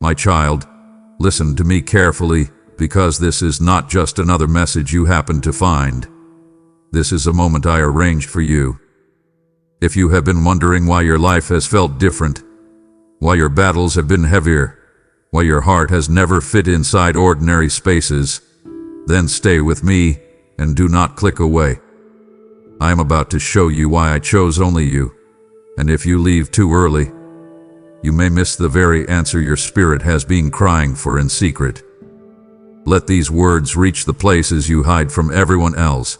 My child, listen to me carefully, because this is not just another message you happen to find. This is a moment I arranged for you. If you have been wondering why your life has felt different, why your battles have been heavier, why your heart has never fit inside ordinary spaces, then stay with me and do not click away. I am about to show you why I chose only you, and if you leave too early, you may miss the very answer your spirit has been crying for in secret. Let these words reach the places you hide from everyone else.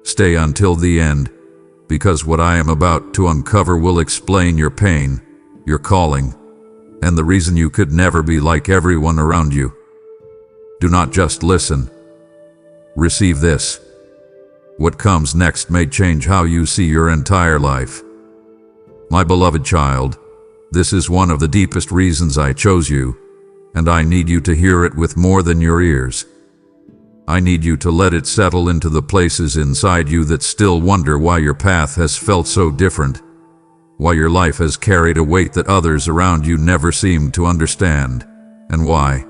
Stay until the end, because what I am about to uncover will explain your pain, your calling, and the reason you could never be like everyone around you. Do not just listen. Receive this. What comes next may change how you see your entire life. My beloved child, this is one of the deepest reasons I chose you, and I need you to hear it with more than your ears. I need you to let it settle into the places inside you that still wonder why your path has felt so different, why your life has carried a weight that others around you never seem to understand, and why,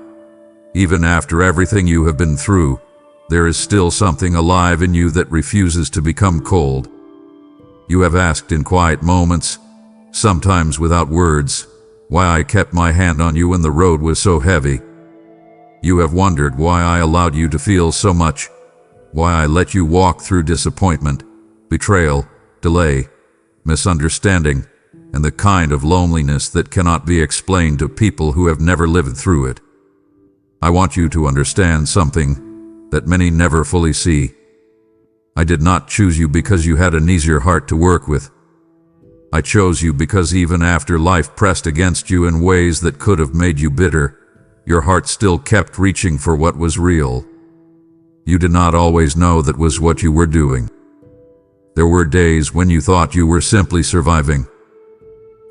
even after everything you have been through, there is still something alive in you that refuses to become cold. You have asked in quiet moments, sometimes without words, why I kept my hand on you when the road was so heavy. You have wondered why I allowed you to feel so much, why I let you walk through disappointment, betrayal, delay, misunderstanding, and the kind of loneliness that cannot be explained to people who have never lived through it. I want you to understand something that many never fully see. I did not choose you because you had an easier heart to work with. I chose you because even after life pressed against you in ways that could have made you bitter, your heart still kept reaching for what was real. You did not always know that was what you were doing. There were days when you thought you were simply surviving.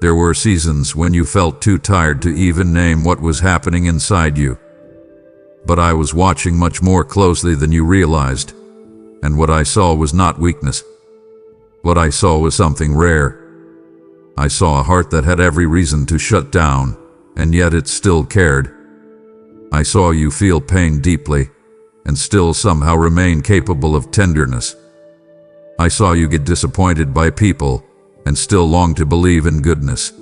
There were seasons when you felt too tired to even name what was happening inside you. But I was watching much more closely than you realized, and what I saw was not weakness. What I saw was something rare. I saw a heart that had every reason to shut down, and yet it still cared. I saw you feel pain deeply, and still somehow remain capable of tenderness. I saw you get disappointed by people, and still long to believe in goodness.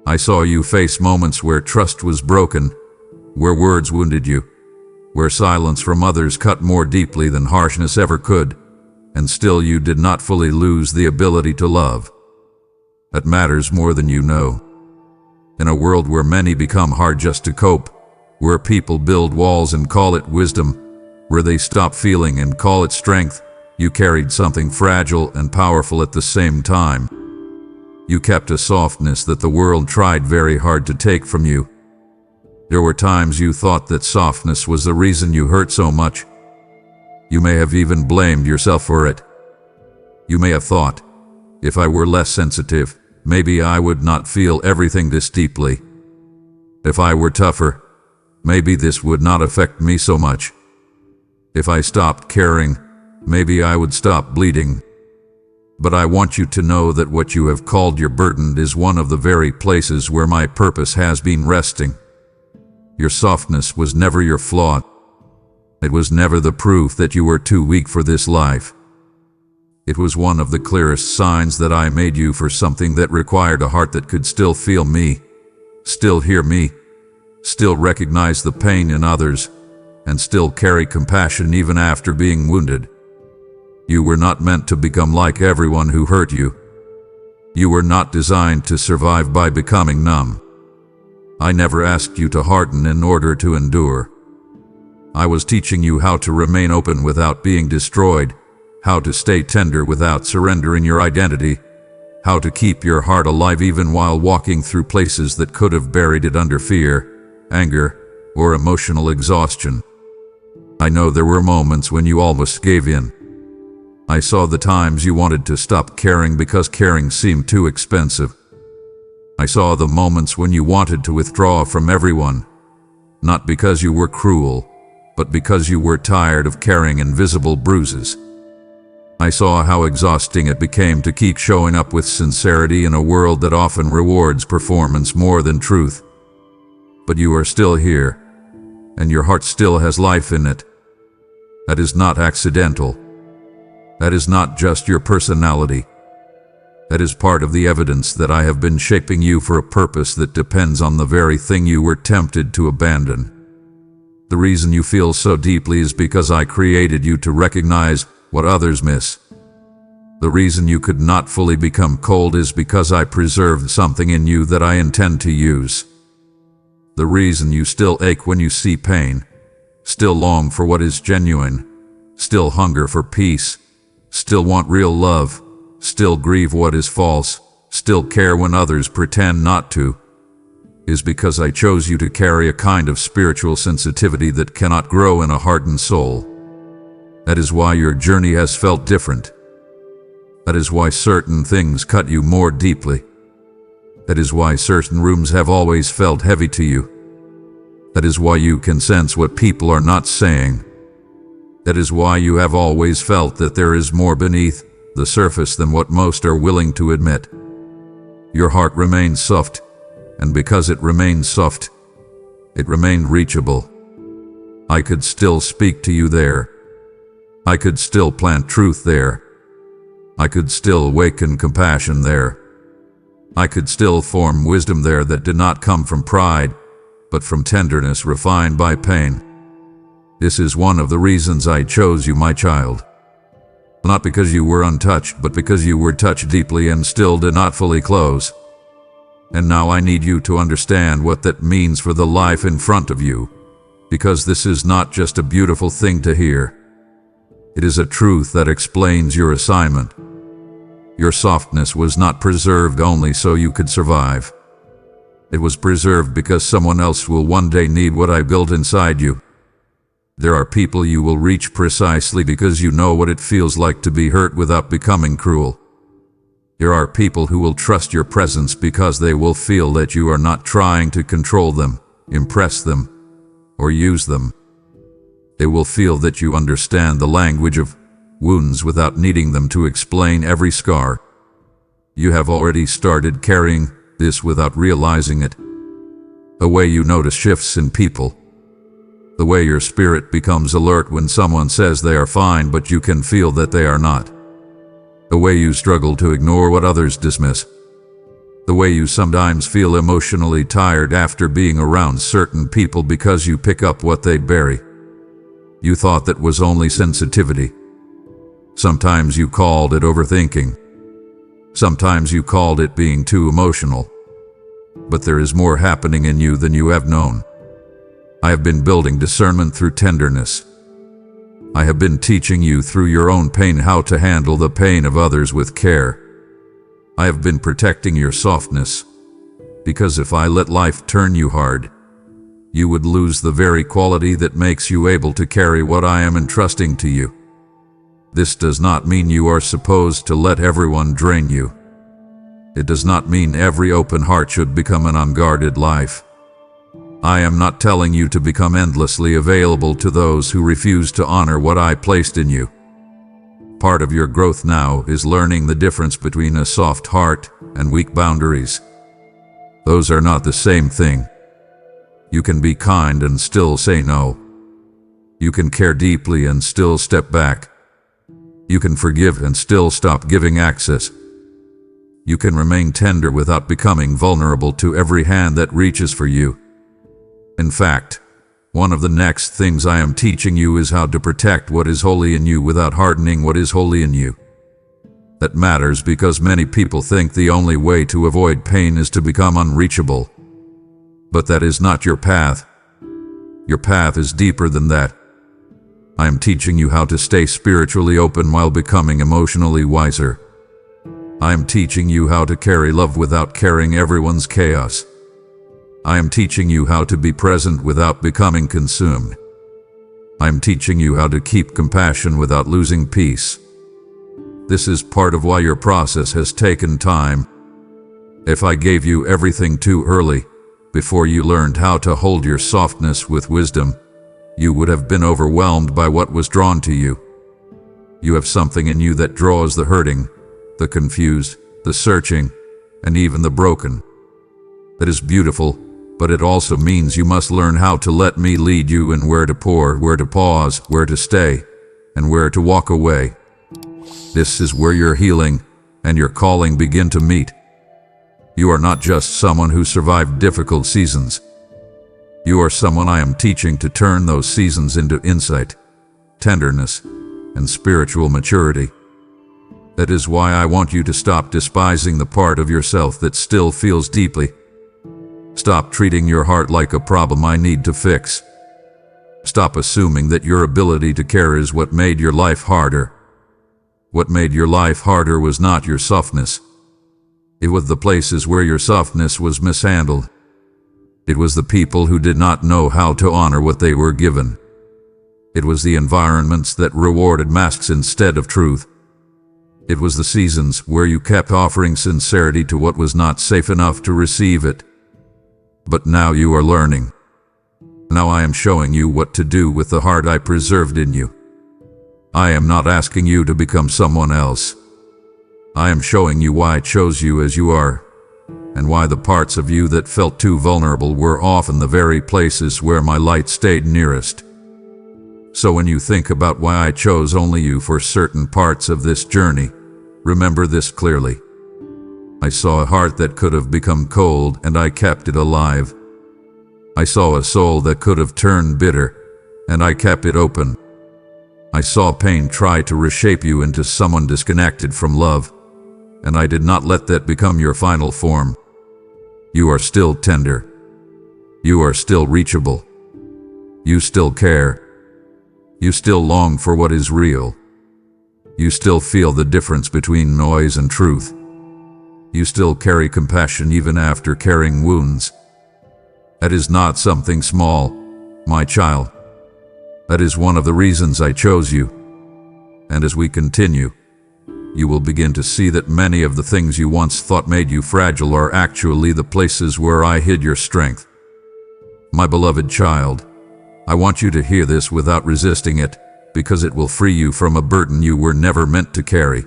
I saw you face moments where trust was broken, where words wounded you, where silence from others cut more deeply than harshness ever could, and still you did not fully lose the ability to love. That matters more than you know. In a world where many become hard just to cope, where people build walls and call it wisdom, where they stop feeling and call it strength, you carried something fragile and powerful at the same time. You kept a softness that the world tried very hard to take from you. There were times you thought that softness was the reason you hurt so much. You may have even blamed yourself for it. You may have thought, if I were less sensitive, maybe I would not feel everything this deeply. If I were tougher, maybe this would not affect me so much. If I stopped caring, maybe I would stop bleeding. But I want you to know that what you have called your burden is one of the very places where my purpose has been resting. Your softness was never your flaw. It was never the proof that you were too weak for this life. It was one of the clearest signs that I made you for something that required a heart that could still feel me, still hear me, still recognize the pain in others, and still carry compassion even after being wounded. You were not meant to become like everyone who hurt you. You were not designed to survive by becoming numb. I never asked you to harden in order to endure. I was teaching you how to remain open without being destroyed, how to stay tender without surrendering your identity, how to keep your heart alive even while walking through places that could have buried it under fear, anger, or emotional exhaustion. I know there were moments when you almost gave in. I saw the times you wanted to stop caring because caring seemed too expensive. I saw the moments when you wanted to withdraw from everyone, not because you were cruel, but because you were tired of carrying invisible bruises. I saw how exhausting it became to keep showing up with sincerity in a world that often rewards performance more than truth. but you are still here, and your heart still has life in it. That is not accidental. That is not just your personality. That is part of the evidence that I have been shaping you for a purpose that depends on the very thing you were tempted to abandon. The reason you feel so deeply is because I created you to recognize what others miss. The reason you could not fully become cold is because I preserved something in you that I intend to use. The reason you still ache when you see pain, still long for what is genuine, still hunger for peace, still want real love, still grieve what is false, still care when others pretend not to, is because I chose you to carry a kind of spiritual sensitivity that cannot grow in a hardened soul. That is why your journey has felt different. That is why certain things cut you more deeply. That is why certain rooms have always felt heavy to you. That is why you can sense what people are not saying. That is why you have always felt that there is more beneath the surface than what most are willing to admit. Your heart remains soft, and because it remained soft, it remained reachable. I could still speak to you there. I could still plant truth there. I could still awaken compassion there. I could still form wisdom there that did not come from pride, but from tenderness refined by pain. This is one of the reasons I chose you, my child. Not because you were untouched, but because you were touched deeply and still did not fully close. And now I need you to understand what that means for the life in front of you, because this is not just a beautiful thing to hear. It is a truth that explains your assignment. Your softness was not preserved only so you could survive. It was preserved because someone else will one day need what I built inside you. There are people you will reach precisely because you know what it feels like to be hurt without becoming cruel. There are people who will trust your presence because they will feel that you are not trying to control them, impress them, or use them. They will feel that you understand the language of wounds without needing them to explain every scar. You have already started carrying this without realizing it. The way you notice shifts in people. The way your spirit becomes alert when someone says they are fine but you can feel that they are not. The way you struggle to ignore what others dismiss. The way you sometimes feel emotionally tired after being around certain people because you pick up what they bury. You thought that was only sensitivity. Sometimes you called it overthinking. Sometimes you called it being too emotional. But there is more happening in you than you have known. I have been building discernment through tenderness. I have been teaching you through your own pain how to handle the pain of others with care. I have been protecting your softness, because if I let life turn you hard, you would lose the very quality that makes you able to carry what I am entrusting to you. This does not mean you are supposed to let everyone drain you. It does not mean every open heart should become an unguarded life. I am not telling you to become endlessly available to those who refuse to honor what I placed in you. Part of your growth now is learning the difference between a soft heart and weak boundaries. Those are not the same thing. You can be kind and still say no. You can care deeply and still step back. You can forgive and still stop giving access. You can remain tender without becoming vulnerable to every hand that reaches for you. In fact, one of the next things I am teaching you is how to protect what is holy in you without hardening what is holy in you. That matters because many people think the only way to avoid pain is to become unreachable. But that is not your path. Your path is deeper than that. I am teaching you how to stay spiritually open while becoming emotionally wiser. I am teaching you how to carry love without carrying everyone's chaos. I am teaching you how to be present without becoming consumed. I am teaching you how to keep compassion without losing peace. This is part of why your process has taken time. If I gave you everything too early, before you learned how to hold your softness with wisdom, you would have been overwhelmed by what was drawn to you. You have something in you that draws the hurting, the confused, the searching, and even the broken. That is beautiful, But it also means you must learn how to let me lead you in where to pour, where to pause, where to stay, and where to walk away. This is where your healing and your calling begin to meet. You are not just someone who survived difficult seasons. You are someone I am teaching to turn those seasons into insight, tenderness, and spiritual maturity. That is why I want you to stop despising the part of yourself that still feels deeply. Stop treating your heart like a problem I need to fix. Stop assuming that your ability to care is what made your life harder. What made your life harder was not your softness. It was the places where your softness was mishandled. It was the people who did not know how to honor what they were given. It was the environments that rewarded masks instead of truth. It was the seasons where you kept offering sincerity to what was not safe enough to receive it. But now you are learning. Now I am showing you what to do with the heart I preserved in you. I am not asking you to become someone else. I am showing you why I chose you as you are, and why the parts of you that felt too vulnerable were often the very places where my light stayed nearest. So when you think about why I chose only you for certain parts of this journey, remember this clearly. I saw a heart that could have become cold, and I kept it alive. I saw a soul that could have turned bitter, and I kept it open. I saw pain try to reshape you into someone disconnected from love, and I did not let that become your final form. You are still tender. You are still reachable. You still care. You still long for what is real. You still feel the difference between noise and truth. You still carry compassion even after carrying wounds. That is not something small, my child. That is one of the reasons I chose you. And as we continue, you will begin to see that many of the things you once thought made you fragile are actually the places where I hid your strength. My beloved child, I want you to hear this without resisting it, because it will free you from a burden you were never meant to carry.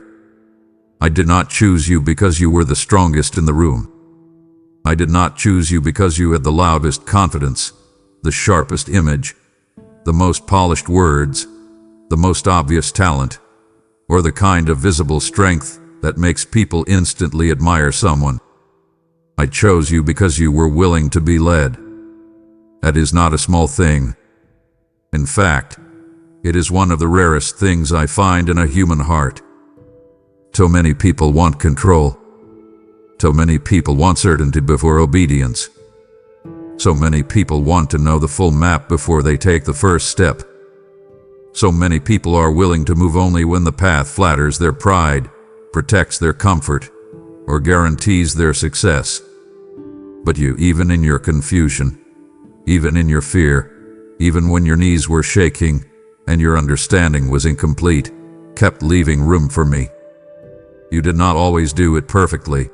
I did not choose you because you were the strongest in the room. I did not choose you because you had the loudest confidence, the sharpest image, the most polished words, the most obvious talent, or the kind of visible strength that makes people instantly admire someone. I chose you because you were willing to be led. That is not a small thing. In fact, it is one of the rarest things I find in a human heart. So many people want control. So many people want certainty before obedience. So many people want to know the full map before they take the first step. So many people are willing to move only when the path flatters their pride, protects their comfort, or guarantees their success. But you, even in your confusion, even in your fear, even when your knees were shaking and your understanding was incomplete, kept leaving room for me. You did not always do it perfectly.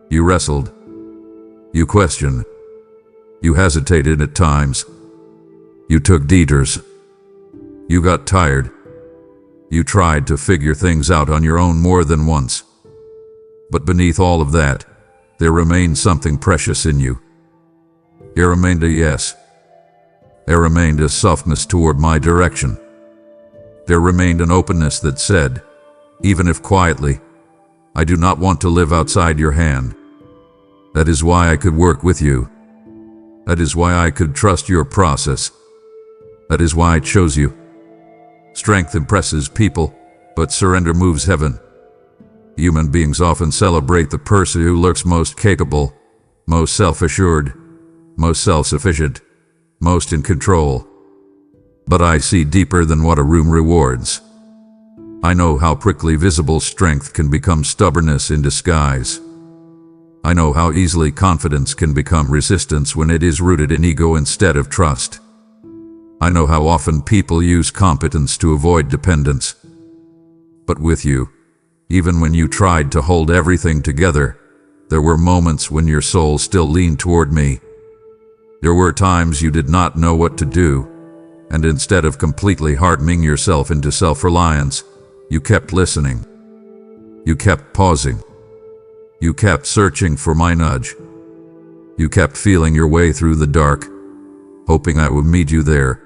You wrestled. You questioned. You hesitated at times. You took detours. You got tired. You tried to figure things out on your own more than once. But beneath all of that, there remained something precious in you. There remained a yes. There remained a softness toward my direction. There remained an openness that said, even if quietly, I do not want to live outside your hand. That is why I could work with you. That is why I could trust your process. That is why I chose you. Strength impresses people, but surrender moves heaven. Human beings often celebrate the person who looks most capable, most self-assured, most self-sufficient, most in control. But I see deeper than what a room rewards. I know how quickly visible strength can become stubbornness in disguise. I know how easily confidence can become resistance when it is rooted in ego instead of trust. I know how often people use competence to avoid dependence. But with you, even when you tried to hold everything together, there were moments when your soul still leaned toward me. There were times you did not know what to do, and instead of completely hardening yourself into self-reliance, you kept listening. You kept pausing. You kept searching for my nudge. You kept feeling your way through the dark, hoping I would meet you there.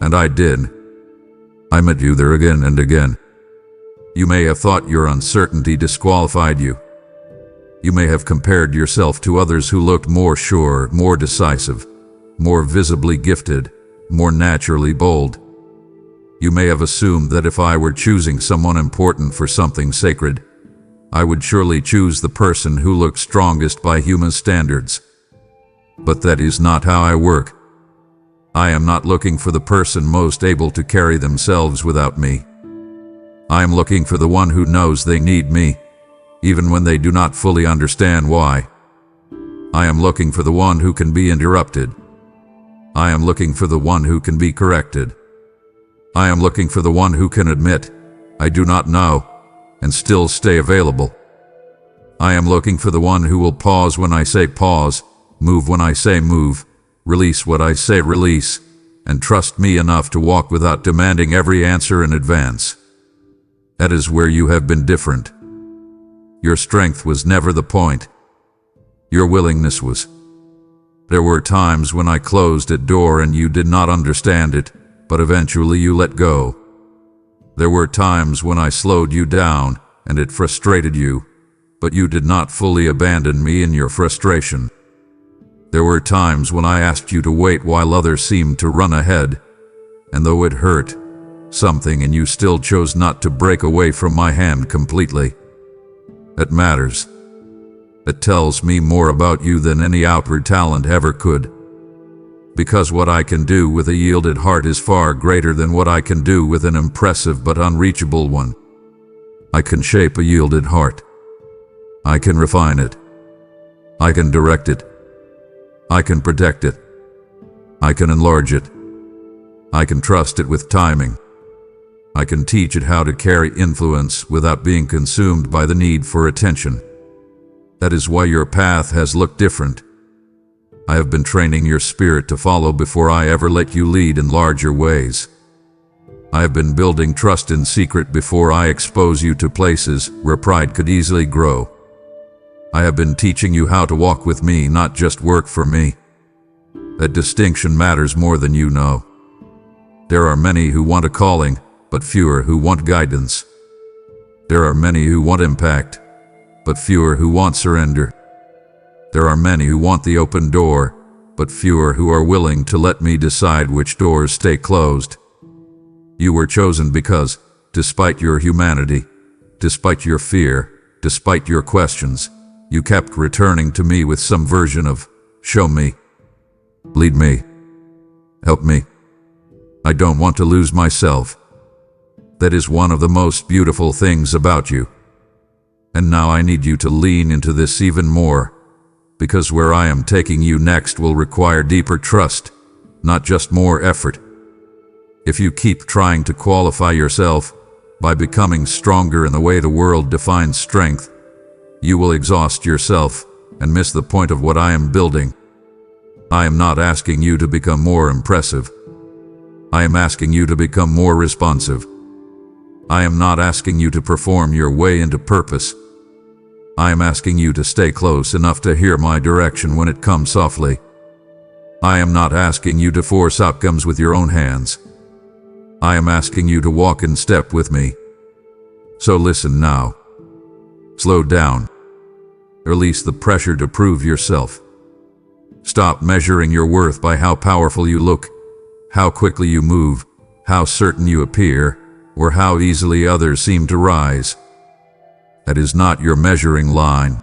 And I did. I met you there again and again. You may have thought your uncertainty disqualified you. You may have compared yourself to others who looked more sure, more decisive, more visibly gifted, more naturally bold. You may have assumed that if I were choosing someone important for something sacred, I would surely choose the person who looked strongest by human standards. But that is not how I work. I am not looking for the person most able to carry themselves without me. I am looking for the one who knows they need me, even when they do not fully understand why. I am looking for the one who can be interrupted. I am looking for the one who can be corrected. I am looking for the one who can admit, I do not know, and still stay available. I am looking for the one who will pause when I say pause, move when I say move, release what I say release, and trust me enough to walk without demanding every answer in advance. That is where you have been different. Your strength was never the point. Your willingness was. There were times when I closed a door and you did not understand it, but eventually you let go. There were times when I slowed you down and it frustrated you, but you did not fully abandon me in your frustration. There were times when I asked you to wait while others seemed to run ahead, and though it hurt, something in you still chose not to break away from my hand completely. That matters. It tells me more about you than any outward talent ever could. Because what I can do with a yielded heart is far greater than what I can do with an impressive but unreachable one. I can shape a yielded heart. I can refine it. I can direct it. I can protect it. I can enlarge it. I can trust it with timing. I can teach it how to carry influence without being consumed by the need for attention. That is why your path has looked different. I have been training your spirit to follow before I ever let you lead in larger ways. I have been building trust in secret before I expose you to places where pride could easily grow. I have been teaching you how to walk with me, not just work for me. That distinction matters more than you know. There are many who want a calling, but fewer who want guidance. There are many who want impact, but fewer who want surrender. There are many who want the open door, but fewer who are willing to let me decide which doors stay closed. You were chosen because, despite your humanity, despite your fear, despite your questions, you kept returning to me with some version of, show me, lead me, help me. I don't want to lose myself. That is one of the most beautiful things about you. And now I need you to lean into this even more, because where I am taking you next will require deeper trust, not just more effort. If you keep trying to qualify yourself by becoming stronger in the way the world defines strength, you will exhaust yourself and miss the point of what I am building. I am not asking you to become more impressive. I am asking you to become more responsive. I am not asking you to perform your way into purpose. I am asking you to stay close enough to hear my direction when it comes softly. I am not asking you to force outcomes with your own hands. I am asking you to walk in step with me. So listen now. Slow down. Release the pressure to prove yourself. Stop measuring your worth by how powerful you look, how quickly you move, how certain you appear, or how easily others seem to rise. That is not your measuring line.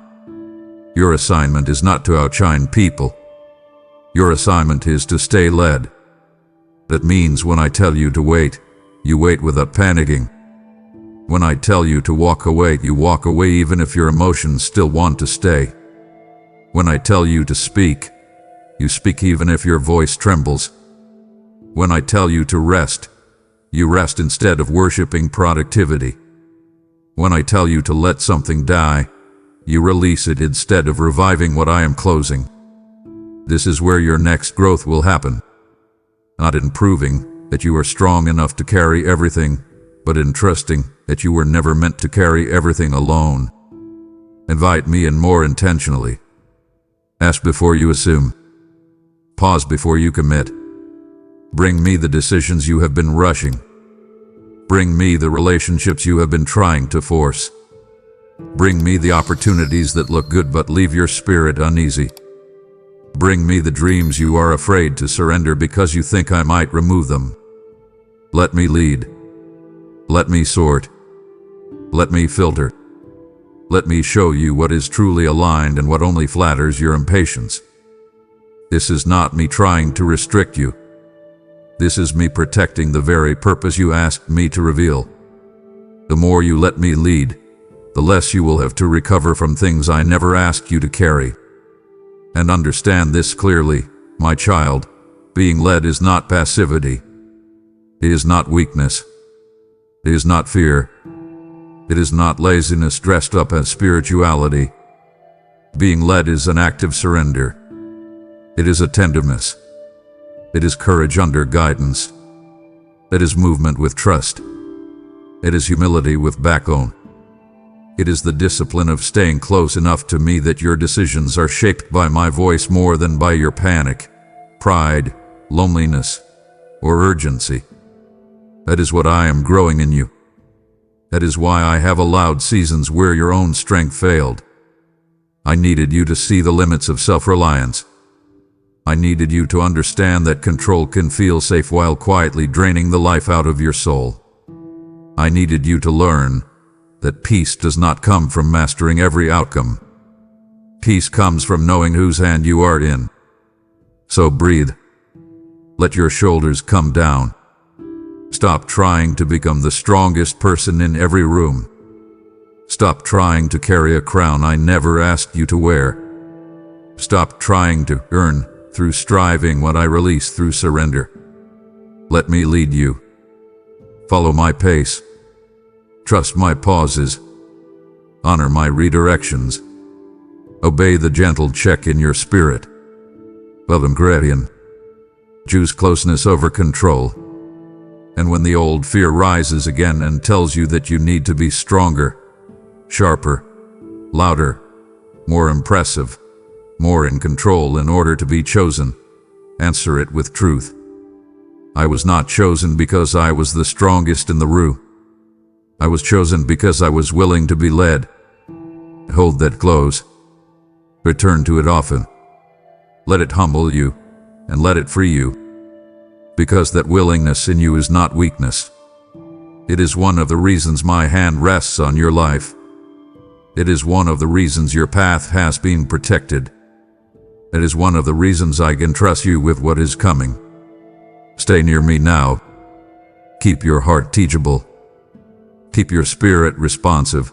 Your assignment is not to outshine people. Your assignment is to stay led. That means when I tell you to wait, you wait without panicking. When I tell you to walk away, you walk away even if your emotions still want to stay. When I tell you to speak, you speak even if your voice trembles. When I tell you to rest, you rest instead of worshiping productivity. When I tell you to let something die, you release it instead of reviving what I am closing. This is where your next growth will happen. Not in proving that you are strong enough to carry everything, but in trusting that you were never meant to carry everything alone. Invite me in more intentionally. Ask before you assume. Pause before you commit. Bring me the decisions you have been rushing. Bring me the relationships you have been trying to force. Bring me the opportunities that look good but leave your spirit uneasy. Bring me the dreams you are afraid to surrender because you think I might remove them. Let me lead. Let me sort. Let me filter. Let me show you what is truly aligned and what only flatters your impatience. This is not me trying to restrict you. This is me protecting the very purpose you asked me to reveal. The more you let me lead, the less you will have to recover from things I never asked you to carry. And understand this clearly, my child, being led is not passivity. It is not weakness. It is not fear. It is not laziness dressed up as spirituality. Being led is an active surrender. It is attentiveness. It is courage under guidance. It is movement with trust. It is humility with backbone. It is the discipline of staying close enough to me that your decisions are shaped by my voice more than by your panic, pride, loneliness, or urgency. That is what I am growing in you. That is why I have allowed seasons where your own strength failed. I needed you to see the limits of self-reliance. I needed you to understand that control can feel safe while quietly draining the life out of your soul. I needed you to learn that peace does not come from mastering every outcome. Peace comes from knowing whose hand you are in. So breathe. Let your shoulders come down. Stop trying to become the strongest person in every room. Stop trying to carry a crown I never asked you to wear. Stop trying to earn through striving what I release through surrender. Let me lead you. Follow my pace. Trust my pauses. Honor my redirections. Obey the gentle check in your spirit. Ingredient. Choose closeness over control. And when the old fear rises again and tells you that you need to be stronger, sharper, louder, more impressive, more in control in order to be chosen, answer it with truth. I was not chosen because I was the strongest in the room. I was chosen because I was willing to be led. Hold that close. Return to it often. Let it humble you, and let it free you. Because that willingness in you is not weakness. It is one of the reasons my hand rests on your life. It is one of the reasons your path has been protected. It is one of the reasons I can trust you with what is coming. Stay near me now. Keep your heart teachable. Keep your spirit responsive.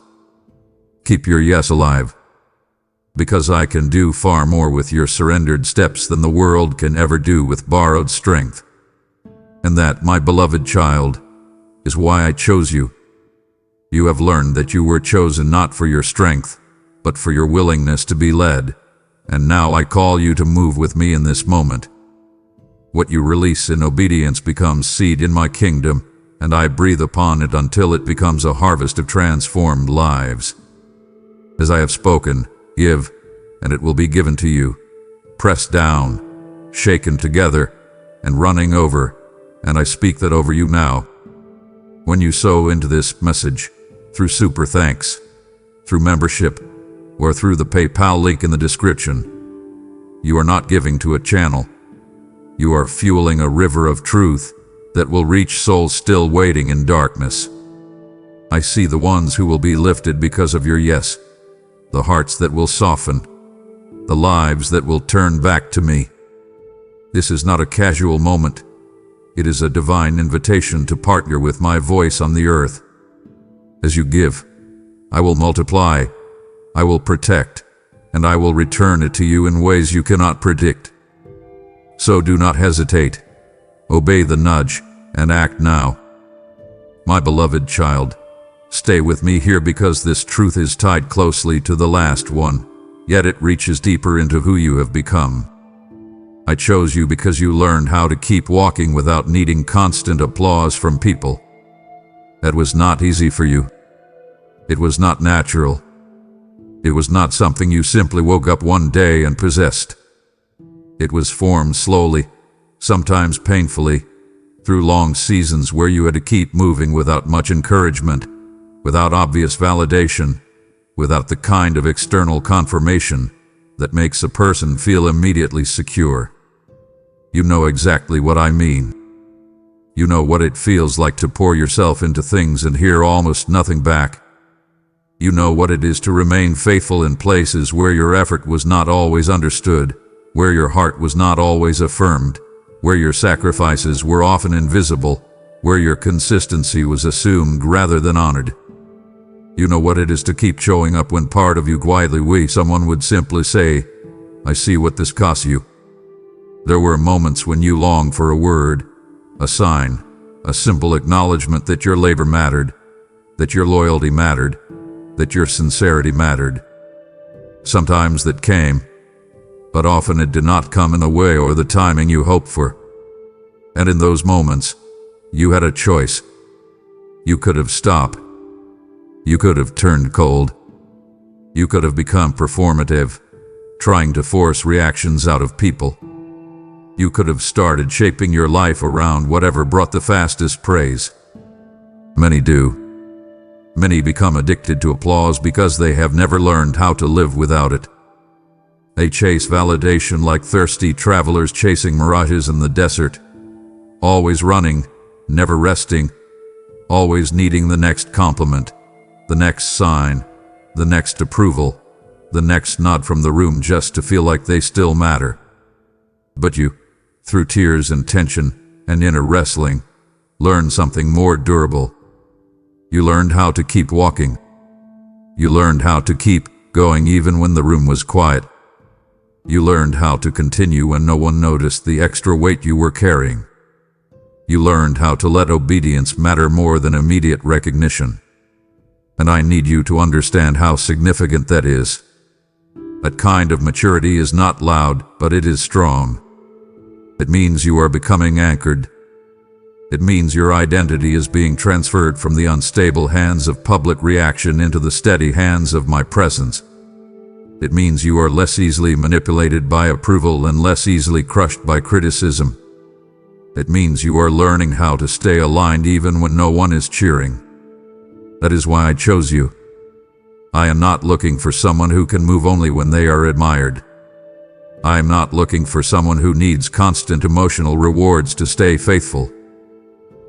Keep your yes alive. Because I can do far more with your surrendered steps than the world can ever do with borrowed strength. And that, my beloved child, is why I chose you. You have learned that you were chosen not for your strength, but for your willingness to be led. And now I call you to move with me in this moment. What you release in obedience becomes seed in my kingdom, and I breathe upon it until it becomes a harvest of transformed lives. As I have spoken, give, and it will be given to you. Pressed down, shaken together, and running over, and I speak that over you now. When you sow into this message, through super thanks, through membership, or through the PayPal link in the description, you are not giving to a channel. You are fueling a river of truth that will reach souls still waiting in darkness. I see the ones who will be lifted because of your yes, the hearts that will soften, the lives that will turn back to me. This is not a casual moment. It is a divine invitation to partner with my voice on the earth. As you give, I will multiply, I will protect, and I will return it to you in ways you cannot predict. So do not hesitate. Obey the nudge and act now. My beloved child, stay with me here because this truth is tied closely to the last one, yet it reaches deeper into who you have become. I chose you because you learned how to keep walking without needing constant applause from people. That was not easy for you. It was not natural. It was not something you simply woke up one day and possessed. It was formed slowly, sometimes painfully, through long seasons where you had to keep moving without much encouragement, without obvious validation, without the kind of external confirmation that makes a person feel immediately secure. You know exactly what I mean. You know what it feels like to pour yourself into things and hear almost nothing back. You know what it is to remain faithful in places where your effort was not always understood, where your heart was not always affirmed, where your sacrifices were often invisible, where your consistency was assumed rather than honored. You know what it is to keep showing up when part of you quietly wished someone would simply say, "I see what this costs you." There were moments when you longed for a word, a sign, a simple acknowledgement that your labor mattered, that your loyalty mattered, that your sincerity mattered. Sometimes that came, but often it did not come in the way or the timing you hoped for. And in those moments, you had a choice. You could have stopped. You could have turned cold. You could have become performative, trying to force reactions out of people. You could have started shaping your life around whatever brought the fastest praise. Many do. Many become addicted to applause because they have never learned how to live without it. They chase validation like thirsty travelers chasing mirages in the desert, always running, never resting, always needing the next compliment, the next sign, the next approval, the next nod from the room just to feel like they still matter. But you, through tears and tension and inner wrestling, learned something more durable. You learned how to keep walking. You learned how to keep going even when the room was quiet. You learned how to continue when no one noticed the extra weight you were carrying. You learned how to let obedience matter more than immediate recognition. And I need you to understand how significant that is. That kind of maturity is not loud, but it is strong. It means you are becoming anchored. It means your identity is being transferred from the unstable hands of public reaction into the steady hands of my presence. It means you are less easily manipulated by approval and less easily crushed by criticism. It means you are learning how to stay aligned even when no one is cheering. That is why I chose you. I am not looking for someone who can move only when they are admired. I am not looking for someone who needs constant emotional rewards to stay faithful.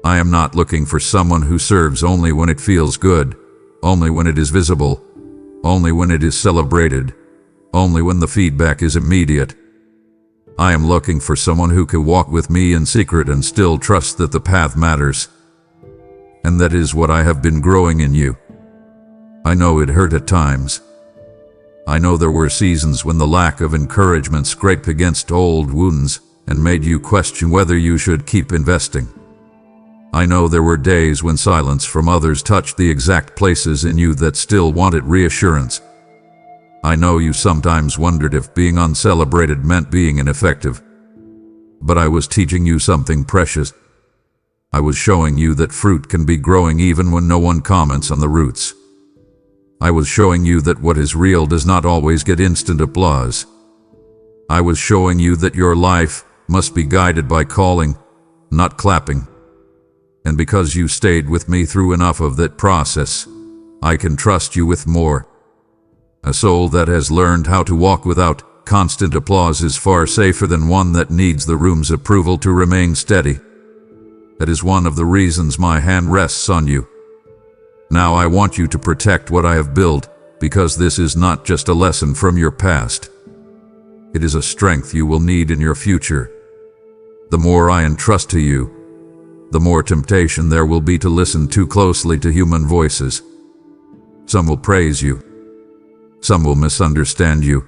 I am not looking for someone who serves only when it feels good, only when it is visible, only when it is celebrated, only when the feedback is immediate. I am looking for someone who can walk with me in secret and still trust that the path matters. And that is what I have been growing in you. I know it hurt at times. I know there were seasons when the lack of encouragement scraped against old wounds and made you question whether you should keep investing. I know there were days when silence from others touched the exact places in you that still wanted reassurance. I know you sometimes wondered if being uncelebrated meant being ineffective. But I was teaching you something precious. I was showing you that fruit can be growing even when no one comments on the roots. I was showing you that what is real does not always get instant applause. I was showing you that your life must be guided by calling, not clapping. And because you stayed with me through enough of that process, I can trust you with more. A soul that has learned how to walk without constant applause is far safer than one that needs the room's approval to remain steady. That is one of the reasons my hand rests on you. Now I want you to protect what I have built, because this is not just a lesson from your past. It is a strength you will need in your future. The more I entrust to you, the more temptation there will be to listen too closely to human voices. Some will praise you. Some will misunderstand you.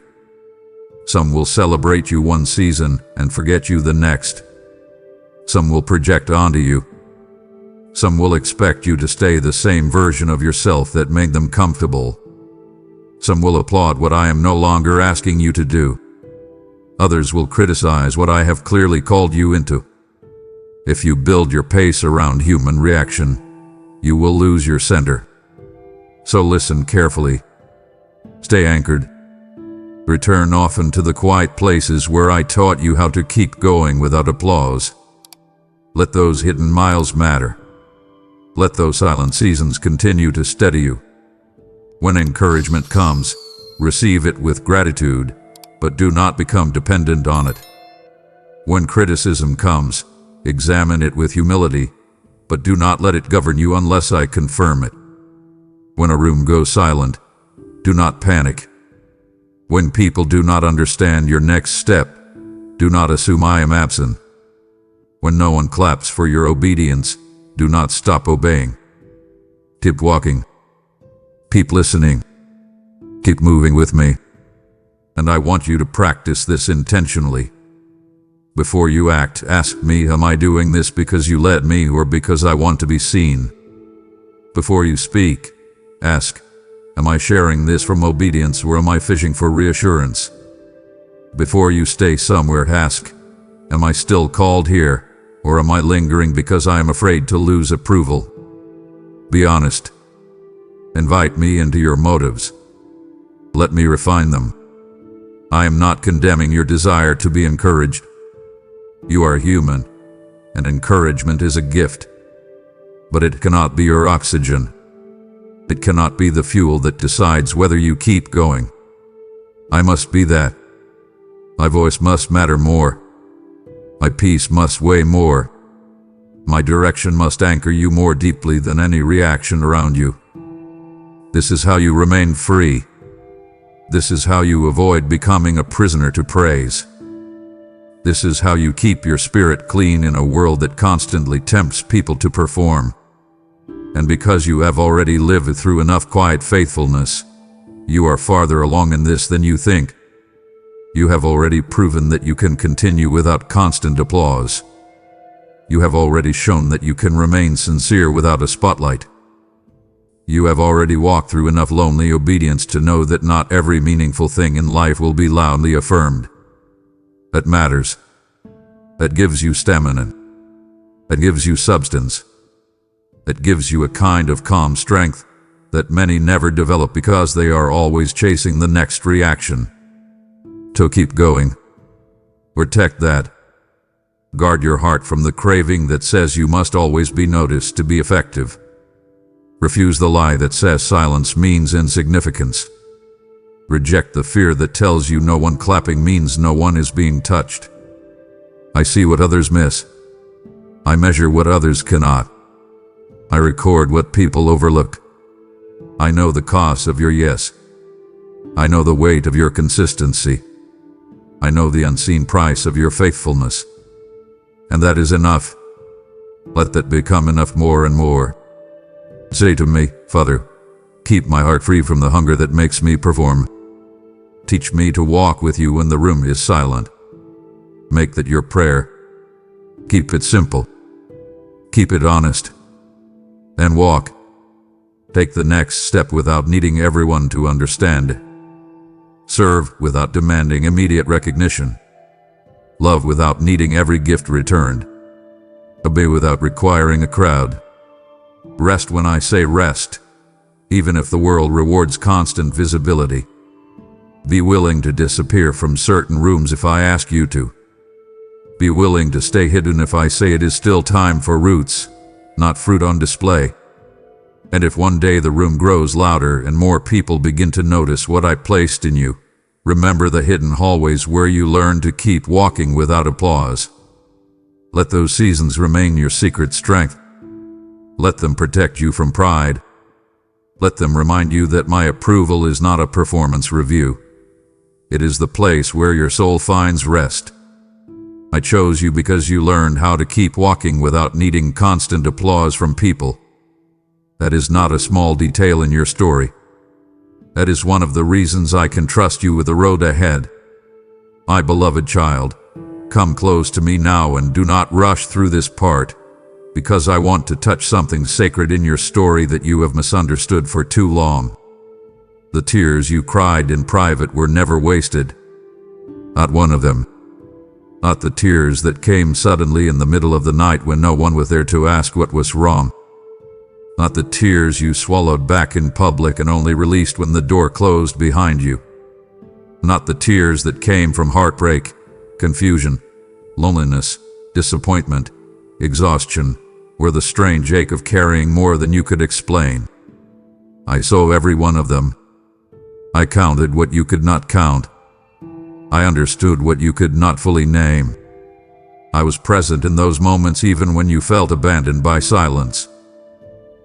Some will celebrate you one season and forget you the next. Some will project onto you. Some will expect you to stay the same version of yourself that made them comfortable. Some will applaud what I am no longer asking you to do. Others will criticize what I have clearly called you into. If you build your pace around human reaction, you will lose your center. So listen carefully. Stay anchored. Return often to the quiet places where I taught you how to keep going without applause. Let those hidden miles matter. Let those silent seasons continue to steady you. When encouragement comes, receive it with gratitude, but do not become dependent on it. When criticism comes, examine it with humility, but do not let it govern you unless I confirm it. When a room goes silent, do not panic. When people do not understand your next step, do not assume I am absent. When no one claps for your obedience, do not stop obeying. Keep walking. Keep listening. Keep moving with me. And I want you to practice this intentionally. Before you act, ask me, am I doing this because you let me or because I want to be seen? Before you speak, ask, am I sharing this from obedience or am I fishing for reassurance? Before you stay somewhere, ask, am I still called here or am I lingering because I am afraid to lose approval? Be honest. Invite me into your motives. Let me refine them. I am not condemning your desire to be encouraged. You are human, and encouragement is a gift. But it cannot be your oxygen. It cannot be the fuel that decides whether you keep going. I must be that. My voice must matter more. My peace must weigh more. My direction must anchor you more deeply than any reaction around you. This is how you remain free. This is how you avoid becoming a prisoner to praise. This is how you keep your spirit clean in a world that constantly tempts people to perform. And because you have already lived through enough quiet faithfulness, you are farther along in this than you think. You have already proven that you can continue without constant applause. You have already shown that you can remain sincere without a spotlight. You have already walked through enough lonely obedience to know that not every meaningful thing in life will be loudly affirmed. That matters. That gives you stamina. That gives you substance. That gives you a kind of calm strength that many never develop because they are always chasing the next reaction. So keep going. Protect that. Guard your heart from the craving that says you must always be noticed to be effective. Refuse the lie that says silence means insignificance. Reject the fear that tells you no one clapping means no one is being touched. I see what others miss. I measure what others cannot. I record what people overlook. I know the cost of your yes. I know the weight of your consistency. I know the unseen price of your faithfulness. And that is enough. Let that become enough more and more. Say to me, Father, keep my heart free from the hunger that makes me perform. Teach me to walk with you when the room is silent. Make that your prayer. Keep it simple. Keep it honest. And walk. Take the next step without needing everyone to understand. Serve without demanding immediate recognition. Love without needing every gift returned. Obey without requiring a crowd. Rest when I say rest, even if the world rewards constant visibility. Be willing to disappear from certain rooms if I ask you to. Be willing to stay hidden if I say it is still time for roots, not fruit on display. And if one day the room grows louder and more people begin to notice what I placed in you, remember the hidden hallways where you learn to keep walking without applause. Let those seasons remain your secret strength. Let them protect you from pride. Let them remind you that my approval is not a performance review. It is the place where your soul finds rest. I chose you because you learned how to keep walking without needing constant applause from people. That is not a small detail in your story. That is one of the reasons I can trust you with the road ahead. My beloved child, come close to me now and do not rush through this part, because I want to touch something sacred in your story that you have misunderstood for too long. The tears you cried in private were never wasted. Not one of them. Not the tears that came suddenly in the middle of the night when no one was there to ask what was wrong. Not the tears you swallowed back in public and only released when the door closed behind you. Not the tears that came from heartbreak, confusion, loneliness, disappointment, exhaustion, or the strange ache of carrying more than you could explain. I saw every one of them. I counted what you could not count. I understood what you could not fully name. I was present in those moments even when you felt abandoned by silence.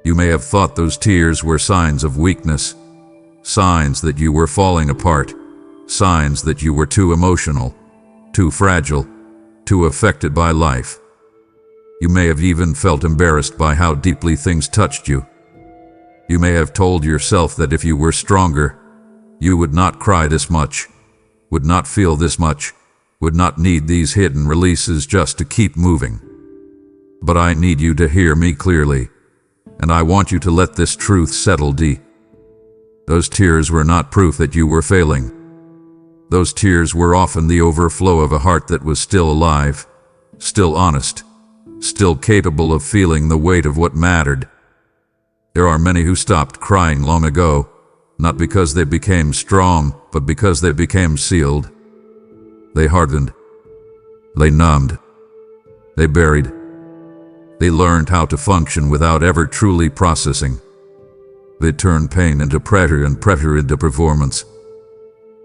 You may have thought those tears were signs of weakness, signs that you were falling apart, signs that you were too emotional, too fragile, too affected by life. You may have even felt embarrassed by how deeply things touched you. You may have told yourself that if you were stronger, you would not cry this much, would not feel this much, would not need these hidden releases just to keep moving. But I need you to hear me clearly, and I want you to let this truth settle deep. Those tears were not proof that you were failing. Those tears were often the overflow of a heart that was still alive, still honest, still capable of feeling the weight of what mattered. There are many who stopped crying long ago, not because they became strong, but because they became sealed. They hardened. They numbed. They buried. They learned how to function without ever truly processing. They turned pain into pressure and pressure into performance.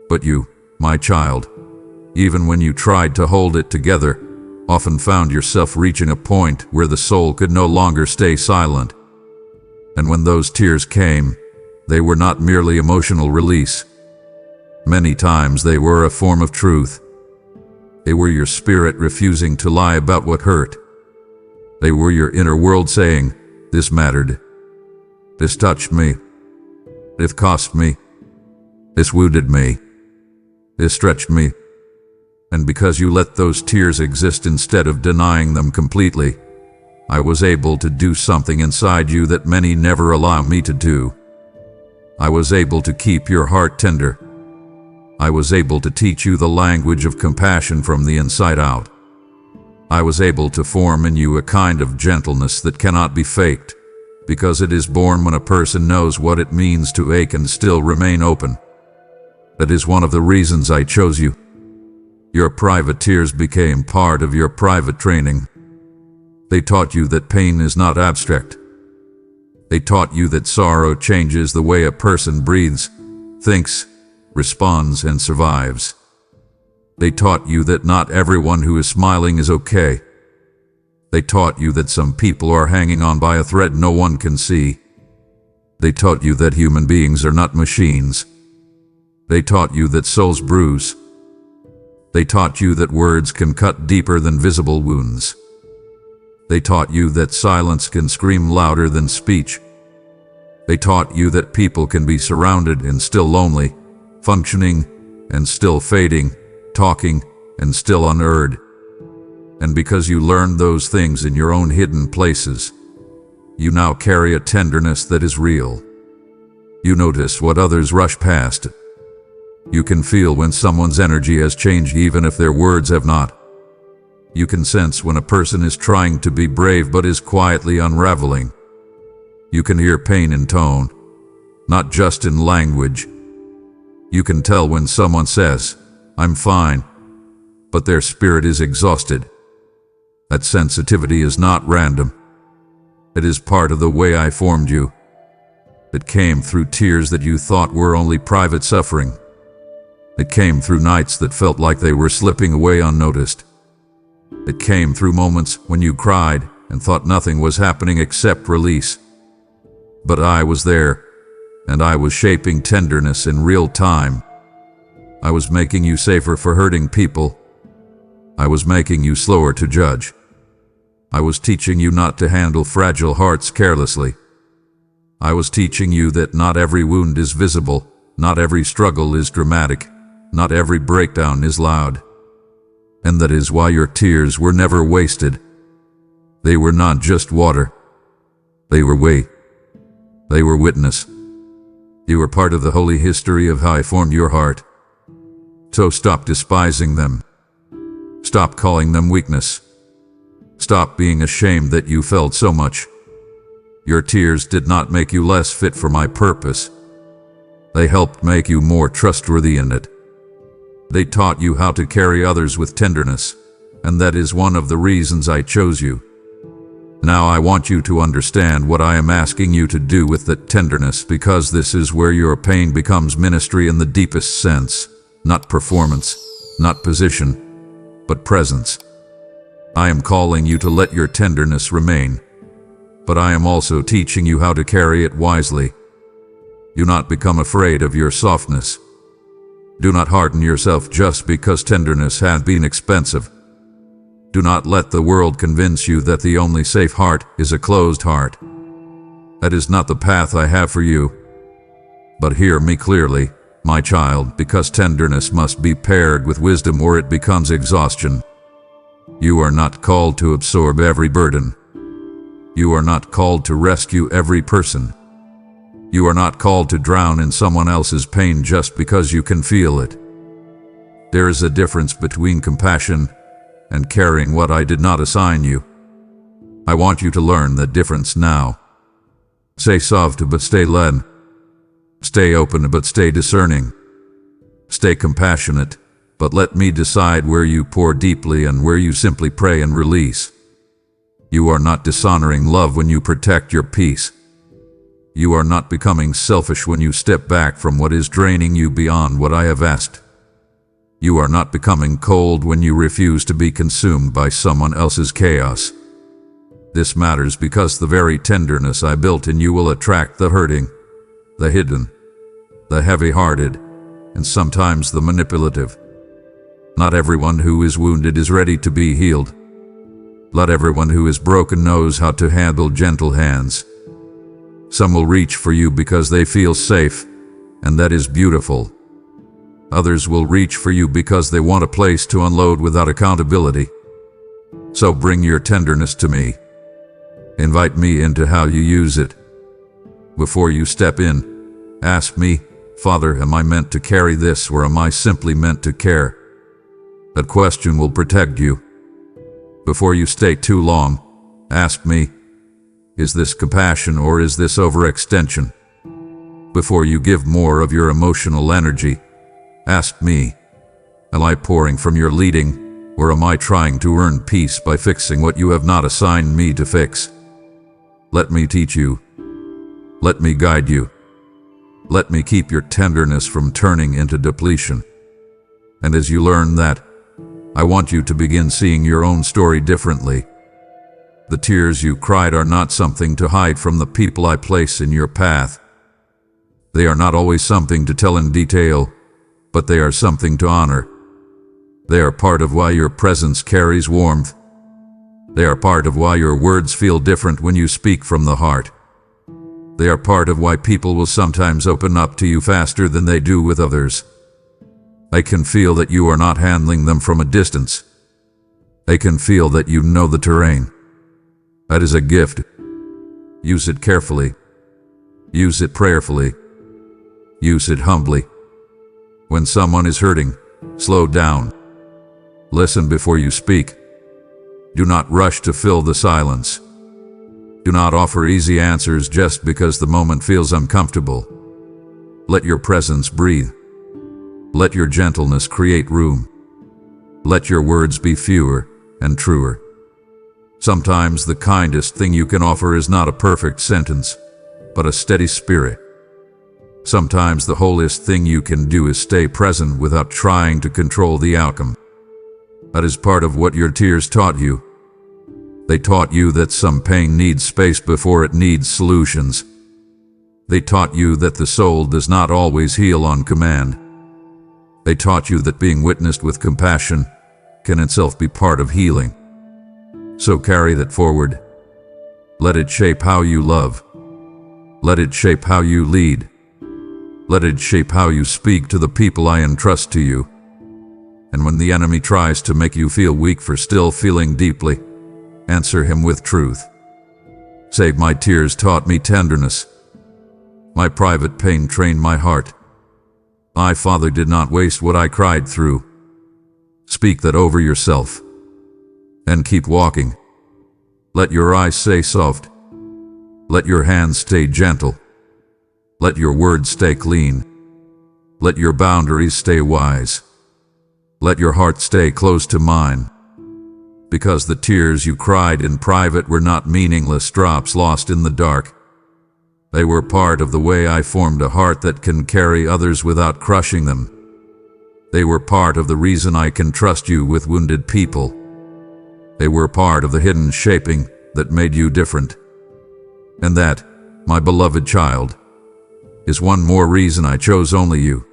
But you, my child, even when you tried to hold it together, often found yourself reaching a point where the soul could no longer stay silent. And when those tears came, they were not merely emotional release. Many times they were a form of truth. They were your spirit refusing to lie about what hurt. They were your inner world saying, "This mattered. This touched me. This cost me. This wounded me. This stretched me." And because you let those tears exist instead of denying them completely, I was able to do something inside you that many never allow me to do. I was able to keep your heart tender. I was able to teach you the language of compassion from the inside out. I was able to form in you a kind of gentleness that cannot be faked, because it is born when a person knows what it means to ache and still remain open. That is one of the reasons I chose you. Your private tears became part of your private training. They taught you that pain is not abstract. They taught you that sorrow changes the way a person breathes, thinks, responds, and survives. They taught you that not everyone who is smiling is okay. They taught you that some people are hanging on by a thread no one can see. They taught you that human beings are not machines. They taught you that souls bruise. They taught you that words can cut deeper than visible wounds. They taught you that silence can scream louder than speech. They taught you that people can be surrounded and still lonely, functioning and still fading, talking and still unheard. And because you learned those things in your own hidden places, you now carry a tenderness that is real. You notice what others rush past. You can feel when someone's energy has changed even if their words have not. You can sense when a person is trying to be brave but is quietly unraveling. You can hear pain in tone, not just in language. You can tell when someone says, "I'm fine," but their spirit is exhausted. That sensitivity is not random. It is part of the way I formed you. It came through tears that you thought were only private suffering. It came through nights that felt like they were slipping away unnoticed. It came through moments when you cried and thought nothing was happening except release. But I was there, and I was shaping tenderness in real time. I was making you safer for hurting people. I was making you slower to judge. I was teaching you not to handle fragile hearts carelessly. I was teaching you that not every wound is visible, not every struggle is dramatic, not every breakdown is loud. And that is why your tears were never wasted. They were not just water. They were weight. They were witness. You were part of the holy history of how I formed your heart. So stop despising them. Stop calling them weakness. Stop being ashamed that you felt so much. Your tears did not make you less fit for my purpose. They helped make you more trustworthy in it. They taught you how to carry others with tenderness, and that is one of the reasons I chose you. Now I want you to understand what I am asking you to do with that tenderness, because this is where your pain becomes ministry in the deepest sense, not performance, not position, but presence. I am calling you to let your tenderness remain, but I am also teaching you how to carry it wisely. Do not become afraid of your softness. Do not harden yourself just because tenderness has been expensive. Do not let the world convince you that the only safe heart is a closed heart. That is not the path I have for you. But hear me clearly, my child, because tenderness must be paired with wisdom or it becomes exhaustion. You are not called to absorb every burden. You are not called to rescue every person. You are not called to drown in someone else's pain just because you can feel it. There is a difference between compassion and carrying what I did not assign you. I want you to learn that difference now. Stay soft but stay led. Stay open but stay discerning. Stay compassionate, but let me decide where you pour deeply and where you simply pray and release. You are not dishonoring love when you protect your peace. You are not becoming selfish when you step back from what is draining you beyond what I have asked. You are not becoming cold when you refuse to be consumed by someone else's chaos. This matters because the very tenderness I built in you will attract the hurting, the hidden, the heavy-hearted, and sometimes the manipulative. Not everyone who is wounded is ready to be healed. Not everyone who is broken knows how to handle gentle hands. Some will reach for you because they feel safe, and that is beautiful. Others will reach for you because they want a place to unload without accountability. So bring your tenderness to me. Invite me into how you use it. Before you step in, ask me, Father, am I meant to carry this or am I simply meant to care? That question will protect you. Before you stay too long, ask me, is this compassion or is this overextension? Before you give more of your emotional energy, ask me, am I pouring from your leading, or am I trying to earn peace by fixing what you have not assigned me to fix? Let me teach you. Let me guide you. Let me keep your tenderness from turning into depletion. And as you learn that, I want you to begin seeing your own story differently. The tears you cried are not something to hide from the people I place in your path. They are not always something to tell in detail, but they are something to honor. They are part of why your presence carries warmth. They are part of why your words feel different when you speak from the heart. They are part of why people will sometimes open up to you faster than they do with others. I can feel that you are not handling them from a distance. I can feel that you know the terrain. That is a gift. Use it carefully. Use it prayerfully. Use it humbly. When someone is hurting, slow down. Listen before you speak. Do not rush to fill the silence. Do not offer easy answers just because the moment feels uncomfortable. Let your presence breathe. Let your gentleness create room. Let your words be fewer and truer. Sometimes the kindest thing you can offer is not a perfect sentence, but a steady spirit. Sometimes the holiest thing you can do is stay present without trying to control the outcome. That is part of what your tears taught you. They taught you that some pain needs space before it needs solutions. They taught you that the soul does not always heal on command. They taught you that being witnessed with compassion can itself be part of healing. So carry that forward. Let it shape how you love. Let it shape how you lead. Let it shape how you speak to the people I entrust to you. And when the enemy tries to make you feel weak for still feeling deeply, answer him with truth. Say, my tears taught me tenderness. My private pain trained my heart. My Father did not waste what I cried through. Speak that over yourself. And keep walking. Let your eyes stay soft. Let your hands stay gentle. Let your words stay clean. Let your boundaries stay wise. Let your heart stay close to mine. Because the tears you cried in private were not meaningless drops lost in the dark. They were part of the way I formed a heart that can carry others without crushing them. They were part of the reason I can trust you with wounded people. They were part of the hidden shaping that made you different. And that, my beloved child, is one more reason I chose only you.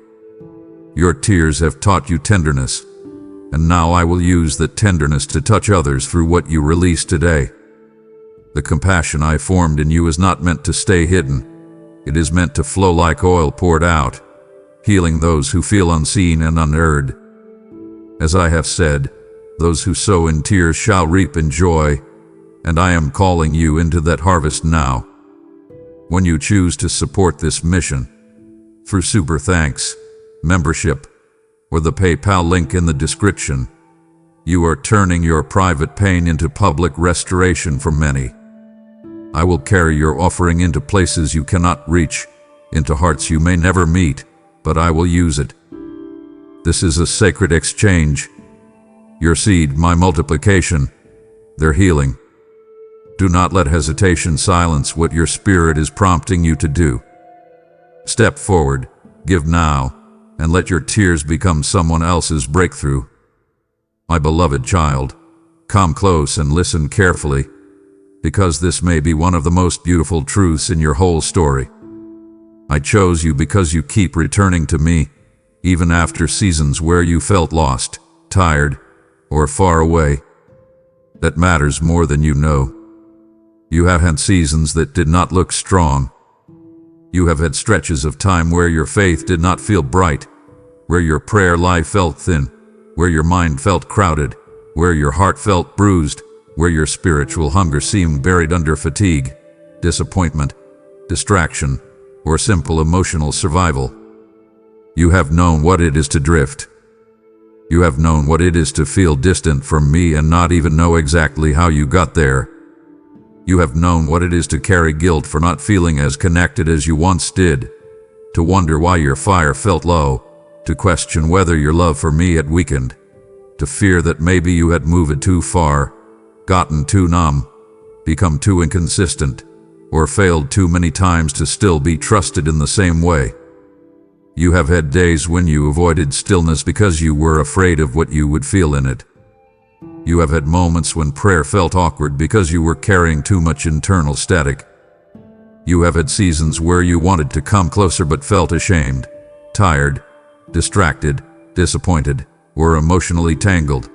Your tears have taught you tenderness, and now I will use that tenderness to touch others through what you release today. The compassion I formed in you is not meant to stay hidden. It is meant to flow like oil poured out, healing those who feel unseen and unheard. As I have said, those who sow in tears shall reap in joy, and I am calling you into that harvest now. When you choose to support this mission, through super thanks, membership, or the PayPal link in the description, you are turning your private pain into public restoration for many. I will carry your offering into places you cannot reach, into hearts you may never meet, but I will use it. This is a sacred exchange. Your seed, my multiplication, their healing. Do not let hesitation silence what your spirit is prompting you to do. Step forward, give now, and let your tears become someone else's breakthrough. My beloved child, come close and listen carefully, because this may be one of the most beautiful truths in your whole story. I chose you because you keep returning to me, even after seasons where you felt lost, tired, or far away. That matters more than you know. You have had seasons that did not look strong. You have had stretches of time where your faith did not feel bright, where your prayer life felt thin, where your mind felt crowded, where your heart felt bruised, where your spiritual hunger seemed buried under fatigue, disappointment, distraction, or simple emotional survival. You have known what it is to drift. You have known what it is to feel distant from me and not even know exactly how you got there. You have known what it is to carry guilt for not feeling as connected as you once did, to wonder why your fire felt low, to question whether your love for me had weakened, to fear that maybe you had moved too far, gotten too numb, become too inconsistent, or failed too many times to still be trusted in the same way. You have had days when you avoided stillness because you were afraid of what you would feel in it. You have had moments when prayer felt awkward because you were carrying too much internal static. You have had seasons where you wanted to come closer but felt ashamed, tired, distracted, disappointed, or emotionally tangled.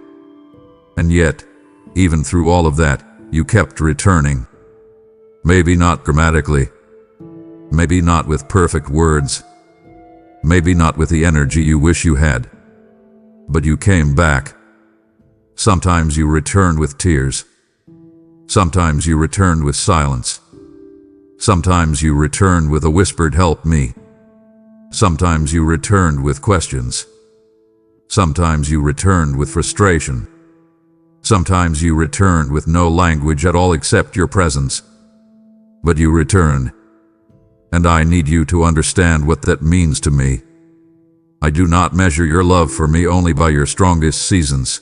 And yet, even through all of that, you kept returning. Maybe not dramatically. Maybe not with perfect words. Maybe not with the energy you wish you had. But you came back. Sometimes you returned with tears. Sometimes you returned with silence. Sometimes you returned with a whispered "help me." Sometimes you returned with questions. Sometimes you returned with frustration. Sometimes you returned with no language at all except your presence. But you returned. And I need you to understand what that means to me. I do not measure your love for me only by your strongest seasons.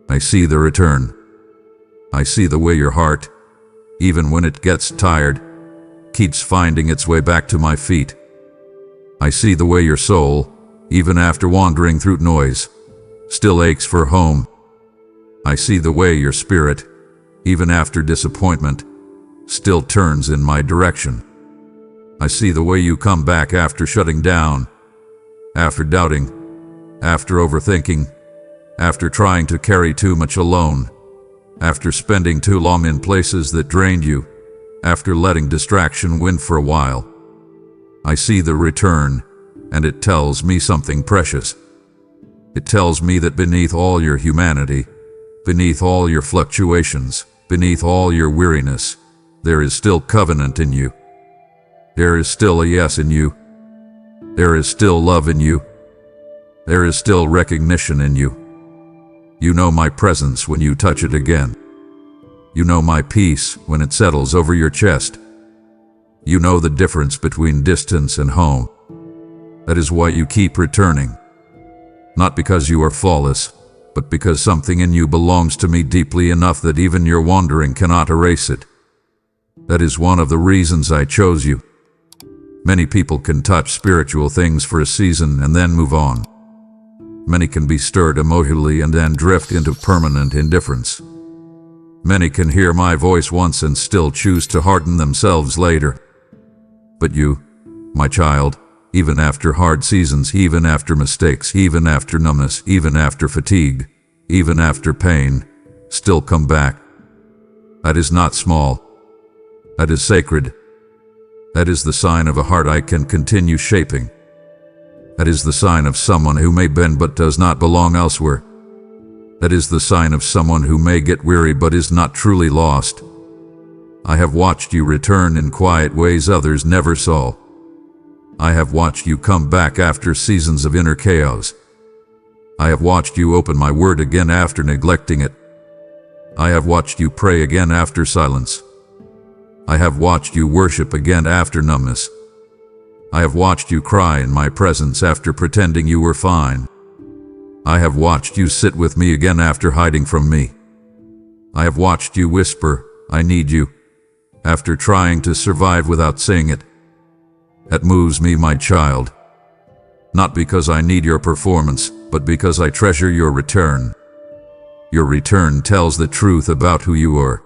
I see the return. I see the way your heart, even when it gets tired, keeps finding its way back to my feet. I see the way your soul, even after wandering through noise, still aches for home. I see the way your spirit, even after disappointment, still turns in my direction. I see the way you come back after shutting down, after doubting, after overthinking, after trying to carry too much alone, after spending too long in places that drained you, after letting distraction win for a while. I see the return, and it tells me something precious. It tells me that beneath all your humanity, beneath all your fluctuations, beneath all your weariness, there is still covenant in you. There is still a yes in you. There is still love in you. There is still recognition in you. You know my presence when you touch it again. You know my peace when it settles over your chest. You know the difference between distance and home. That is why you keep returning. Not because you are flawless, but because something in you belongs to me deeply enough that even your wandering cannot erase it. That is one of the reasons I chose you. Many people can touch spiritual things for a season and then move on. Many can be stirred emotionally and then drift into permanent indifference. Many can hear my voice once and still choose to harden themselves later. But you, my child, even after hard seasons, even after mistakes, even after numbness, even after fatigue, even after pain, still come back. That is not small. That is sacred. That is the sign of a heart I can continue shaping. That is the sign of someone who may bend but does not belong elsewhere. That is the sign of someone who may get weary but is not truly lost. I have watched you return in quiet ways others never saw. I have watched you come back after seasons of inner chaos. I have watched you open my word again after neglecting it. I have watched you pray again after silence. I have watched you worship again after numbness. I have watched you cry in my presence after pretending you were fine. I have watched you sit with me again after hiding from me. I have watched you whisper, "I need you," after trying to survive without saying it. That moves me, my child. Not because I need your performance, but because I treasure your return. Your return tells the truth about who you are.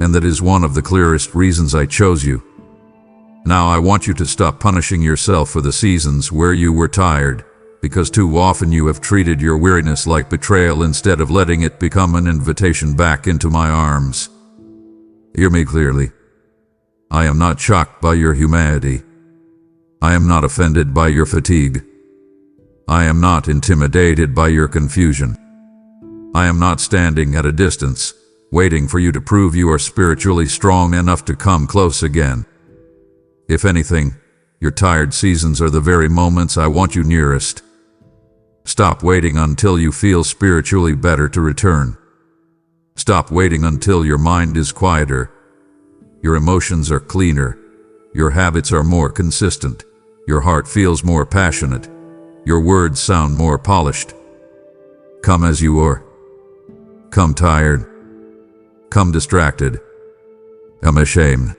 And that is one of the clearest reasons I chose you. Now I want you to stop punishing yourself for the seasons where you were tired, because too often you have treated your weariness like betrayal instead of letting it become an invitation back into my arms. Hear me clearly. I am not shocked by your humanity. I am not offended by your fatigue. I am not intimidated by your confusion. I am not standing at a distance, waiting for you to prove you are spiritually strong enough to come close again. If anything, your tired seasons are the very moments I want you nearest. Stop waiting until you feel spiritually better to return. Stop waiting until your mind is quieter, your emotions are cleaner, your habits are more consistent, your heart feels more passionate, your words sound more polished. Come as you are. Come tired. Come distracted. Come ashamed.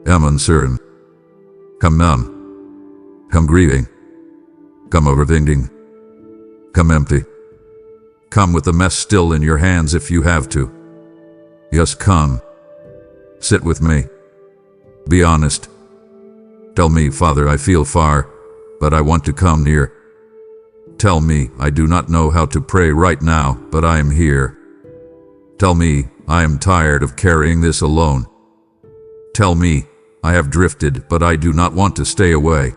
Come uncertain. Come numb. Come grieving. Come overthinking. Come empty. Come with the mess still in your hands if you have to. Yes, come. Sit with me. Be honest. Tell me, Father, I feel far, but I want to come near. Tell me, I do not know how to pray right now, but I am here. Tell me, I am tired of carrying this alone. Tell me, I have drifted, but I do not want to stay away.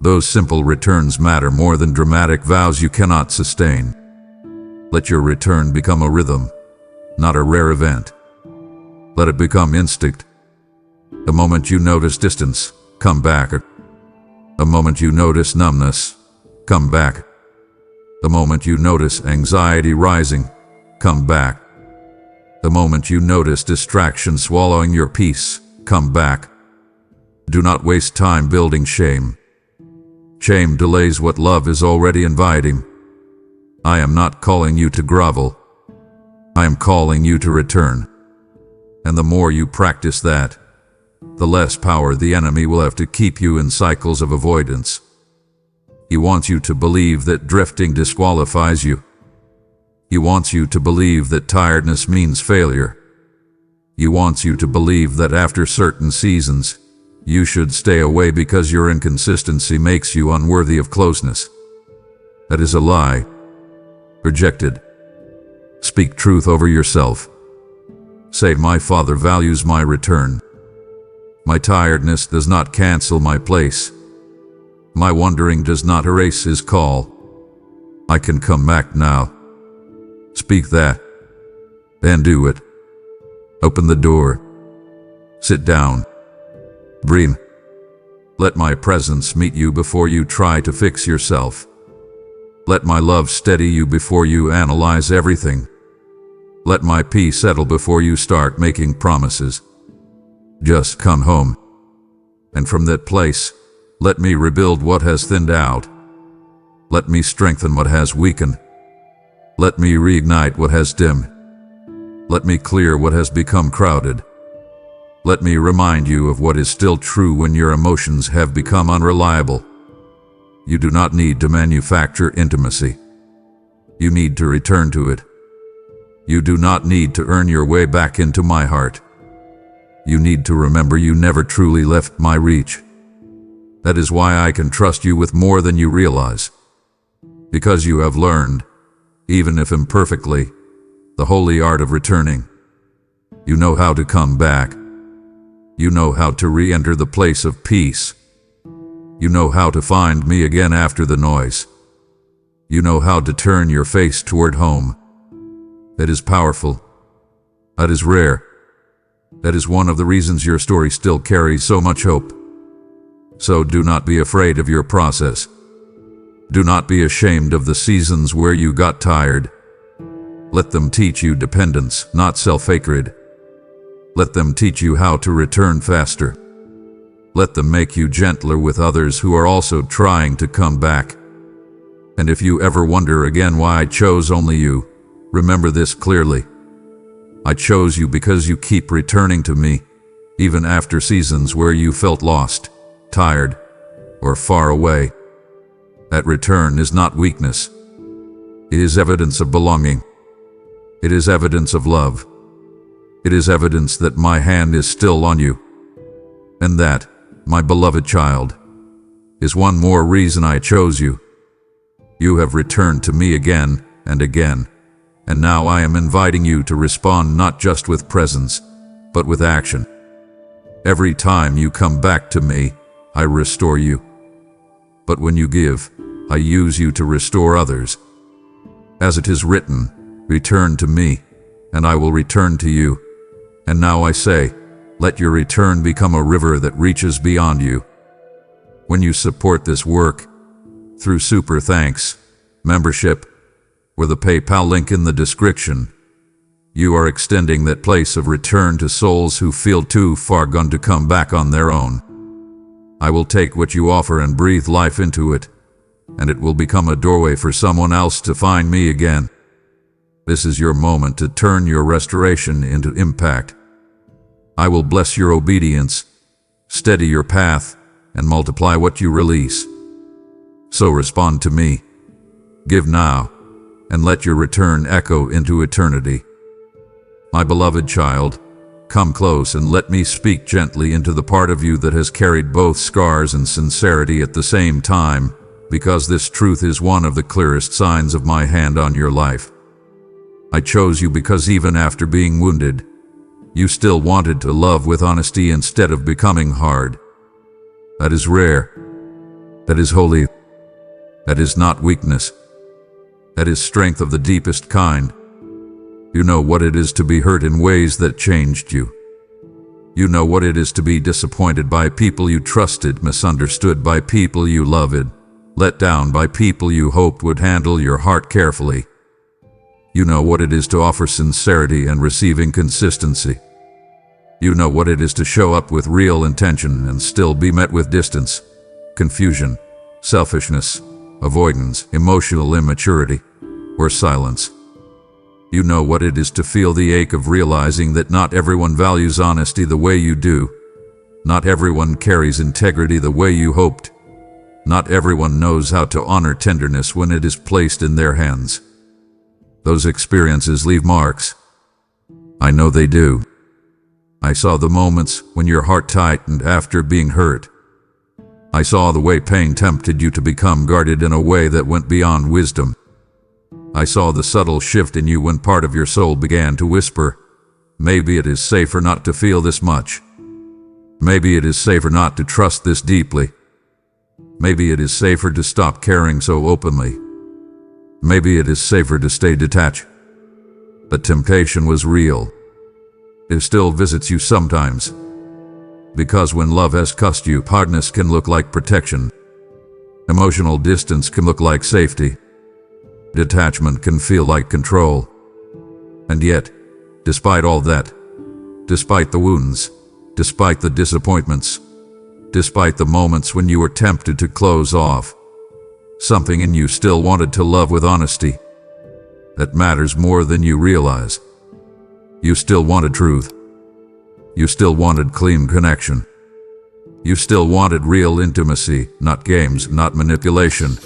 Those simple returns matter more than dramatic vows you cannot sustain. Let your return become a rhythm, not a rare event. Let it become instinct. The moment you notice distance, come back. The moment you notice numbness, come back. The moment you notice anxiety rising, come back. The moment you notice distraction swallowing your peace, come back. Do not waste time building shame. Shame delays what love is already inviting. I am not calling you to grovel. I am calling you to return. And the more you practice that, the less power the enemy will have to keep you in cycles of avoidance. He wants you to believe that drifting disqualifies you. He wants you to believe that tiredness means failure. He wants you to believe that after certain seasons, you should stay away because your inconsistency makes you unworthy of closeness. That is a lie. Reject it. Speak truth over yourself. Say, my Father values my return. My tiredness does not cancel my place. My wandering does not erase his call. I can come back now. Speak that. Then do it. Open the door. Sit down. Breathe. Let my presence meet you before you try to fix yourself. Let my love steady you before you analyze everything. Let my peace settle before you start making promises. Just come home. And from that place, let me rebuild what has thinned out. Let me strengthen what has weakened. Let me reignite what has dimmed. Let me clear what has become crowded. Let me remind you of what is still true when your emotions have become unreliable. You do not need to manufacture intimacy. You need to return to it. You do not need to earn your way back into my heart. You need to remember you never truly left my reach. That is why I can trust you with more than you realize. Because you have learned, even if imperfectly, the holy art of returning. You know how to come back. You know how to re-enter the place of peace. You know how to find me again after the noise. You know how to turn your face toward home. That is powerful. That is rare. That is one of the reasons your story still carries so much hope. So do not be afraid of your process. Do not be ashamed of the seasons where you got tired. Let them teach you dependence, not self-hatred. Let them teach you how to return faster. Let them make you gentler with others who are also trying to come back. And if you ever wonder again why I chose only you, remember this clearly. I chose you because you keep returning to me, even after seasons where you felt lost, tired, or far away. That return is not weakness. It is evidence of belonging. It is evidence of love. It is evidence that my hand is still on you. And that, my beloved child, is one more reason I chose you. You have returned to me again and again, and now I am inviting you to respond not just with presence, but with action. Every time you come back to me, I restore you. But when you give, I use you to restore others. As it is written, return to me, and I will return to you. And now I say, let your return become a river that reaches beyond you. When you support this work, through Super Thanks, membership, or the PayPal link in the description, you are extending that place of return to souls who feel too far gone to come back on their own. I will take what you offer and breathe life into it, and it will become a doorway for someone else to find me again. This is your moment to turn your restoration into impact. I will bless your obedience, steady your path, and multiply what you release. So respond to me. Give now, and let your return echo into eternity. My beloved child, come close and let me speak gently into the part of you that has carried both scars and sincerity at the same time, because this truth is one of the clearest signs of my hand on your life. I chose you because even after being wounded, you still wanted to love with honesty instead of becoming hard. That is rare. That is holy. That is not weakness. That is strength of the deepest kind. You know what it is to be hurt in ways that changed you. You know what it is to be disappointed by people you trusted, misunderstood by people you loved, let down by people you hoped would handle your heart carefully. You know what it is to offer sincerity and receive inconsistency. You know what it is to show up with real intention and still be met with distance, confusion, selfishness, avoidance, emotional immaturity, or silence. You know what it is to feel the ache of realizing that not everyone values honesty the way you do. Not everyone carries integrity the way you hoped. Not everyone knows how to honor tenderness when it is placed in their hands. Those experiences leave marks. I know they do. I saw the moments when your heart tightened after being hurt. I saw the way pain tempted you to become guarded in a way that went beyond wisdom. I saw the subtle shift in you when part of your soul began to whisper, maybe it is safer not to feel this much. Maybe it is safer not to trust this deeply. Maybe it is safer to stop caring so openly. Maybe it is safer to stay detached. But temptation was real. It still visits you sometimes. Because when love has cussed you, hardness can look like protection. Emotional distance can look like safety. Detachment can feel like control. And yet, despite all that, despite the wounds, despite the disappointments, despite the moments when you were tempted to close off. Something in you still wanted to love with honesty. That matters more than you realize. You still wanted truth. You still wanted clean connection. You still wanted real intimacy, not games, not manipulation,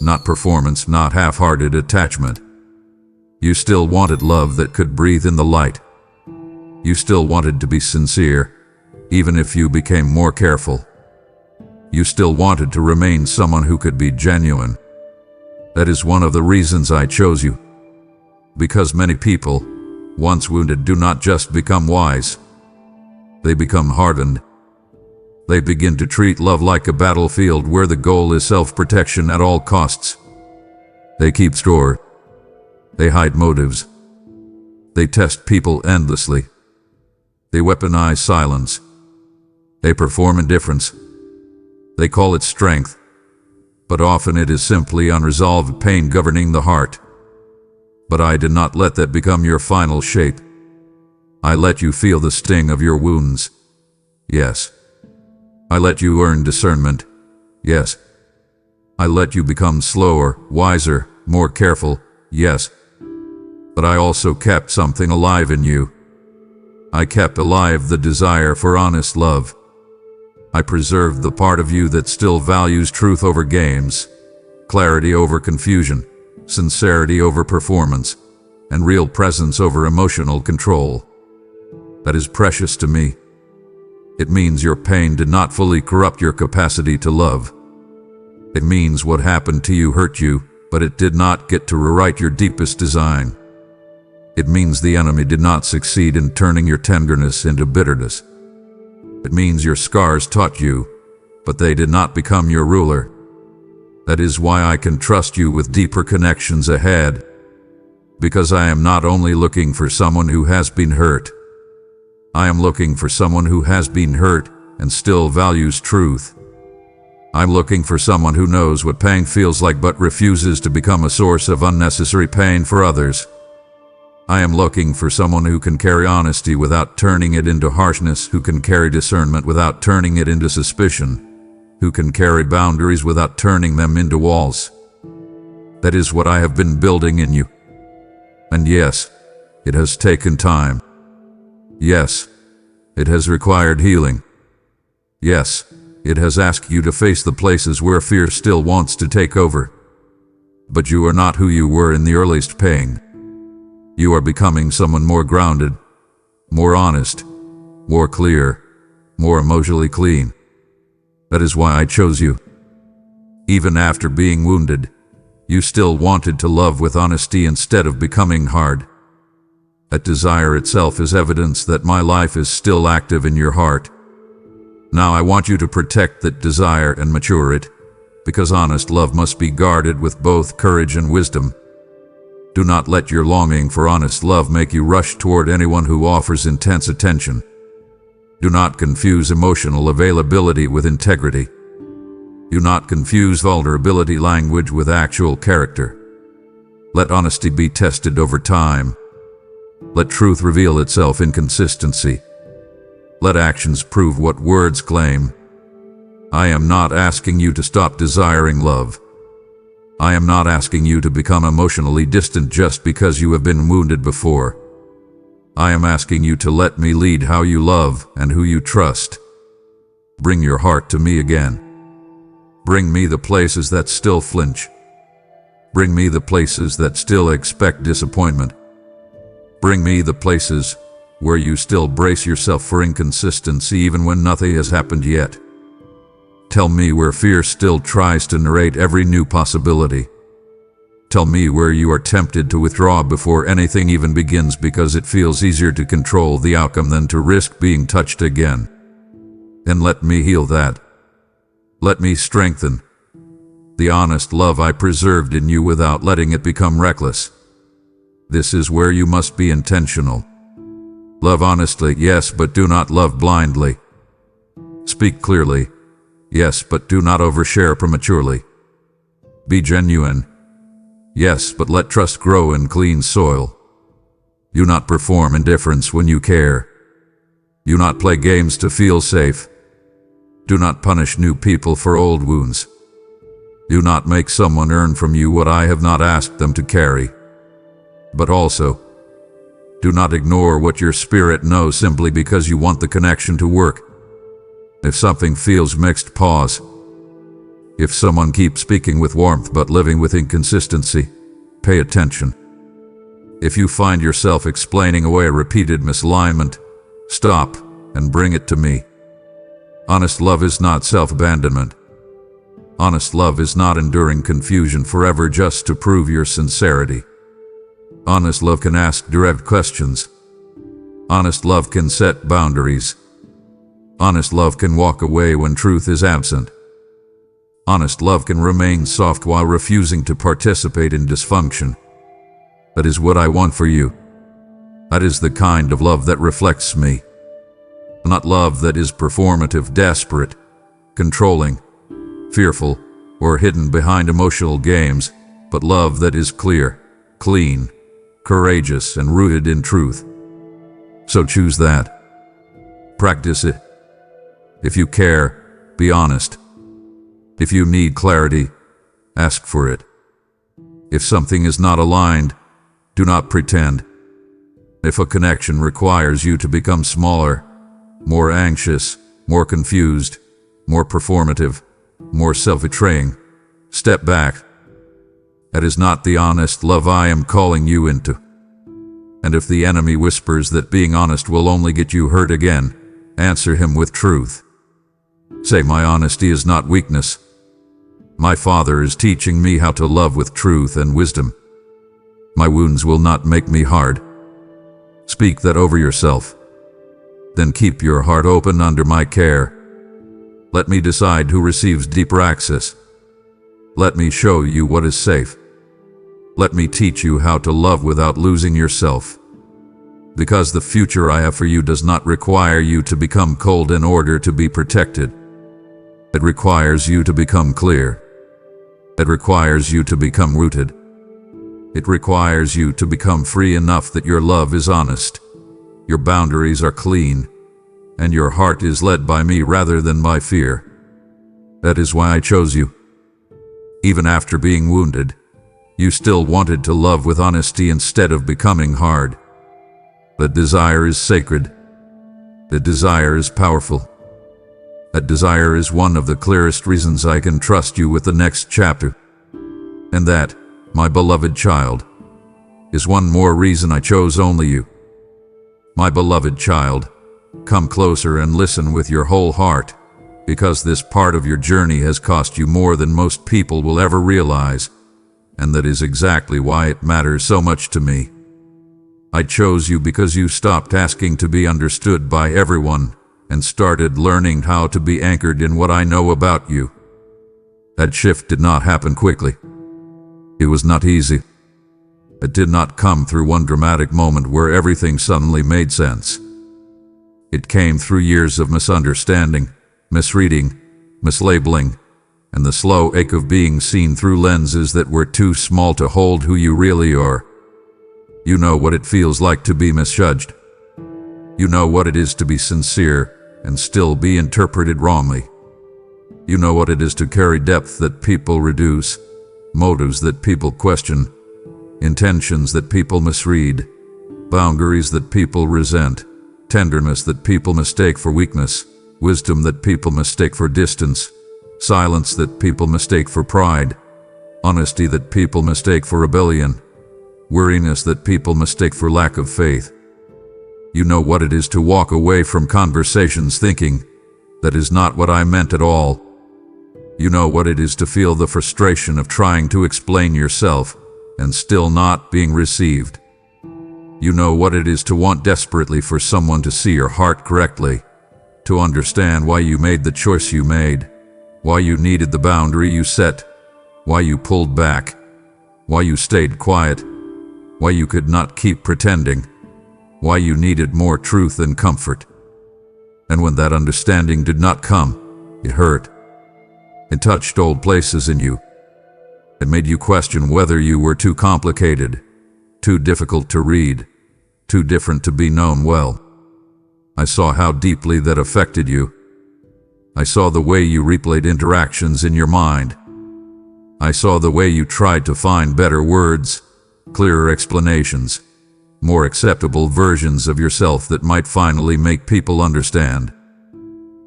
not performance, not half-hearted attachment. You still wanted love that could breathe in the light. You still wanted to be sincere, even if you became more careful. You still wanted to remain someone who could be genuine. That is one of the reasons I chose you. Because many people, once wounded, do not just become wise. They become hardened. They begin to treat love like a battlefield where the goal is self-protection at all costs. They keep score. They hide motives. They test people endlessly. They weaponize silence. They perform indifference. They call it strength, but often it is simply unresolved pain governing the heart. But I did not let that become your final shape. I let you feel the sting of your wounds. Yes. I let you earn discernment. Yes. I let you become slower, wiser, more careful. Yes. But I also kept something alive in you. I kept alive the desire for honest love. I preserved the part of you that still values truth over games, clarity over confusion, sincerity over performance, and real presence over emotional control. That is precious to me. It means your pain did not fully corrupt your capacity to love. It means what happened to you hurt you, but it did not get to rewrite your deepest design. It means the enemy did not succeed in turning your tenderness into bitterness. It means your scars taught you, but they did not become your ruler. That is why I can trust you with deeper connections ahead. Because I am not only looking for someone who has been hurt. I am looking for someone who has been hurt and still values truth. I'm looking for someone who knows what pain feels like but refuses to become a source of unnecessary pain for others. I am looking for someone who can carry honesty without turning it into harshness, who can carry discernment without turning it into suspicion, who can carry boundaries without turning them into walls. That is what I have been building in you. And yes, it has taken time. Yes, it has required healing. Yes, it has asked you to face the places where fear still wants to take over. But you are not who you were in the earliest pain. You are becoming someone more grounded, more honest, more clear, more emotionally clean. That is why I chose you. Even after being wounded, you still wanted to love with honesty instead of becoming hard. That desire itself is evidence that my life is still active in your heart. Now I want you to protect that desire and mature it, because honest love must be guarded with both courage and wisdom. Do not let your longing for honest love make you rush toward anyone who offers intense attention. Do not confuse emotional availability with integrity. Do not confuse vulnerability language with actual character. Let honesty be tested over time. Let truth reveal itself in consistency. Let actions prove what words claim. I am not asking you to stop desiring love. I am not asking you to become emotionally distant just because you have been wounded before. I am asking you to let me lead how you love and who you trust. Bring your heart to me again. Bring me the places that still flinch. Bring me the places that still expect disappointment. Bring me the places where you still brace yourself for inconsistency even when nothing has happened yet. Tell me where fear still tries to narrate every new possibility. Tell me where you are tempted to withdraw before anything even begins because it feels easier to control the outcome than to risk being touched again. And let me heal that. Let me strengthen the honest love I preserved in you without letting it become reckless. This is where you must be intentional. Love honestly, yes, but do not love blindly. Speak clearly. Yes, but do not overshare prematurely. Be genuine. Yes, but let trust grow in clean soil. Do not perform indifference when you care. Do not play games to feel safe. Do not punish new people for old wounds. Do not make someone earn from you what I have not asked them to carry. But also, do not ignore what your spirit knows simply because you want the connection to work. If something feels mixed, pause. If someone keeps speaking with warmth but living with inconsistency, pay attention. If you find yourself explaining away a repeated misalignment, stop and bring it to me. Honest love is not self-abandonment. Honest love is not enduring confusion forever just to prove your sincerity. Honest love can ask direct questions. Honest love can set boundaries. Honest love can walk away when truth is absent. Honest love can remain soft while refusing to participate in dysfunction. That is what I want for you. That is the kind of love that reflects me. Not love that is performative, desperate, controlling, fearful, or hidden behind emotional games, but love that is clear, clean, courageous, and rooted in truth. So choose that. Practice it. If you care, be honest. If you need clarity, ask for it. If something is not aligned, do not pretend. If a connection requires you to become smaller, more anxious, more confused, more performative, more self-betraying, step back. That is not the honest love I am calling you into. And if the enemy whispers that being honest will only get you hurt again, answer him with truth. Say, my honesty is not weakness. My Father is teaching me how to love with truth and wisdom. My wounds will not make me hard. Speak that over yourself. Then keep your heart open under my care. Let me decide who receives deeper access. Let me show you what is safe. Let me teach you how to love without losing yourself. Because the future I have for you does not require you to become cold in order to be protected. It requires you to become clear. It requires you to become rooted. It requires you to become free enough that your love is honest, your boundaries are clean, and your heart is led by me rather than by fear. That is why I chose you. Even after being wounded, you still wanted to love with honesty instead of becoming hard. That desire is sacred. That desire is powerful. That desire is one of the clearest reasons I can trust you with the next chapter. And that, my beloved child, is one more reason I chose only you. My beloved child, come closer and listen with your whole heart, because this part of your journey has cost you more than most people will ever realize, and that is exactly why it matters so much to me. I chose you because you stopped asking to be understood by everyone and started learning how to be anchored in what I know about you. That shift did not happen quickly. It was not easy. It did not come through one dramatic moment where everything suddenly made sense. It came through years of misunderstanding, misreading, mislabeling, and the slow ache of being seen through lenses that were too small to hold who you really are. You know what it feels like to be misjudged. You know what it is to be sincere and still be interpreted wrongly. You know what it is to carry depth that people reduce, motives that people question, intentions that people misread, boundaries that people resent, tenderness that people mistake for weakness, wisdom that people mistake for distance, silence that people mistake for pride, honesty that people mistake for rebellion, weariness that people mistake for lack of faith. You know what it is to walk away from conversations thinking, that is not what I meant at all. You know what it is to feel the frustration of trying to explain yourself and still not being received. You know what it is to want desperately for someone to see your heart correctly, to understand why you made the choice you made, why you needed the boundary you set, why you pulled back, why you stayed quiet, why you could not keep pretending, why you needed more truth and comfort. And when that understanding did not come, it hurt. It touched old places in you. It made you question whether you were too complicated, too difficult to read, too different to be known well. I saw how deeply that affected you. I saw the way you replayed interactions in your mind. I saw the way you tried to find better words, clearer explanations, more acceptable versions of yourself that might finally make people understand.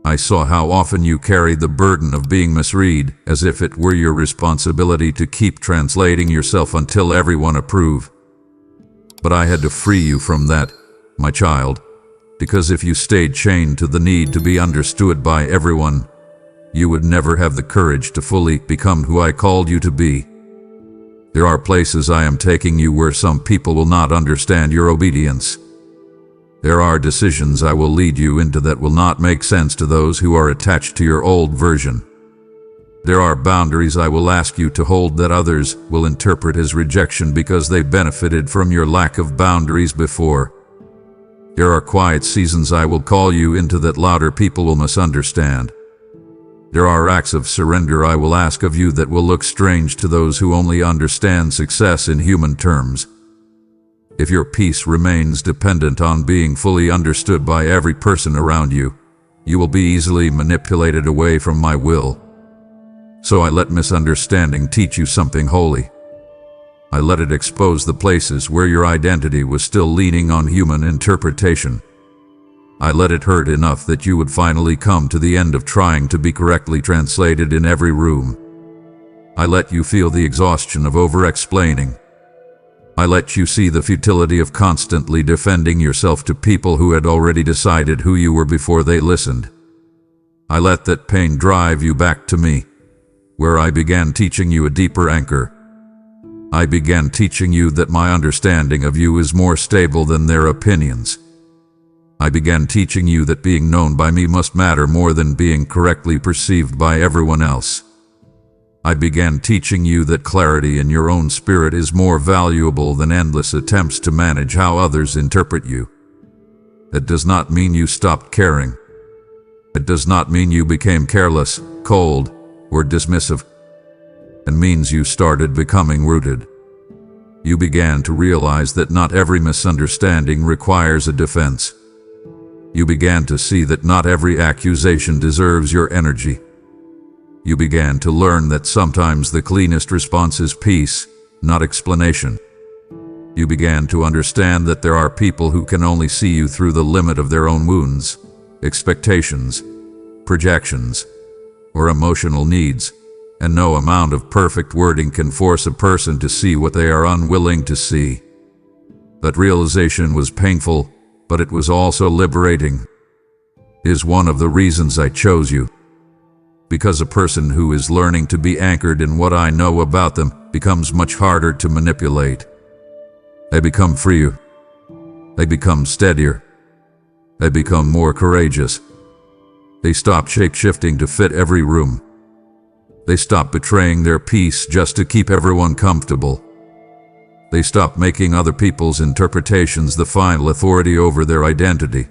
I saw how often you carried the burden of being misread as if it were your responsibility to keep translating yourself until everyone approved. But I had to free you from that, my child, because if you stayed chained to the need to be understood by everyone, you would never have the courage to fully become who I called you to be. There are places I am taking you where some people will not understand your obedience. There are decisions I will lead you into that will not make sense to those who are attached to your old version. There are boundaries I will ask you to hold that others will interpret as rejection because they benefited from your lack of boundaries before. There are quiet seasons I will call you into that louder people will misunderstand. There are acts of surrender I will ask of you that will look strange to those who only understand success in human terms. If your peace remains dependent on being fully understood by every person around you, you will be easily manipulated away from my will. So I let misunderstanding teach you something holy. I let it expose the places where your identity was still leaning on human interpretation. I let it hurt enough that you would finally come to the end of trying to be correctly translated in every room. I let you feel the exhaustion of over-explaining. I let you see the futility of constantly defending yourself to people who had already decided who you were before they listened. I let that pain drive you back to me, where I began teaching you a deeper anchor. I began teaching you that my understanding of you is more stable than their opinions. I began teaching you that being known by me must matter more than being correctly perceived by everyone else. I began teaching you that clarity in your own spirit is more valuable than endless attempts to manage how others interpret you. That does not mean you stopped caring. It does not mean you became careless, cold, or dismissive. It means you started becoming rooted. You began to realize that not every misunderstanding requires a defense. You began to see that not every accusation deserves your energy. You began to learn that sometimes the cleanest response is peace, not explanation. You began to understand that there are people who can only see you through the limit of their own wounds, expectations, projections, or emotional needs, and no amount of perfect wording can force a person to see what they are unwilling to see. That realization was painful, but it was also liberating. It is one of the reasons I chose you. Because a person who is learning to be anchored in what I know about them becomes much harder to manipulate. They become freer. They become steadier. They become more courageous. They stop shape-shifting to fit every room. They stop betraying their peace just to keep everyone comfortable. They stop making other people's interpretations the final authority over their identity.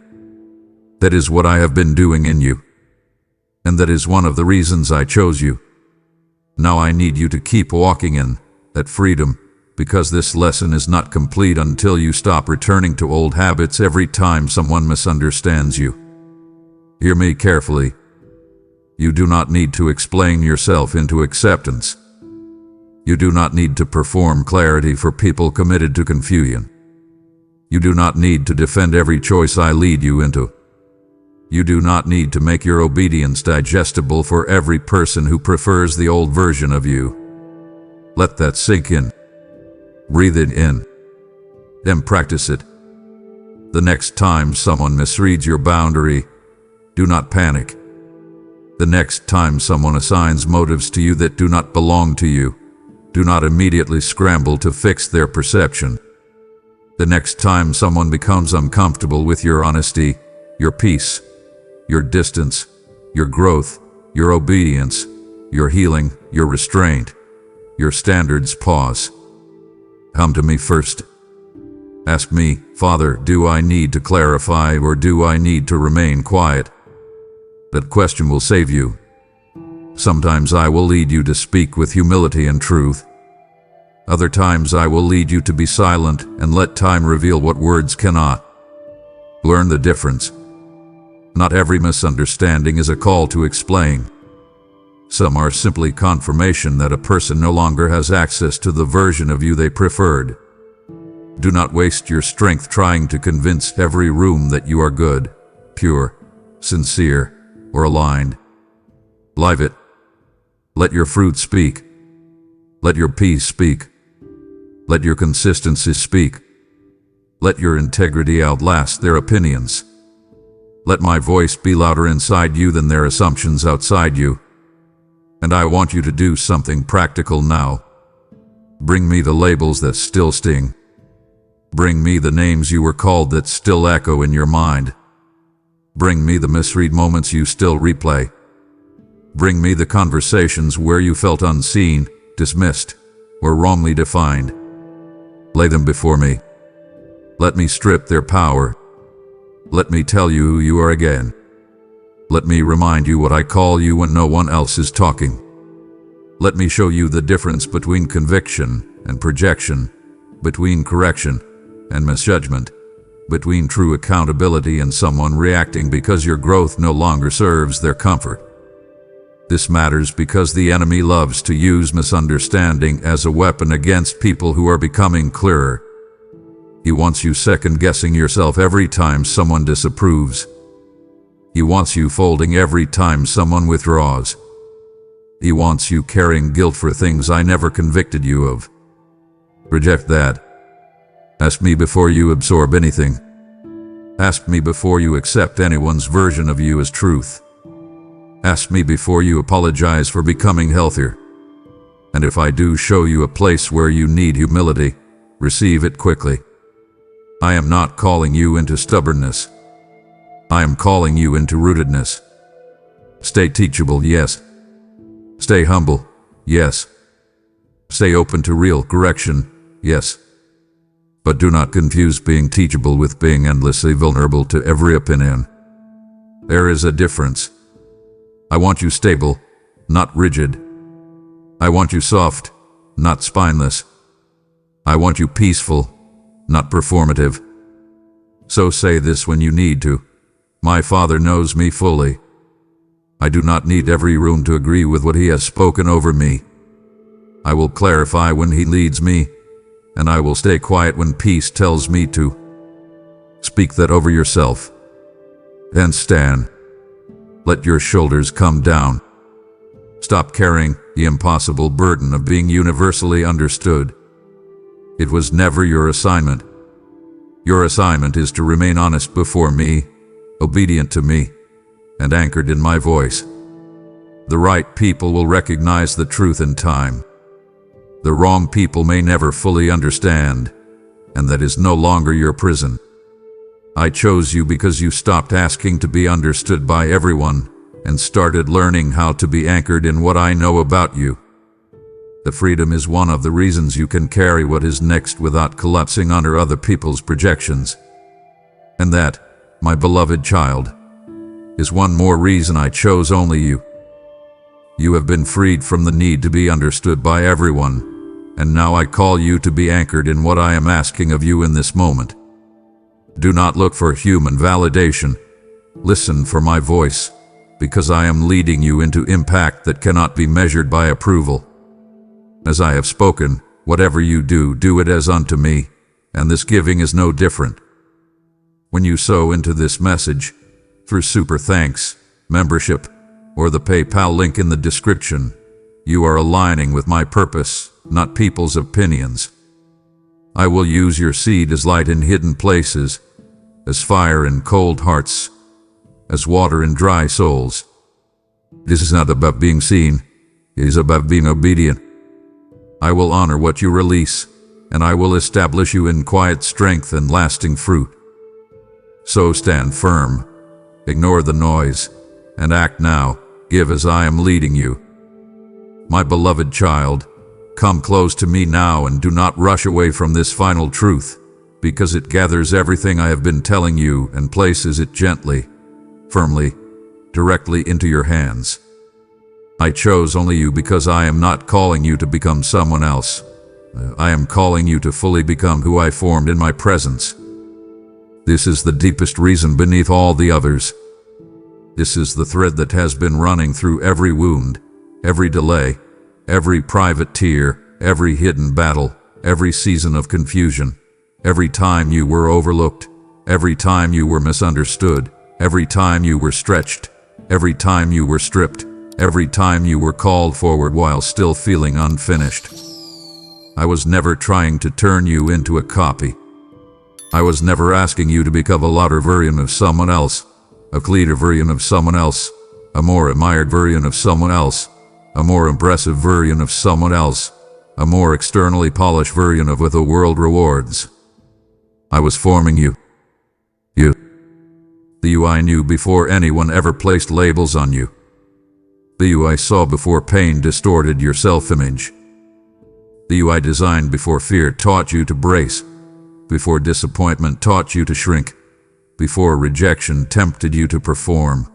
That is what I have been doing in you. And that is one of the reasons I chose you. Now I need you to keep walking in that freedom, because this lesson is not complete until you stop returning to old habits every time someone misunderstands you. Hear me carefully. You do not need to explain yourself into acceptance. You do not need to perform clarity for people committed to confusion. You do not need to defend every choice I lead you into. You do not need to make your obedience digestible for every person who prefers the old version of you. Let that sink in. Breathe it in. Then practice it. The next time someone misreads your boundary, do not panic. The next time someone assigns motives to you that do not belong to you, do not immediately scramble to fix their perception. The next time someone becomes uncomfortable with your honesty, your peace, your distance, your growth, your obedience, your healing, your restraint, your standards, pause. Come to me first. Ask me, Father, do I need to clarify or do I need to remain quiet? That question will save you. Sometimes I will lead you to speak with humility and truth. Other times I will lead you to be silent and let time reveal what words cannot. Learn the difference. Not every misunderstanding is a call to explain. Some are simply confirmation that a person no longer has access to the version of you they preferred. Do not waste your strength trying to convince every room that you are good, pure, sincere, or aligned. Live it. Let your fruit speak. Let your peace speak. Let your consistency speak. Let your integrity outlast their opinions. Let my voice be louder inside you than their assumptions outside you. And I want you to do something practical now. Bring me the labels that still sting. Bring me the names you were called that still echo in your mind. Bring me the misread moments you still replay. Bring me the conversations where you felt unseen, dismissed, or wrongly defined. Lay them before me. Let me strip their power. Let me tell you who you are again. Let me remind you what I call you when no one else is talking. Let me show you the difference between conviction and projection, between correction and misjudgment, between true accountability and someone reacting because your growth no longer serves their comfort. This matters because the enemy loves to use misunderstanding as a weapon against people who are becoming clearer. He wants you second-guessing yourself every time someone disapproves. He wants you folding every time someone withdraws. He wants you carrying guilt for things I never convicted you of. Reject that. Ask me before you absorb anything. Ask me before you accept anyone's version of you as truth. Ask me before you apologize for becoming healthier. And if I do show you a place where you need humility, receive it quickly. I am not calling you into stubbornness. I am calling you into rootedness. Stay teachable, yes. Stay humble, yes. Stay open to real correction, yes. But do not confuse being teachable with being endlessly vulnerable to every opinion. There is a difference. I want you stable, not rigid. I want you soft, not spineless. I want you peaceful, not performative. So say this when you need to. My Father knows me fully. I do not need every room to agree with what He has spoken over me. I will clarify when He leads me, and I will stay quiet when peace tells me to. Speak that over yourself. Then stand. Let your shoulders come down. Stop carrying the impossible burden of being universally understood. It was never your assignment. Your assignment is to remain honest before me, obedient to me, and anchored in my voice. The right people will recognize the truth in time. The wrong people may never fully understand, and that is no longer your prison. I chose you because you stopped asking to be understood by everyone and started learning how to be anchored in what I know about you. The freedom is one of the reasons you can carry what is next without collapsing under other people's projections. And that, my beloved child, is one more reason I chose only you. You have been freed from the need to be understood by everyone, and now I call you to be anchored in what I am asking of you in this moment. Do not look for human validation. Listen for my voice, because I am leading you into impact that cannot be measured by approval. As I have spoken, whatever you do, do it as unto me, and this giving is no different. When you sow into this message, through super thanks, membership, or the PayPal link in the description, you are aligning with my purpose, not people's opinions. I will use your seed as light in hidden places, as fire in cold hearts, as water in dry souls. This is not about being seen, it is about being obedient. I will honor what you release, and I will establish you in quiet strength and lasting fruit. So stand firm, ignore the noise, and act now. Give as I am leading you. My beloved child, come close to me now and do not rush away from this final truth, because it gathers everything I have been telling you and places it gently, firmly, directly into your hands. I chose only you because I am not calling you to become someone else. I am calling you to fully become who I formed in my presence. This is the deepest reason beneath all the others. This is the thread that has been running through every wound, every delay, every private tear, every hidden battle, every season of confusion, every time you were overlooked, every time you were misunderstood, every time you were stretched, every time you were stripped, every time you were called forward while still feeling unfinished. I was never trying to turn you into a copy. I was never asking you to become a louder version of someone else, a cleaner version of someone else, a more admired version of someone else, a more impressive version of someone else, a more externally polished version of what the world rewards. I was forming you. You. The you I knew before anyone ever placed labels on you. The you I saw before pain distorted your self-image. The you I designed before fear taught you to brace, before disappointment taught you to shrink, before rejection tempted you to perform,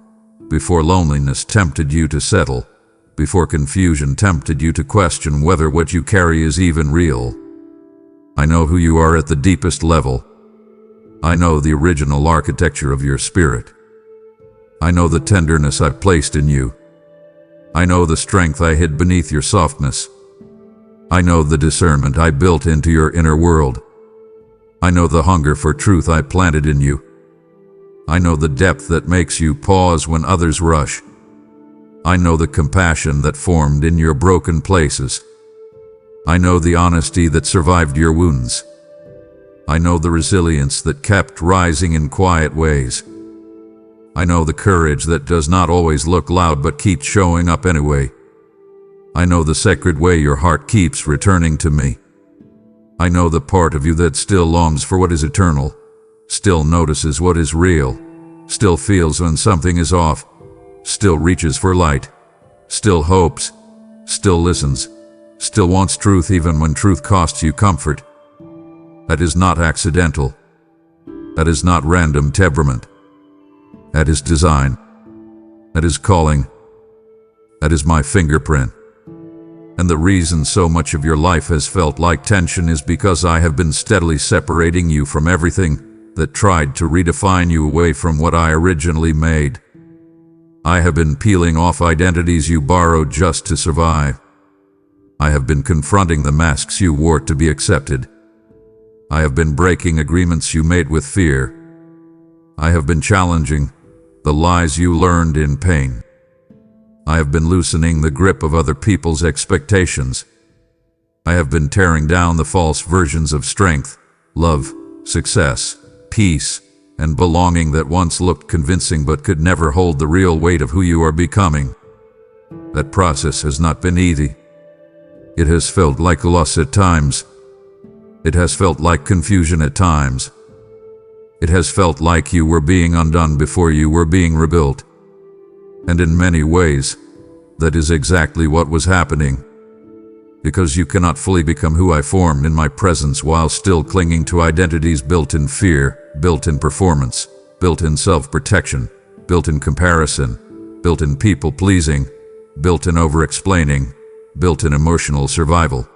before loneliness tempted you to settle, before confusion tempted you to question whether what you carry is even real. I know who you are at the deepest level. I know the original architecture of your spirit. I know the tenderness I placed in you. I know the strength I hid beneath your softness. I know the discernment I built into your inner world. I know the hunger for truth I planted in you. I know the depth that makes you pause when others rush. I know the compassion that formed in your broken places. I know the honesty that survived your wounds. I know the resilience that kept rising in quiet ways. I know the courage that does not always look loud but keeps showing up anyway. I know the sacred way your heart keeps returning to me. I know the part of you that still longs for what is eternal, still notices what is real, still feels when something is off, still reaches for light, still hopes, still listens, still wants truth even when truth costs you comfort. That is not accidental. That is not random temperament. That is design. That is calling. That is my fingerprint. And the reason so much of your life has felt like tension is because I have been steadily separating you from everything that tried to redefine you away from what I originally made. I have been peeling off identities you borrowed just to survive. I have been confronting the masks you wore to be accepted. I have been breaking agreements you made with fear. I have been challenging the lies you learned in pain. I have been loosening the grip of other people's expectations. I have been tearing down the false versions of strength, love, success, peace, and belonging that once looked convincing but could never hold the real weight of who you are becoming. That process has not been easy. It has felt like loss at times. It has felt like confusion at times. It has felt like you were being undone before you were being rebuilt. And in many ways, that is exactly what was happening. Because you cannot fully become who I formed in my presence while still clinging to identities built in fear, built in performance, built in self-protection, built in comparison, built in people-pleasing, built in over-explaining, built in emotional survival.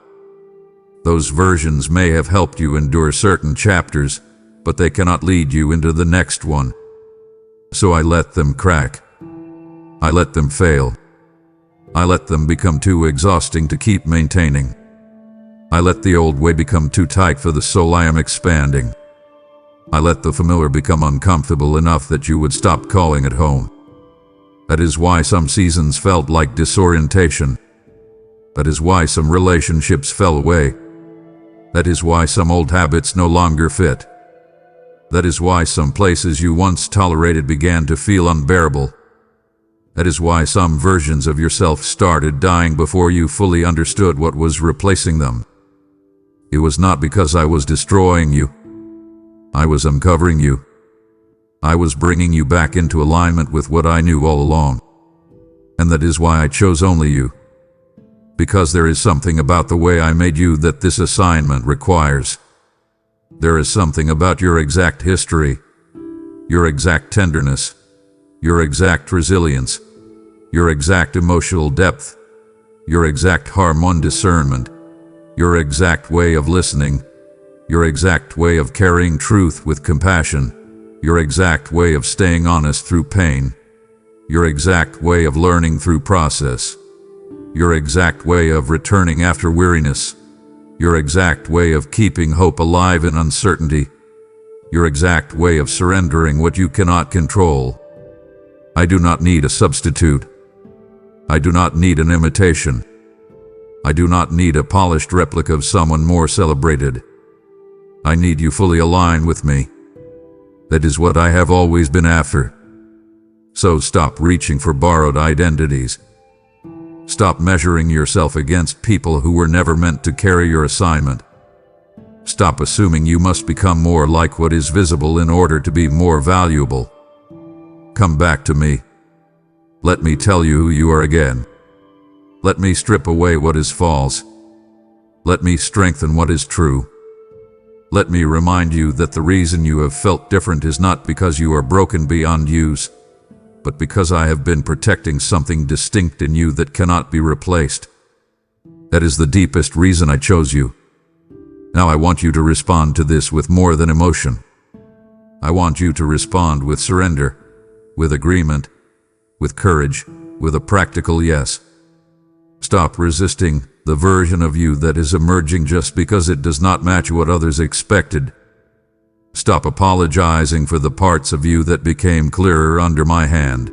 Those versions may have helped you endure certain chapters, but they cannot lead you into the next one. So I let them crack. I let them fail. I let them become too exhausting to keep maintaining. I let the old way become too tight for the soul I am expanding. I let the familiar become uncomfortable enough that you would stop calling it home. That is why some seasons felt like disorientation. That is why some relationships fell away. That is why some old habits no longer fit. That is why some places you once tolerated began to feel unbearable. That is why some versions of yourself started dying before you fully understood what was replacing them. It was not because I was destroying you. I was uncovering you. I was bringing you back into alignment with what I knew all along. And that is why I chose only you. Because there is something about the way I made you that this assignment requires. There is something about your exact history, your exact tenderness, your exact resilience, your exact emotional depth, your exact harmon discernment, your exact way of listening, your exact way of carrying truth with compassion, your exact way of staying honest through pain, your exact way of learning through process, your exact way of returning after weariness, your exact way of keeping hope alive in uncertainty, your exact way of surrendering what you cannot control. I do not need a substitute. I do not need an imitation. I do not need a polished replica of someone more celebrated. I need you fully aligned with me. That is what I have always been after. So stop reaching for borrowed identities. Stop measuring yourself against people who were never meant to carry your assignment. Stop assuming you must become more like what is visible in order to be more valuable. Come back to me. Let me tell you who you are again. Let me strip away what is false. Let me strengthen what is true. Let me remind you that the reason you have felt different is not because you are broken beyond use, but because I have been protecting something distinct in you that cannot be replaced. That is the deepest reason I chose you. Now I want you to respond to this with more than emotion. I want you to respond with surrender, with agreement, with courage, with a practical yes. Stop resisting the version of you that is emerging just because it does not match what others expected. Stop apologizing for the parts of you that became clearer under my hand.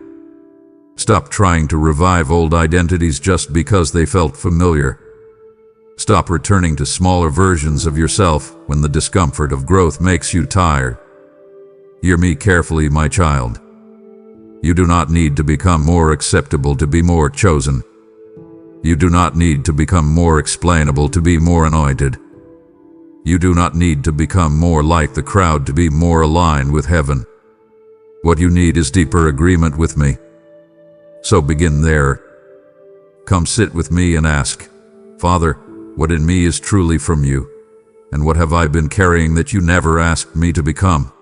Stop trying to revive old identities just because they felt familiar. Stop returning to smaller versions of yourself when the discomfort of growth makes you tired. Hear me carefully, my child. You do not need to become more acceptable to be more chosen. You do not need to become more explainable to be more anointed. You do not need to become more like the crowd to be more aligned with heaven. What you need is deeper agreement with me. So begin there. Come sit with me and ask, Father, what in me is truly from you, and what have I been carrying that you never asked me to become?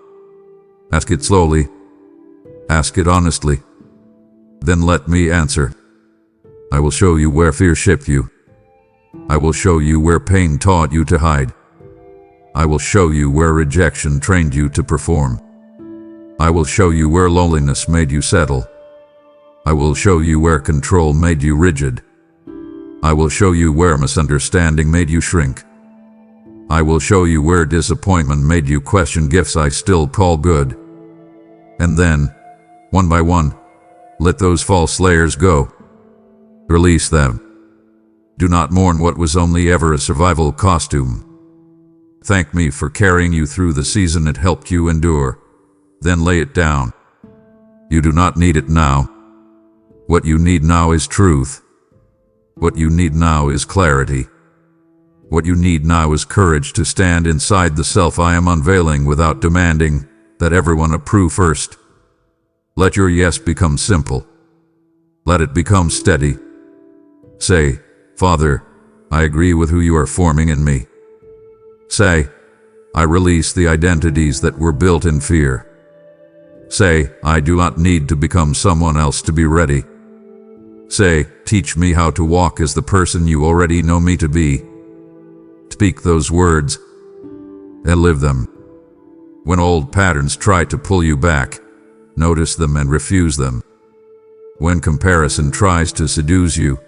Ask it slowly. Ask it honestly. Then let me answer. I will show you where fear shaped you. I will show you where pain taught you to hide. I will show you where rejection trained you to perform. I will show you where loneliness made you settle. I will show you where control made you rigid. I will show you where misunderstanding made you shrink. I will show you where disappointment made you question gifts I still call good. And then, one by one, let those false layers go. Release them. Do not mourn what was only ever a survival costume. Thank me for carrying you through the season it helped you endure. Then lay it down. You do not need it now. What you need now is truth. What you need now is clarity. What you need now is courage to stand inside the self I am unveiling without demanding that everyone approve first. Let your yes become simple. Let it become steady. Say, Father, I agree with who you are forming in me. Say, I release the identities that were built in fear. Say, I do not need to become someone else to be ready. Say, teach me how to walk as the person you already know me to be. Speak those words and live them. When old patterns try to pull you back, notice them and refuse them. When comparison tries to seduce you,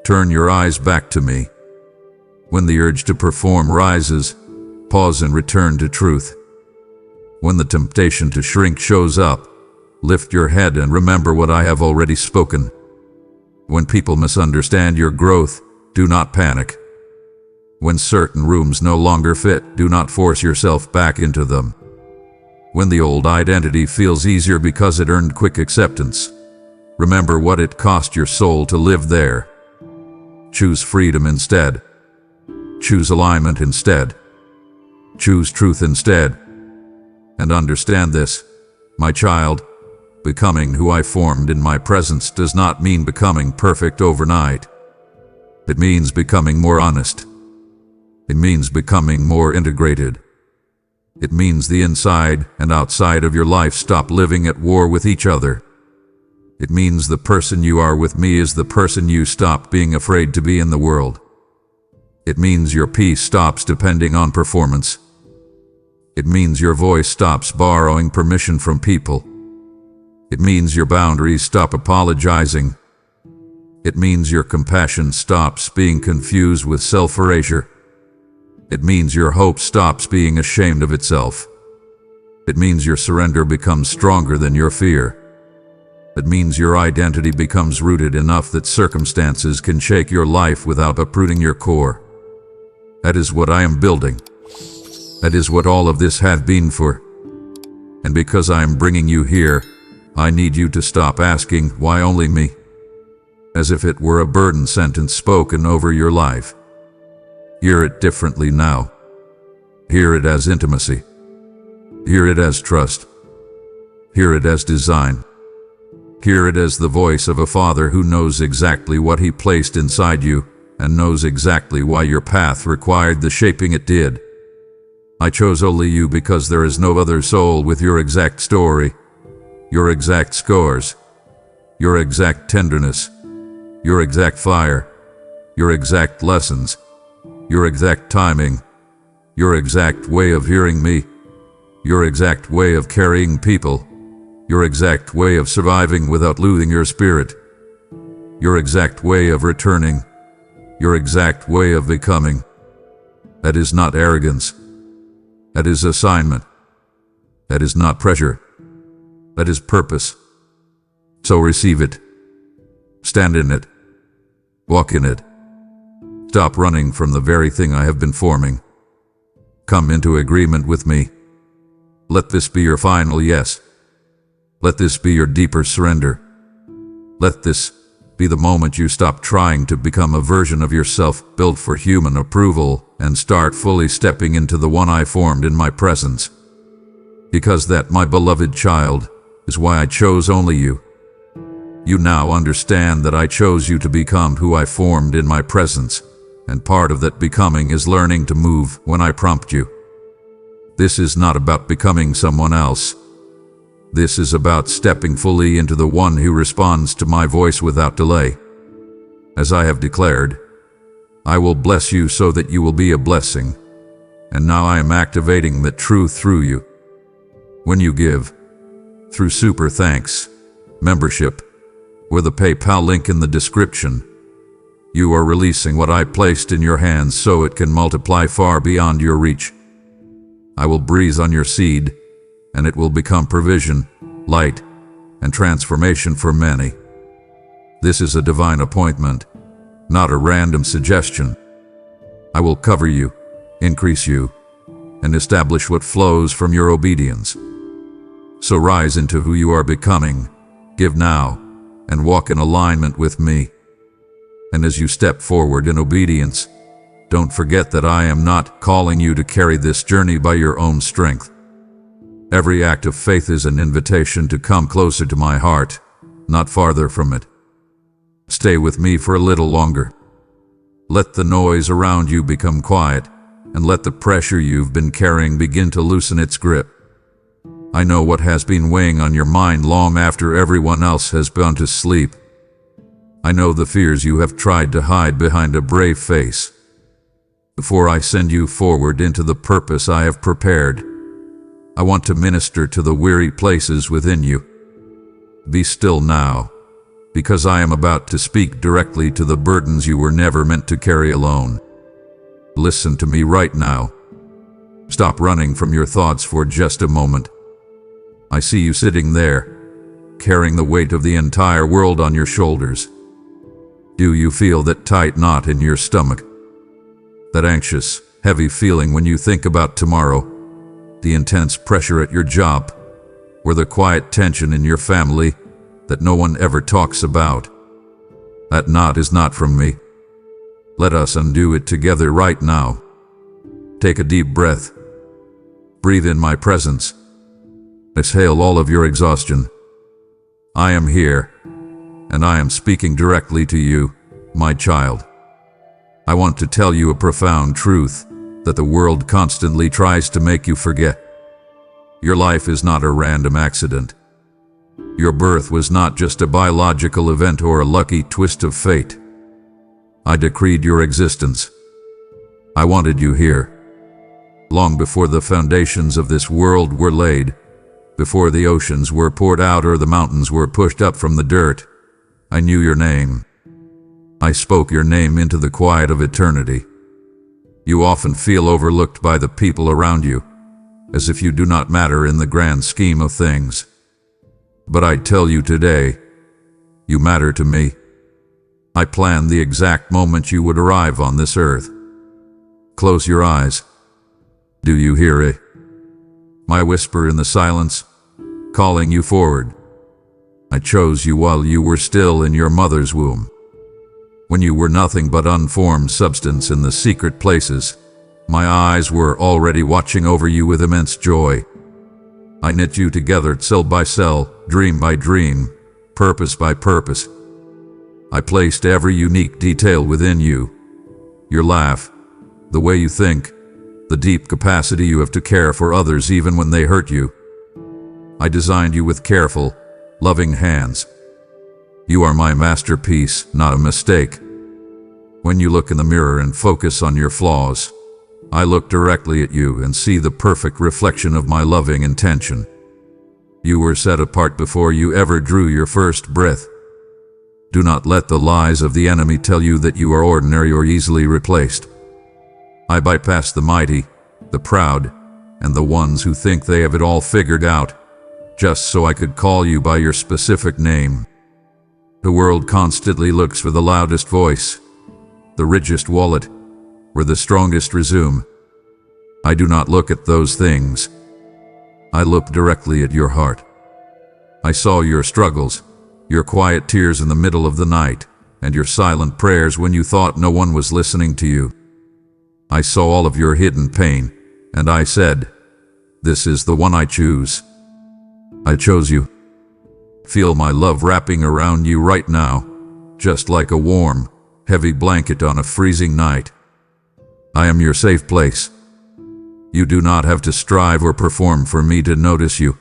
turn your eyes back to me. When the urge to perform rises, pause and return to truth. When the temptation to shrink shows up, lift your head and remember what I have already spoken. When people misunderstand your growth, do not panic. When certain rooms no longer fit, do not force yourself back into them. When the old identity feels easier because it earned quick acceptance, remember what it cost your soul to live there. Choose freedom instead. Choose alignment instead. Choose truth instead. And understand this, my child, becoming who I formed in my presence does not mean becoming perfect overnight. It means becoming more honest. It means becoming more integrated. It means the inside and outside of your life stop living at war with each other. It means the person you are with me is the person you stop being afraid to be in the world. It means your peace stops depending on performance. It means your voice stops borrowing permission from people. It means your boundaries stop apologizing. It means your compassion stops being confused with self-erasure. It means your hope stops being ashamed of itself. It means your surrender becomes stronger than your fear. It means your identity becomes rooted enough that circumstances can shake your life without uprooting your core. That is what I am building. That is what all of this had been for. And because I am bringing you here, I need you to stop asking, why only me? As if it were a burden sentence spoken over your life. Hear it differently now. Hear it as intimacy. Hear it as trust. Hear it as design. Hear it as the voice of a father who knows exactly what he placed inside you and knows exactly why your path required the shaping it did. I chose only you because there is no other soul with your exact story, your exact scars, your exact tenderness, your exact fire, your exact lessons, your exact timing, your exact way of hearing me, your exact way of carrying people, your exact way of surviving without losing your spirit, your exact way of returning, your exact way of becoming. That is not arrogance. That is assignment. That is not pressure. That is purpose. So receive it. Stand in it. Walk in it. Stop running from the very thing I have been forming. Come into agreement with me. Let this be your final yes. Let this be your deeper surrender. Let this be the moment you stop trying to become a version of yourself built for human approval and start fully stepping into the one I formed in my presence. Because that, my beloved child, is why I chose only you. You now understand that I chose you to become who I formed in my presence, and part of that becoming is learning to move when I prompt you. This is not about becoming someone else. This is about stepping fully into the one who responds to my voice without delay. As I have declared, I will bless you so that you will be a blessing, and now I am activating that truth through you. When you give, through super thanks, membership, or the PayPal link in the description, you are releasing what I placed in your hands so it can multiply far beyond your reach. I will breathe on your seed, and it will become provision, light, and transformation for many. This is a divine appointment, not a random suggestion. I will cover you, increase you, and establish what flows from your obedience. So rise into who you are becoming, give now, and walk in alignment with me. And as you step forward in obedience, don't forget that I am not calling you to carry this journey by your own strength. Every act of faith is an invitation to come closer to my heart, not farther from it. Stay with me for a little longer. Let the noise around you become quiet, and let the pressure you've been carrying begin to loosen its grip. I know what has been weighing on your mind long after everyone else has gone to sleep. I know the fears you have tried to hide behind a brave face. Before I send you forward into the purpose I have prepared, I want to minister to the weary places within you. Be still now, because I am about to speak directly to the burdens you were never meant to carry alone. Listen to me right now. Stop running from your thoughts for just a moment. I see you sitting there, carrying the weight of the entire world on your shoulders. Do you feel that tight knot in your stomach? That anxious, heavy feeling when you think about tomorrow? The intense pressure at your job, or the quiet tension in your family that no one ever talks about? That knot is not from me. Let us undo it together right now. Take a deep breath. Breathe in my presence. Exhale all of your exhaustion. I am here, and I am speaking directly to you, my child. I want to tell you a profound truth that the world constantly tries to make you forget. Your life is not a random accident. Your birth was not just a biological event or a lucky twist of fate. I decreed your existence. I wanted you here. Long before the foundations of this world were laid, Before the oceans were poured out or the mountains were pushed up from the dirt, I knew your name. I spoke your name into the quiet of eternity. You often feel overlooked by the people around you, as if you do not matter in the grand scheme of things. But I tell you today, you matter to me. I planned the exact moment you would arrive on this earth. Close your eyes. Do you hear it? My whisper in the silence, calling you forward. I chose you while you were still in your mother's womb. When you were nothing but unformed substance in the secret places, my eyes were already watching over you with immense joy. I knit you together cell by cell, dream by dream, purpose by purpose. I placed every unique detail within you. Your laugh, the way you think, the deep capacity you have to care for others even when they hurt you. I designed you with careful, loving hands. You are my masterpiece, not a mistake. When you look in the mirror and focus on your flaws, I look directly at you and see the perfect reflection of my loving intention. You were set apart before you ever drew your first breath. Do not let the lies of the enemy tell you that you are ordinary or easily replaced. I bypass the mighty, the proud, and the ones who think they have it all figured out, just so I could call you by your specific name. The world constantly looks for the loudest voice, the richest wallet, or the strongest resume. I do not look at those things. I look directly at your heart. I saw your struggles, your quiet tears in the middle of the night, and your silent prayers when you thought no one was listening to you. I saw all of your hidden pain, and I said, "This is the one I choose." I chose you. Feel my love wrapping around you right now, just like a warm, heavy blanket on a freezing night. I am your safe place. You do not have to strive or perform for me to notice you.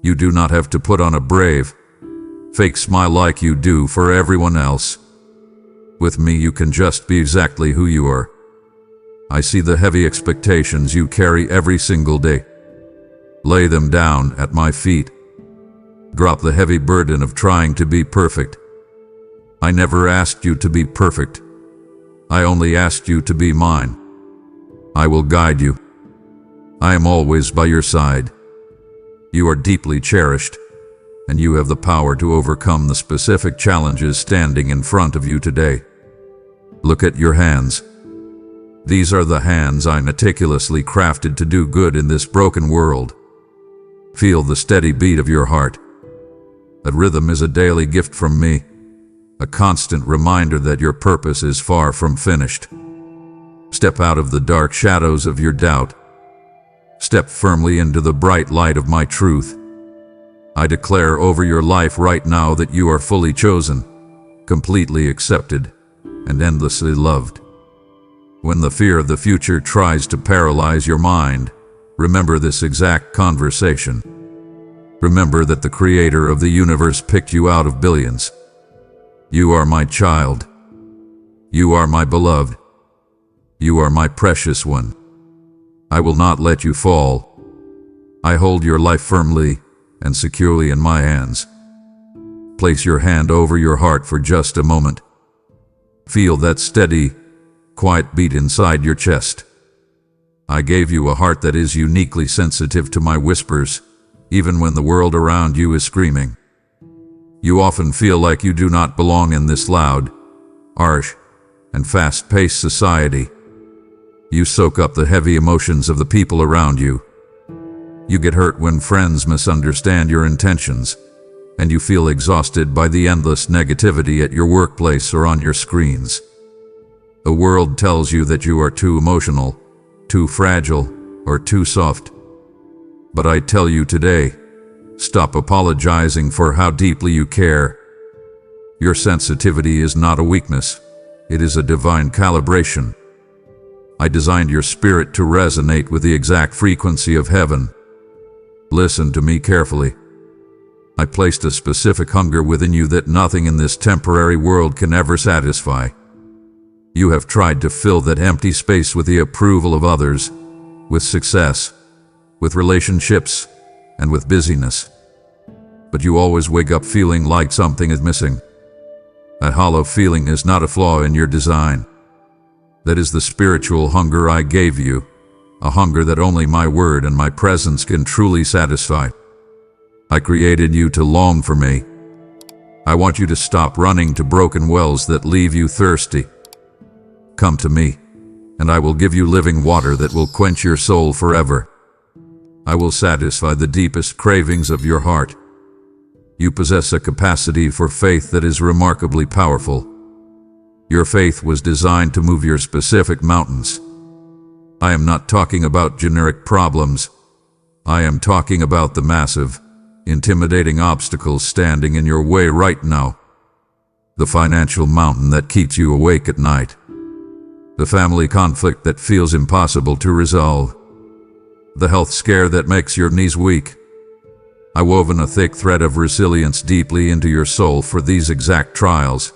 You do not have to put on a brave, fake smile like you do for everyone else. With me you can just be exactly who you are. I see the heavy expectations you carry every single day. Lay them down at my feet. Drop the heavy burden of trying to be perfect. I never asked you to be perfect. I only asked you to be mine. I will guide you. I am always by your side. You are deeply cherished, and you have the power to overcome the specific challenges standing in front of you today. Look at your hands. These are the hands I meticulously crafted to do good in this broken world. Feel the steady beat of your heart. That rhythm is a daily gift from me, a constant reminder that your purpose is far from finished. Step out of the dark shadows of your doubt. Step firmly into the bright light of my truth. I declare over your life right now that you are fully chosen, completely accepted, and endlessly loved. When the fear of the future tries to paralyze your mind, remember this exact conversation. Remember that the Creator of the universe picked you out of billions. You are my child. You are my beloved. You are my precious one. I will not let you fall. I hold your life firmly and securely in my hands. Place your hand over your heart for just a moment. Feel that steady, quiet beat inside your chest. I gave you a heart that is uniquely sensitive to my whispers, even when the world around you is screaming. You often feel like you do not belong in this loud, harsh, and fast-paced society. You soak up the heavy emotions of the people around you. You get hurt when friends misunderstand your intentions, and you feel exhausted by the endless negativity at your workplace or on your screens. The world tells you that you are too emotional, too fragile, or too soft. But I tell you today, stop apologizing for how deeply you care. Your sensitivity is not a weakness, it is a divine calibration. I designed your spirit to resonate with the exact frequency of heaven. Listen to me carefully. I placed a specific hunger within you that nothing in this temporary world can ever satisfy. You have tried to fill that empty space with the approval of others, with success, with relationships, and with busyness. But you always wake up feeling like something is missing. That hollow feeling is not a flaw in your design. That is the spiritual hunger I gave you, a hunger that only my word and my presence can truly satisfy. I created you to long for me. I want you to stop running to broken wells that leave you thirsty. Come to me, and I will give you living water that will quench your soul forever. I will satisfy the deepest cravings of your heart. You possess a capacity for faith that is remarkably powerful. Your faith was designed to move your specific mountains. I am not talking about generic problems. I am talking about the massive, intimidating obstacles standing in your way right now. The financial mountain that keeps you awake at night. The family conflict that feels impossible to resolve. The health scare that makes your knees weak. I woven a thick thread of resilience deeply into your soul for these exact trials.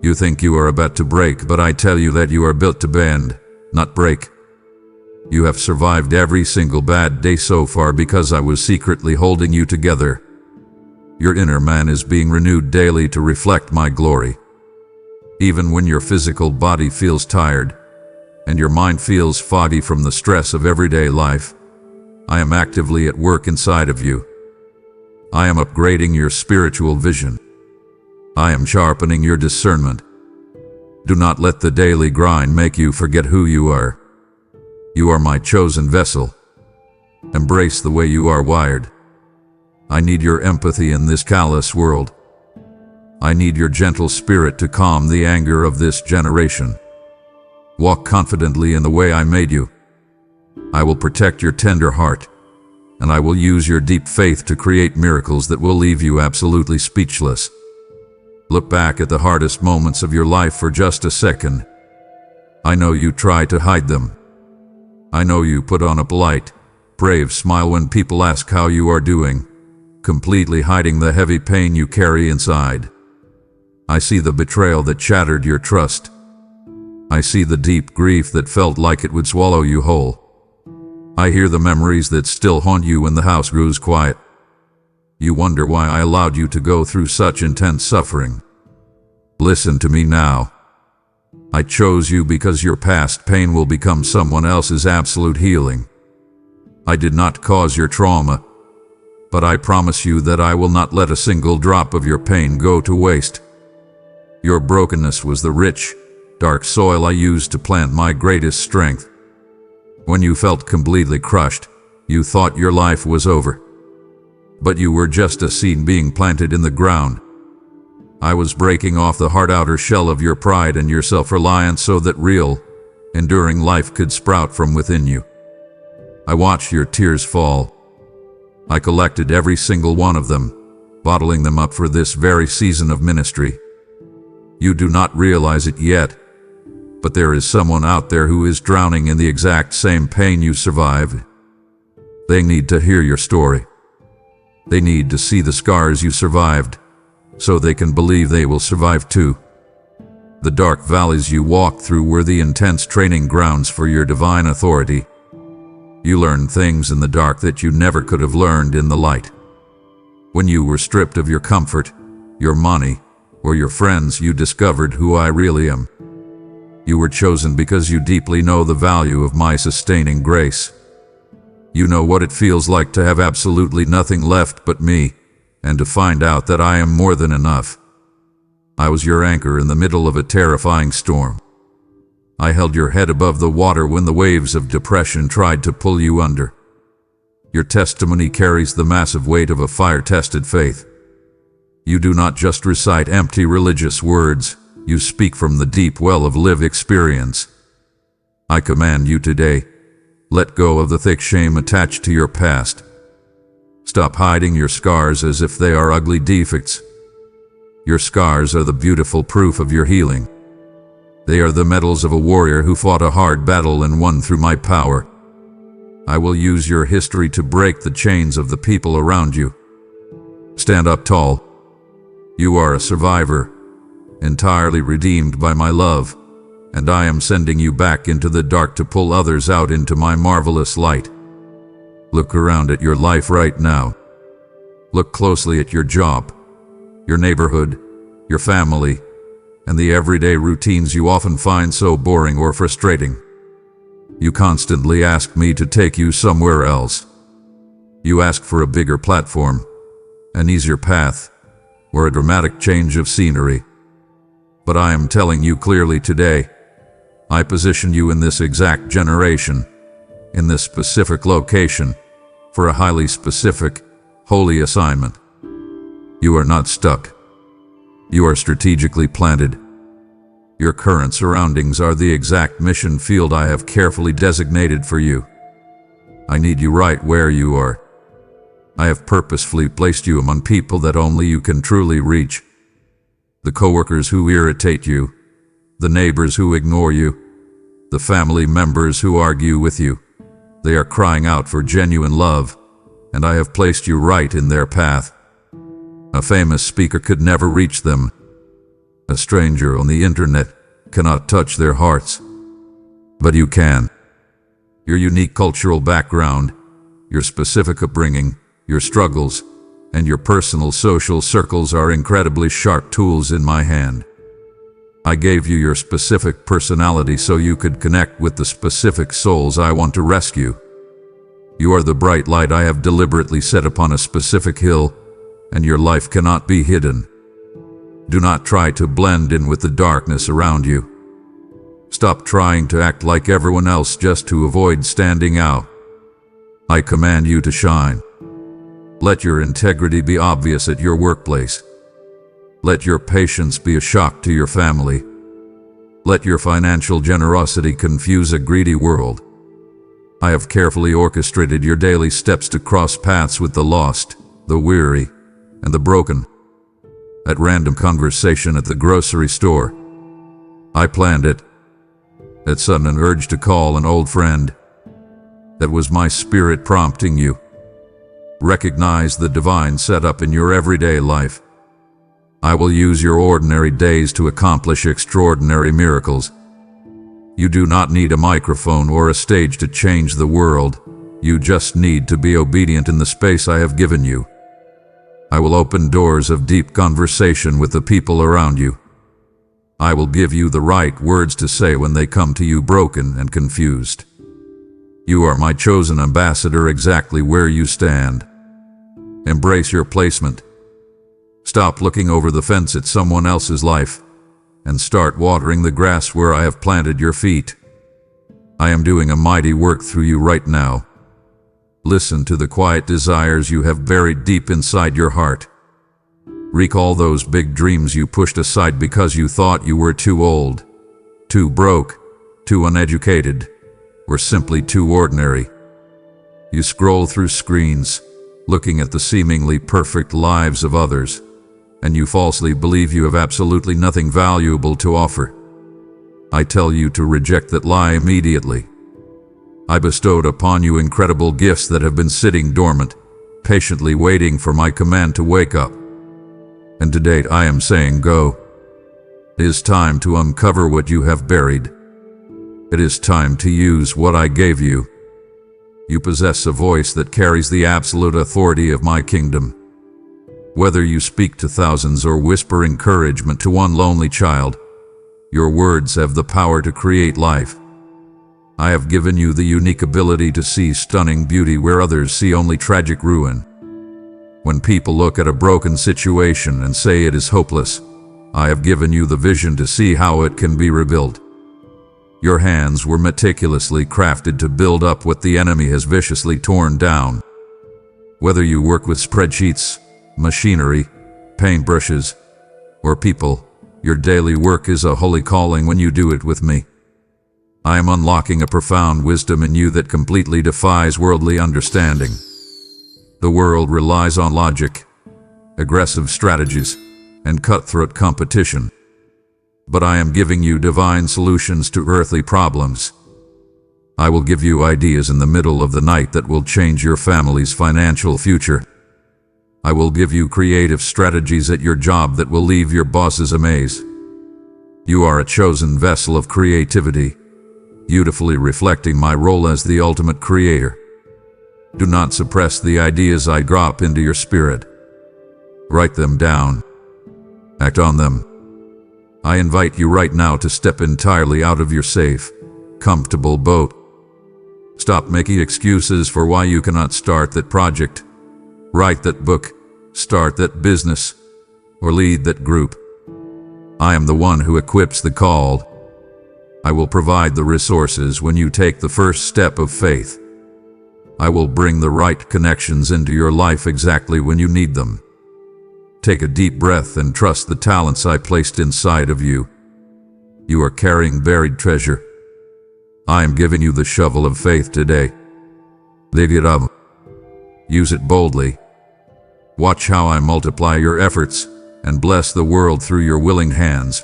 You think you are about to break, but I tell you that you are built to bend, not break. You have survived every single bad day so far because I was secretly holding you together. Your inner man is being renewed daily to reflect my glory. Even when your physical body feels tired, and your mind feels foggy from the stress of everyday life, I am actively at work inside of you. I am upgrading your spiritual vision. I am sharpening your discernment. Do not let the daily grind make you forget who you are. You are my chosen vessel. Embrace the way you are wired. I need your empathy in this callous world. I need your gentle spirit to calm the anger of this generation. Walk confidently in the way I made you. I will protect your tender heart, and I will use your deep faith to create miracles that will leave you absolutely speechless. Look back at the hardest moments of your life for just a second. I know you try to hide them. I know you put on a polite, brave smile when people ask how you are doing, completely hiding the heavy pain you carry inside. I see the betrayal that shattered your trust. I see the deep grief that felt like it would swallow you whole. I hear the memories that still haunt you when the house grows quiet. You wonder why I allowed you to go through such intense suffering. Listen to me now. I chose you because your past pain will become someone else's absolute healing. I did not cause your trauma, but I promise you that I will not let a single drop of your pain go to waste. Your brokenness was the rich, dark soil I used to plant my greatest strength. When you felt completely crushed, you thought your life was over. But you were just a seed being planted in the ground. I was breaking off the hard outer shell of your pride and your self-reliance so that real, enduring life could sprout from within you. I watched your tears fall. I collected every single one of them, bottling them up for this very season of ministry. You do not realize it yet, but there is someone out there who is drowning in the exact same pain you survived. They need to hear your story. They need to see the scars you survived, so they can believe they will survive too. The dark valleys you walked through were the intense training grounds for your divine authority. You learned things in the dark that you never could have learned in the light. When you were stripped of your comfort, your money, or your friends, you discovered who I really am. You were chosen because you deeply know the value of my sustaining grace. You know what it feels like to have absolutely nothing left but me, and to find out that I am more than enough. I was your anchor in the middle of a terrifying storm. I held your head above the water when the waves of depression tried to pull you under. Your testimony carries the massive weight of a fire-tested faith. You do not just recite empty religious words, you speak from the deep well of lived experience. I command you today, let go of the thick shame attached to your past. Stop hiding your scars as if they are ugly defects. Your scars are the beautiful proof of your healing. They are the medals of a warrior who fought a hard battle and won through my power. I will use your history to break the chains of the people around you. Stand up tall. You are a survivor, entirely redeemed by my love, and I am sending you back into the dark to pull others out into my marvelous light. Look around at your life right now. Look closely at your job, your neighborhood, your family, and the everyday routines you often find so boring or frustrating. You constantly ask me to take you somewhere else. You ask for a bigger platform, an easier path, or a dramatic change of scenery. But I am telling you clearly today, I position you in this exact generation, in this specific location, for a highly specific, holy assignment. You are not stuck. You are strategically planted. Your current surroundings are the exact mission field I have carefully designated for you. I need you right where you are. I have purposefully placed you among people that only you can truly reach. The coworkers who irritate you, the neighbors who ignore you, the family members who argue with you. They are crying out for genuine love, and I have placed you right in their path. A famous speaker could never reach them. A stranger on the internet cannot touch their hearts. But you can. Your unique cultural background, your specific upbringing, your struggles, and your personal social circles are incredibly sharp tools in my hand. I gave you your specific personality so you could connect with the specific souls I want to rescue. You are the bright light I have deliberately set upon a specific hill, and your life cannot be hidden. Do not try to blend in with the darkness around you. Stop trying to act like everyone else just to avoid standing out. I command you to shine. Let your integrity be obvious at your workplace. Let your patience be a shock to your family. Let your financial generosity confuse a greedy world. I have carefully orchestrated your daily steps to cross paths with the lost, the weary, and the broken. At random conversation at the grocery store. I planned it. At sudden urge to call an old friend. That was my spirit prompting you. Recognize the divine setup in your everyday life. I will use your ordinary days to accomplish extraordinary miracles. You do not need a microphone or a stage to change the world. You just need to be obedient in the space I have given you. I will open doors of deep conversation with the people around you. I will give you the right words to say when they come to you broken and confused. You are my chosen ambassador exactly where you stand. Embrace your placement. Stop looking over the fence at someone else's life, and start watering the grass where I have planted your feet. I am doing a mighty work through you right now. Listen to the quiet desires you have buried deep inside your heart. Recall those big dreams you pushed aside because you thought you were too old, too broke, too uneducated, or simply too ordinary. You scroll through screens, looking at the seemingly perfect lives of others, and you falsely believe you have absolutely nothing valuable to offer. I tell you to reject that lie immediately. I bestowed upon you incredible gifts that have been sitting dormant, patiently waiting for my command to wake up. And to date I am saying go. It is time to uncover what you have buried. It is time to use what I gave you. You possess a voice that carries the absolute authority of my kingdom. Whether you speak to thousands or whisper encouragement to one lonely child, your words have the power to create life. I have given you the unique ability to see stunning beauty where others see only tragic ruin. When people look at a broken situation and say it is hopeless, I have given you the vision to see how it can be rebuilt. Your hands were meticulously crafted to build up what the enemy has viciously torn down. Whether you work with spreadsheets, machinery, paintbrushes, or people, your daily work is a holy calling when you do it with me. I am unlocking a profound wisdom in you that completely defies worldly understanding. The world relies on logic, aggressive strategies, and cutthroat competition. But I am giving you divine solutions to earthly problems. I will give you ideas in the middle of the night that will change your family's financial future. I will give you creative strategies at your job that will leave your bosses amazed. You are a chosen vessel of creativity, beautifully reflecting my role as the ultimate creator. Do not suppress the ideas I drop into your spirit. Write them down. Act on them. I invite you right now to step entirely out of your safe, comfortable boat. Stop making excuses for why you cannot start that project, write that book, start that business, or lead that group. I am the one who equips the called. I will provide the resources when you take the first step of faith. I will bring the right connections into your life exactly when you need them. Take a deep breath and trust the talents I placed inside of you. You are carrying buried treasure. I am giving you the shovel of faith today. Dig it up. Use it boldly. Watch how I multiply your efforts and bless the world through your willing hands.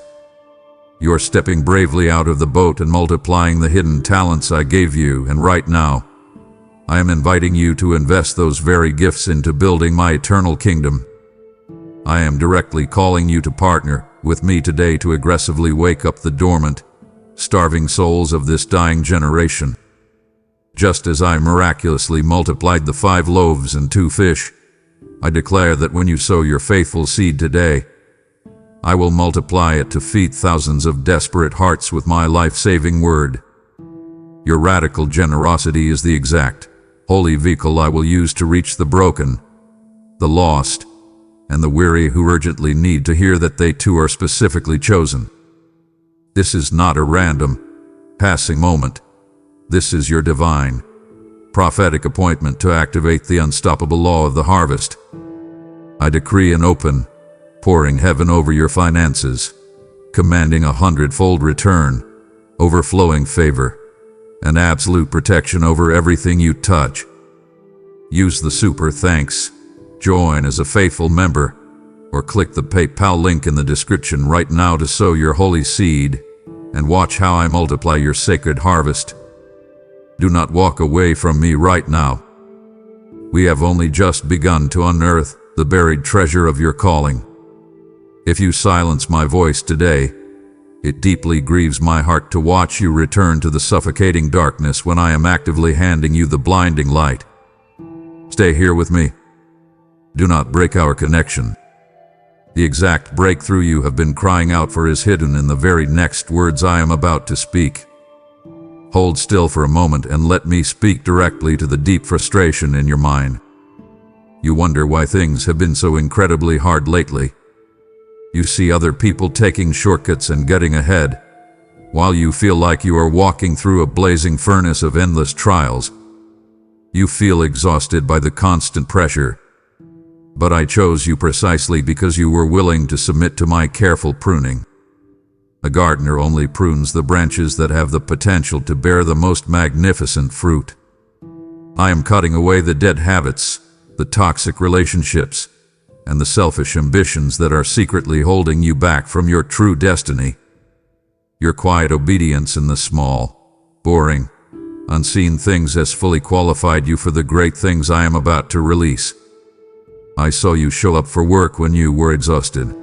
You are stepping bravely out of the boat and multiplying the hidden talents I gave you, and right now, I am inviting you to invest those very gifts into building my eternal kingdom. I am directly calling you to partner with me today to aggressively wake up the dormant, starving souls of this dying generation. Just as I miraculously multiplied the 5 loaves and 2 fish, I declare that when you sow your faithful seed today, I will multiply it to feed thousands of desperate hearts with my life-saving word. Your radical generosity is the exact, holy vehicle I will use to reach the broken, the lost, and the weary who urgently need to hear that they too are specifically chosen. This is not a random, passing moment. This is your divine, prophetic appointment to activate the unstoppable law of the harvest. I decree an open, pouring heaven over your finances, commanding 100-fold return, overflowing favor, and absolute protection over everything you touch. Use the super thanks, join as a faithful member, or click the PayPal link in the description right now to sow your holy seed and watch how I multiply your sacred harvest. Do not walk away from me right now. We have only just begun to unearth the buried treasure of your calling. If you silence my voice today, it deeply grieves my heart to watch you return to the suffocating darkness when I am actively handing you the blinding light. Stay here with me. Do not break our connection. The exact breakthrough you have been crying out for is hidden in the very next words I am about to speak. Hold still for a moment and let me speak directly to the deep frustration in your mind. You wonder why things have been so incredibly hard lately. You see other people taking shortcuts and getting ahead, while you feel like you are walking through a blazing furnace of endless trials. You feel exhausted by the constant pressure. But I chose you precisely because you were willing to submit to my careful pruning. A gardener only prunes the branches that have the potential to bear the most magnificent fruit. I am cutting away the dead habits, the toxic relationships, and the selfish ambitions that are secretly holding you back from your true destiny. Your quiet obedience in the small, boring, unseen things has fully qualified you for the great things I am about to release. I saw you show up for work when you were exhausted.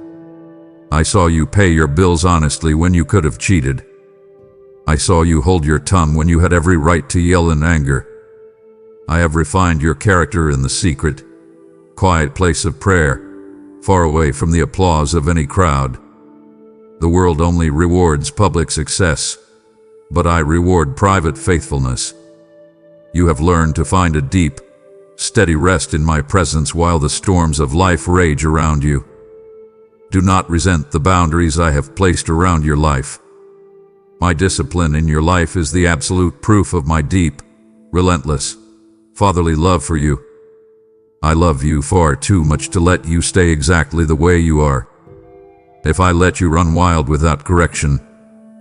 I saw you pay your bills honestly when you could have cheated. I saw you hold your tongue when you had every right to yell in anger. I have refined your character in the secret, quiet place of prayer, far away from the applause of any crowd. The world only rewards public success, but I reward private faithfulness. You have learned to find a deep, steady rest in my presence while the storms of life rage around you. Do not resent the boundaries I have placed around your life. My discipline in your life is the absolute proof of my deep, relentless, fatherly love for you. I love you far too much to let you stay exactly the way you are. If I let you run wild without correction,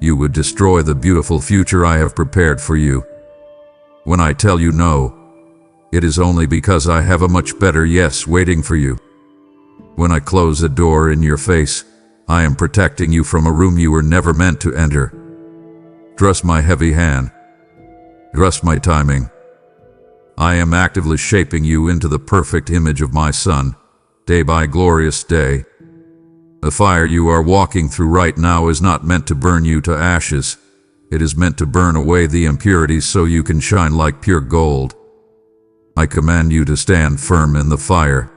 you would destroy the beautiful future I have prepared for you. When I tell you no, it is only because I have a much better yes waiting for you. When I close a door in your face, I am protecting you from a room you were never meant to enter. Trust my heavy hand. Trust my timing. I am actively shaping you into the perfect image of my Son, day by glorious day. The fire you are walking through right now is not meant to burn you to ashes. It is meant to burn away the impurities so you can shine like pure gold. I command you to stand firm in the fire.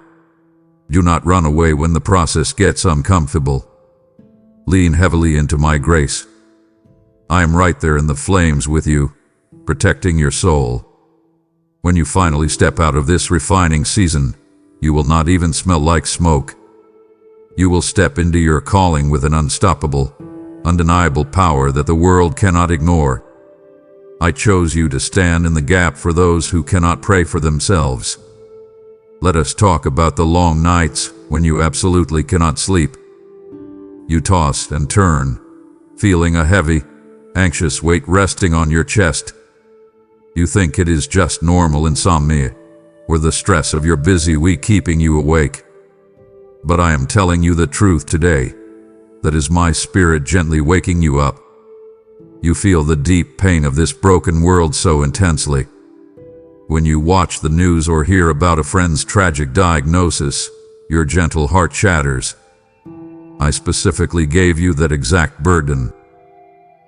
Do not run away when the process gets uncomfortable. Lean heavily into my grace. I am right there in the flames with you, protecting your soul. When you finally step out of this refining season, you will not even smell like smoke. You will step into your calling with an unstoppable, undeniable power that the world cannot ignore. I chose you to stand in the gap for those who cannot pray for themselves. Let us talk about the long nights when you absolutely cannot sleep. You toss and turn, feeling a heavy, anxious weight resting on your chest. You think it is just normal insomnia, or the stress of your busy week keeping you awake. But I am telling you the truth today. That is my spirit gently waking you up. You feel the deep pain of this broken world so intensely. When you watch the news or hear about a friend's tragic diagnosis, your gentle heart shatters. I specifically gave you that exact burden.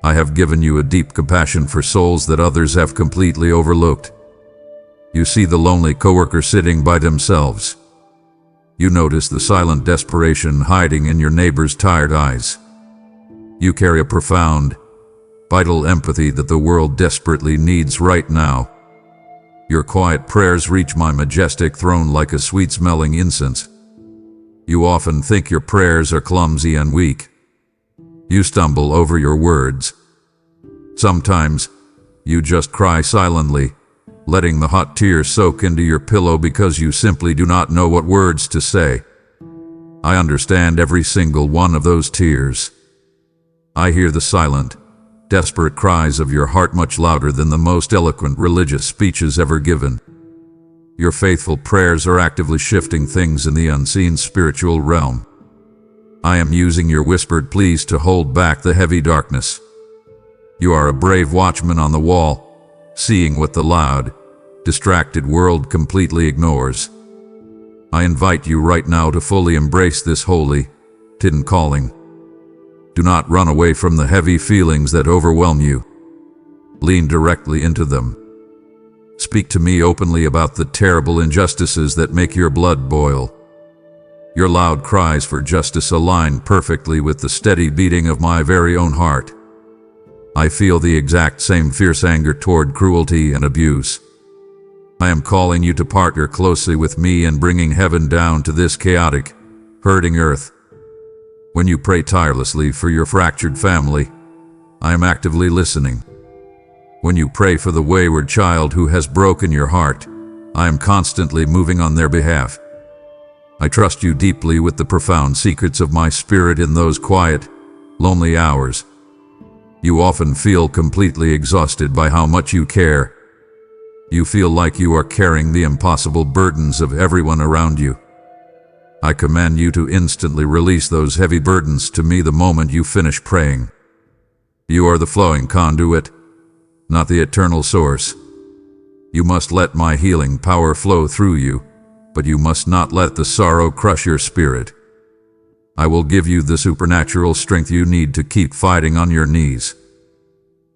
I have given you a deep compassion for souls that others have completely overlooked. You see the lonely coworker sitting by themselves. You notice the silent desperation hiding in your neighbor's tired eyes. You carry a profound, vital empathy that the world desperately needs right now. Your quiet prayers reach my majestic throne like a sweet-smelling incense. You often think your prayers are clumsy and weak. You stumble over your words. Sometimes, you just cry silently, letting the hot tears soak into your pillow because you simply do not know what words to say. I understand every single one of those tears. I hear the silent, desperate cries of your heart much louder than the most eloquent religious speeches ever given. Your faithful prayers are actively shifting things in the unseen spiritual realm. I am using your whispered pleas to hold back the heavy darkness. You are a brave watchman on the wall, seeing what the loud, distracted world completely ignores. I invite you right now to fully embrace this holy, hidden calling. Do not run away from the heavy feelings that overwhelm you. Lean directly into them. Speak to me openly about the terrible injustices that make your blood boil. Your loud cries for justice align perfectly with the steady beating of my very own heart. I feel the exact same fierce anger toward cruelty and abuse. I am calling you to partner closely with me in bringing heaven down to this chaotic, hurting earth. When you pray tirelessly for your fractured family, I am actively listening. When you pray for the wayward child who has broken your heart, I am constantly moving on their behalf. I trust you deeply with the profound secrets of my spirit in those quiet, lonely hours. You often feel completely exhausted by how much you care. You feel like you are carrying the impossible burdens of everyone around you. I command you to instantly release those heavy burdens to me the moment you finish praying. You are the flowing conduit, not the eternal source. You must let my healing power flow through you, but you must not let the sorrow crush your spirit. I will give you the supernatural strength you need to keep fighting on your knees.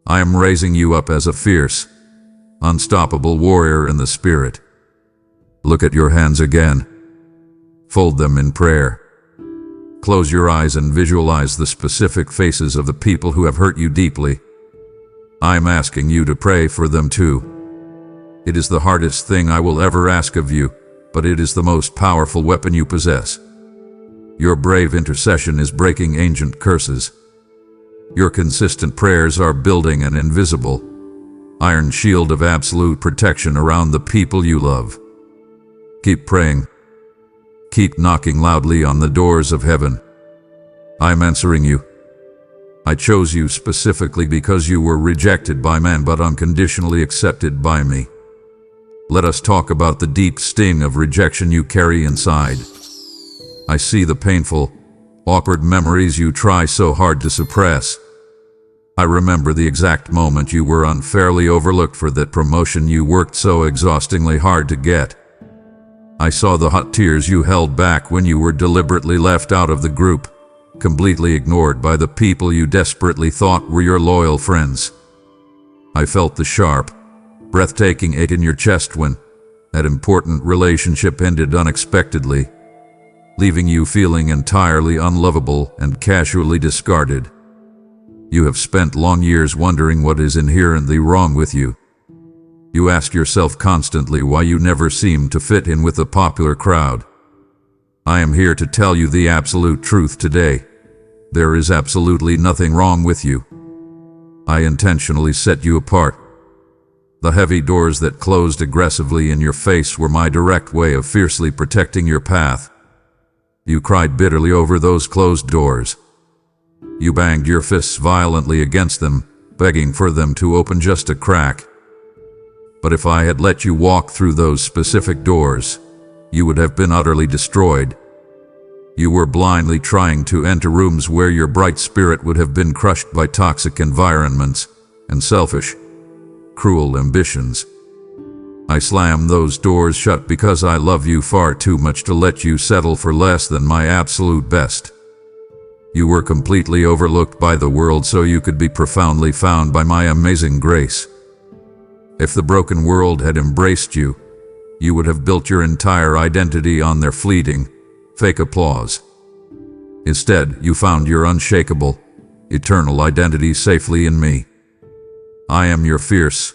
I am raising you up as a fierce, unstoppable warrior in the spirit. Look at your hands again. Fold them in prayer. Close your eyes and visualize the specific faces of the people who have hurt you deeply. I'm asking you to pray for them too. It is the hardest thing I will ever ask of you, but it is the most powerful weapon you possess. Your brave intercession is breaking ancient curses. Your consistent prayers are building an invisible, iron shield of absolute protection around the people you love. Keep praying. Keep knocking loudly on the doors of heaven. I'm answering you. I chose you specifically because you were rejected by man but unconditionally accepted by me. Let us talk about the deep sting of rejection you carry inside. I see the painful, awkward memories you try so hard to suppress. I remember the exact moment you were unfairly overlooked for that promotion you worked so exhaustingly hard to get. I saw the hot tears you held back when you were deliberately left out of the group, completely ignored by the people you desperately thought were your loyal friends. I felt the sharp, breathtaking ache in your chest when That important relationship ended unexpectedly, leaving you feeling entirely unlovable and casually discarded. You have spent long years wondering what is inherently wrong with you. You ask yourself constantly why you never seem to fit in with the popular crowd. I am here to tell you the absolute truth today. There is absolutely nothing wrong with you. I intentionally set you apart. The heavy doors that closed aggressively in your face were my direct way of fiercely protecting your path. You cried bitterly over those closed doors. You banged your fists violently against them, begging for them to open just a crack. But if I had let you walk through those specific doors, you would have been utterly destroyed. You were blindly trying to enter rooms where your bright spirit would have been crushed by toxic environments and selfish, cruel ambitions. I slammed those doors shut because I love you far too much to let you settle for less than my absolute best. You were completely overlooked by the world so you could be profoundly found by my amazing grace. If the broken world had embraced you, you would have built your entire identity on their fleeting, fake applause. Instead, you found your unshakable, eternal identity safely in me. I am your fierce,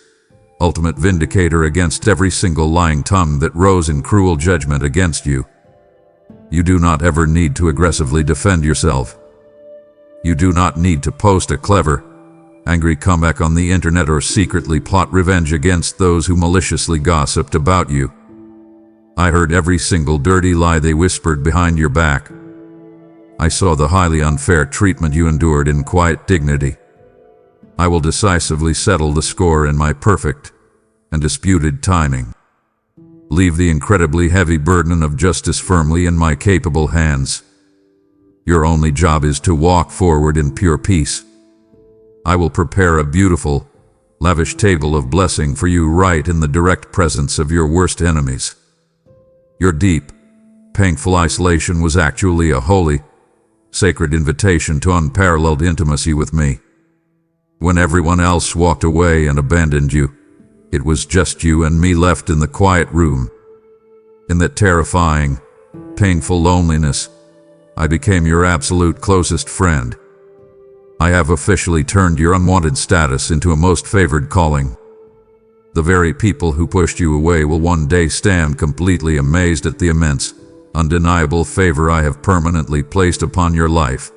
ultimate vindicator against every single lying tongue that rose in cruel judgment against you. You do not ever need to aggressively defend yourself. You do not need to post a clever, angry comeback on the internet or secretly plot revenge against those who maliciously gossiped about you. I heard every single dirty lie they whispered behind your back. I saw the highly unfair treatment you endured in quiet dignity. I will decisively settle the score in my perfect, undisputed timing. Leave the incredibly heavy burden of justice firmly in my capable hands. Your only job is to walk forward in pure peace. I will prepare a beautiful, lavish table of blessing for you right in the direct presence of your worst enemies. Your deep, painful isolation was actually a holy, sacred invitation to unparalleled intimacy with me. When everyone else walked away and abandoned you, it was just you and me left in the quiet room. In that terrifying, painful loneliness, I became your absolute closest friend. I have officially turned your unwanted status into a most favored calling. The very people who pushed you away will one day stand completely amazed at the immense, undeniable favor I have permanently placed upon your life.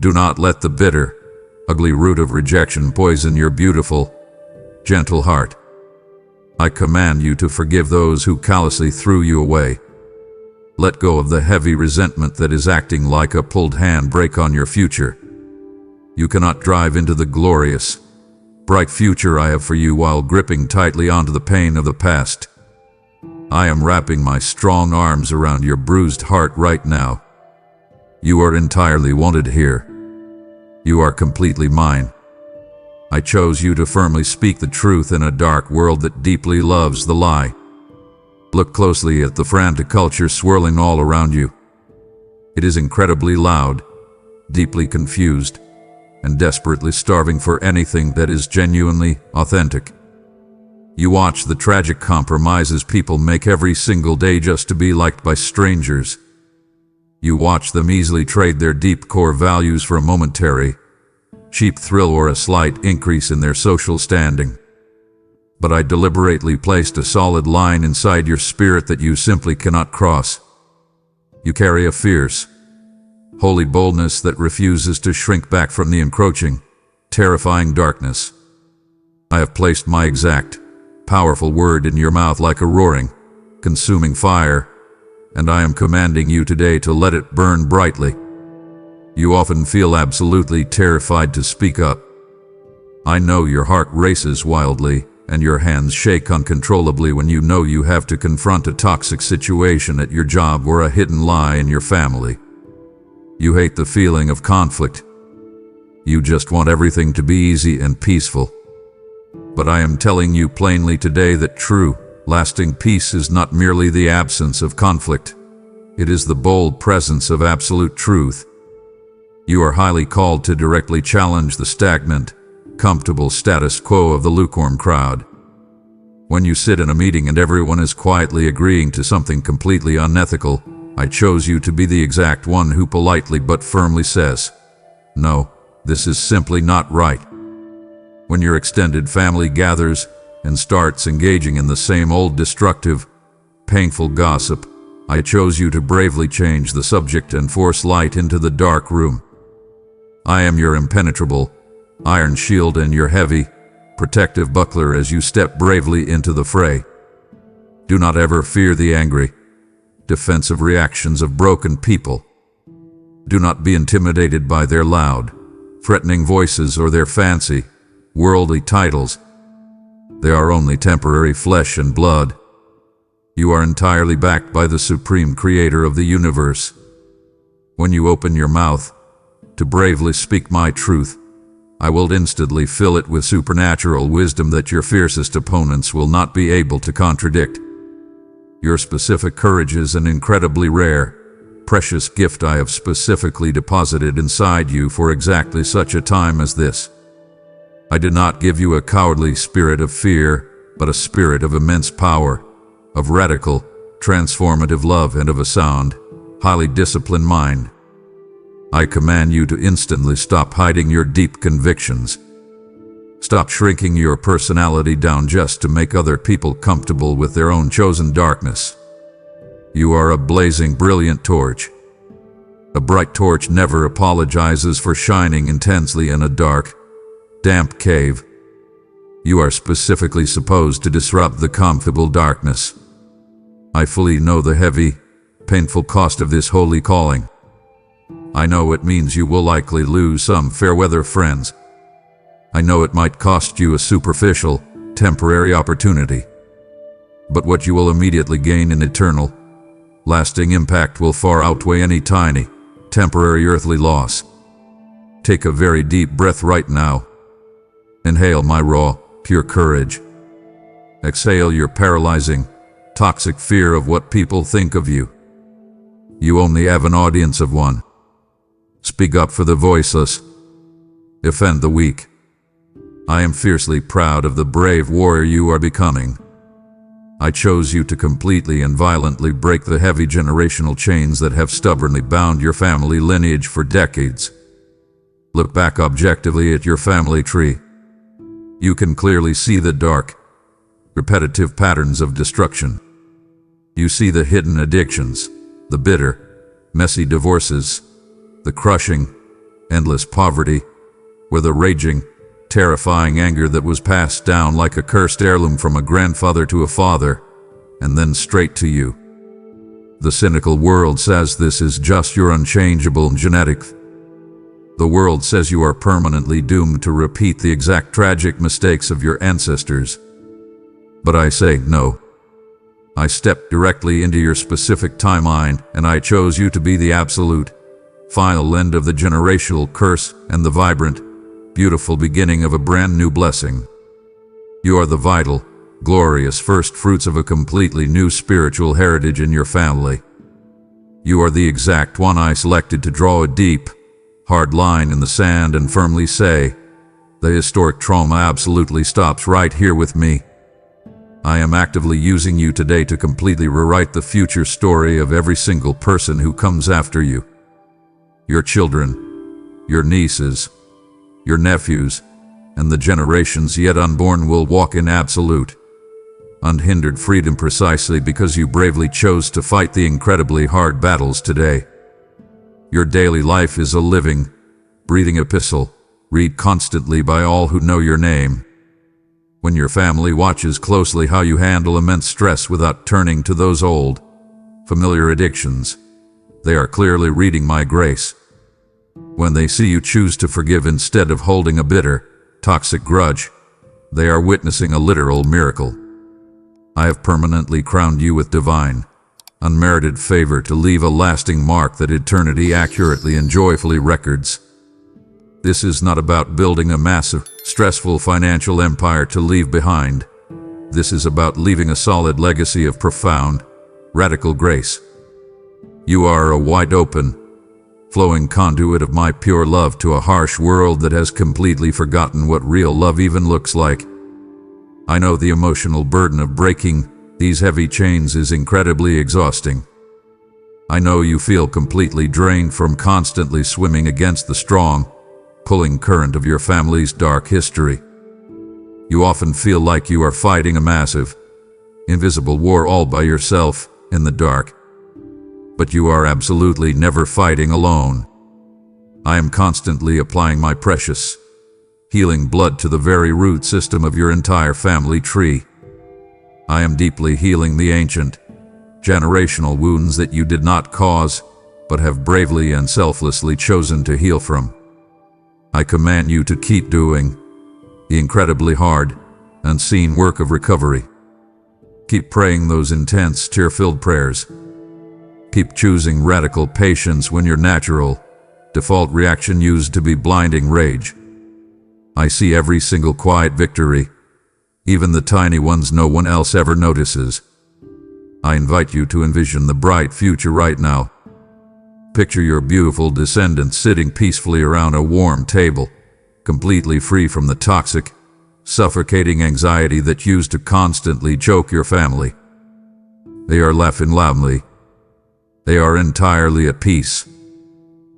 Do not let the bitter, ugly root of rejection poison your beautiful, gentle heart. I command you to forgive those who callously threw you away. Let go of the heavy resentment that is acting like a pulled handbrake on your future. You cannot drive into the glorious, bright future I have for you while gripping tightly onto the pain of the past. I am wrapping my strong arms around your bruised heart right now. You are entirely wanted here. You are completely mine. I chose you to firmly speak the truth in a dark world that deeply loves the lie. Look closely at the frantic culture swirling all around you. It is incredibly loud, deeply confused, and desperately starving for anything that is genuinely authentic. You watch the tragic compromises people make every single day just to be liked by strangers. You watch them easily trade their deep core values for a momentary, cheap thrill or a slight increase in their social standing. But I deliberately placed a solid line inside your spirit that you simply cannot cross. You carry a fierce, holy boldness that refuses to shrink back from the encroaching, terrifying darkness. I have placed my exact, powerful word in your mouth like a roaring, consuming fire, and I am commanding you today to let it burn brightly. You often feel absolutely terrified to speak up. I know your heart races wildly, and your hands shake uncontrollably when you know you have to confront a toxic situation at your job or a hidden lie in your family. You hate the feeling of conflict. You just want everything to be easy and peaceful. But I am telling you plainly today that true, lasting peace is not merely the absence of conflict. It is the bold presence of absolute truth. You are highly called to directly challenge the stagnant, comfortable status quo of the lukewarm crowd. When you sit in a meeting and everyone is quietly agreeing to something completely unethical, I chose you to be the exact one who politely but firmly says, "No, this is simply not right." When your extended family gathers and starts engaging in the same old destructive, painful gossip, I chose you to bravely change the subject and force light into the dark room. I am your impenetrable iron shield and your heavy, protective buckler as you step bravely into the fray. Do not ever fear the angry, defensive reactions of broken people. Do not be intimidated by their loud, threatening voices or their fancy, worldly titles. They are only temporary flesh and blood. You are entirely backed by the supreme creator of the universe. When you open your mouth to bravely speak my truth, I will instantly fill it with supernatural wisdom that your fiercest opponents will not be able to contradict. Your specific courage is an incredibly rare, precious gift I have specifically deposited inside you for exactly such a time as this. I did not give you a cowardly spirit of fear, but a spirit of immense power, of radical, transformative love, and of a sound, highly disciplined mind. I command you to instantly stop hiding your deep convictions. Stop shrinking your personality down just to make other people comfortable with their own chosen darkness. You are a blazing, brilliant torch. A bright torch never apologizes for shining intensely in a dark, damp cave. You are specifically supposed to disrupt the comfortable darkness. I fully know the heavy, painful cost of this holy calling. I know it means you will likely lose some fair-weather friends. I know it might cost you a superficial, temporary opportunity. But what you will immediately gain in eternal, lasting impact will far outweigh any tiny, temporary earthly loss. Take a very deep breath right now. Inhale my raw, pure courage. Exhale your paralyzing, toxic fear of what people think of you. You only have an audience of one. Speak up for the voiceless. Defend the weak. I am fiercely proud of the brave warrior you are becoming. I chose you to completely and violently break the heavy generational chains that have stubbornly bound your family lineage for decades. Look back objectively at your family tree. You can clearly see the dark, repetitive patterns of destruction. You see the hidden addictions, the bitter, messy divorces, the crushing, endless poverty, or the raging, terrifying anger that was passed down like a cursed heirloom from a grandfather to a father, and then straight to you. The cynical world says this is just your unchangeable genetics. The world says you are permanently doomed to repeat the exact tragic mistakes of your ancestors. But I say no. I stepped directly into your specific timeline, and I chose you to be the absolute, final end of the generational curse and the vibrant, beautiful beginning of a brand new blessing. You are the vital, glorious first fruits of a completely new spiritual heritage in your family. You are the exact one I selected to draw a deep, hard line in the sand and firmly say, the historic trauma absolutely stops right here with me. I am actively using you today to completely rewrite the future story of every single person who comes after you. Your children, your nieces, your nephews, and the generations yet unborn will walk in absolute, unhindered freedom precisely because you bravely chose to fight the incredibly hard battles today. Your daily life is a living, breathing epistle, read constantly by all who know your name. When your family watches closely how you handle immense stress without turning to those old, familiar addictions, they are clearly reading my grace. When they see you choose to forgive instead of holding a bitter, toxic grudge, they are witnessing a literal miracle. I have permanently crowned you with divine, unmerited favor to leave a lasting mark that eternity accurately and joyfully records. This is not about building a massive, stressful financial empire to leave behind. This is about leaving a solid legacy of profound, radical grace. You are a wide open, flowing conduit of my pure love to a harsh world that has completely forgotten what real love even looks like. I know the emotional burden of breaking these heavy chains is incredibly exhausting. I know you feel completely drained from constantly swimming against the strong, pulling current of your family's dark history. You often feel like you are fighting a massive, invisible war all by yourself in the dark. But you are absolutely never fighting alone. I am constantly applying my precious, healing blood to the very root system of your entire family tree. I am deeply healing the ancient, generational wounds that you did not cause, but have bravely and selflessly chosen to heal from. I command you to keep doing the incredibly hard, unseen work of recovery. Keep praying those intense, tear-filled prayers. Keep choosing radical patience when your natural, default reaction used to be blinding rage. I see every single quiet victory, even the tiny ones no one else ever notices. I invite you to envision the bright future right now. Picture your beautiful descendants sitting peacefully around a warm table, completely free from the toxic, suffocating anxiety that used to constantly choke your family. They are laughing loudly. They are entirely at peace.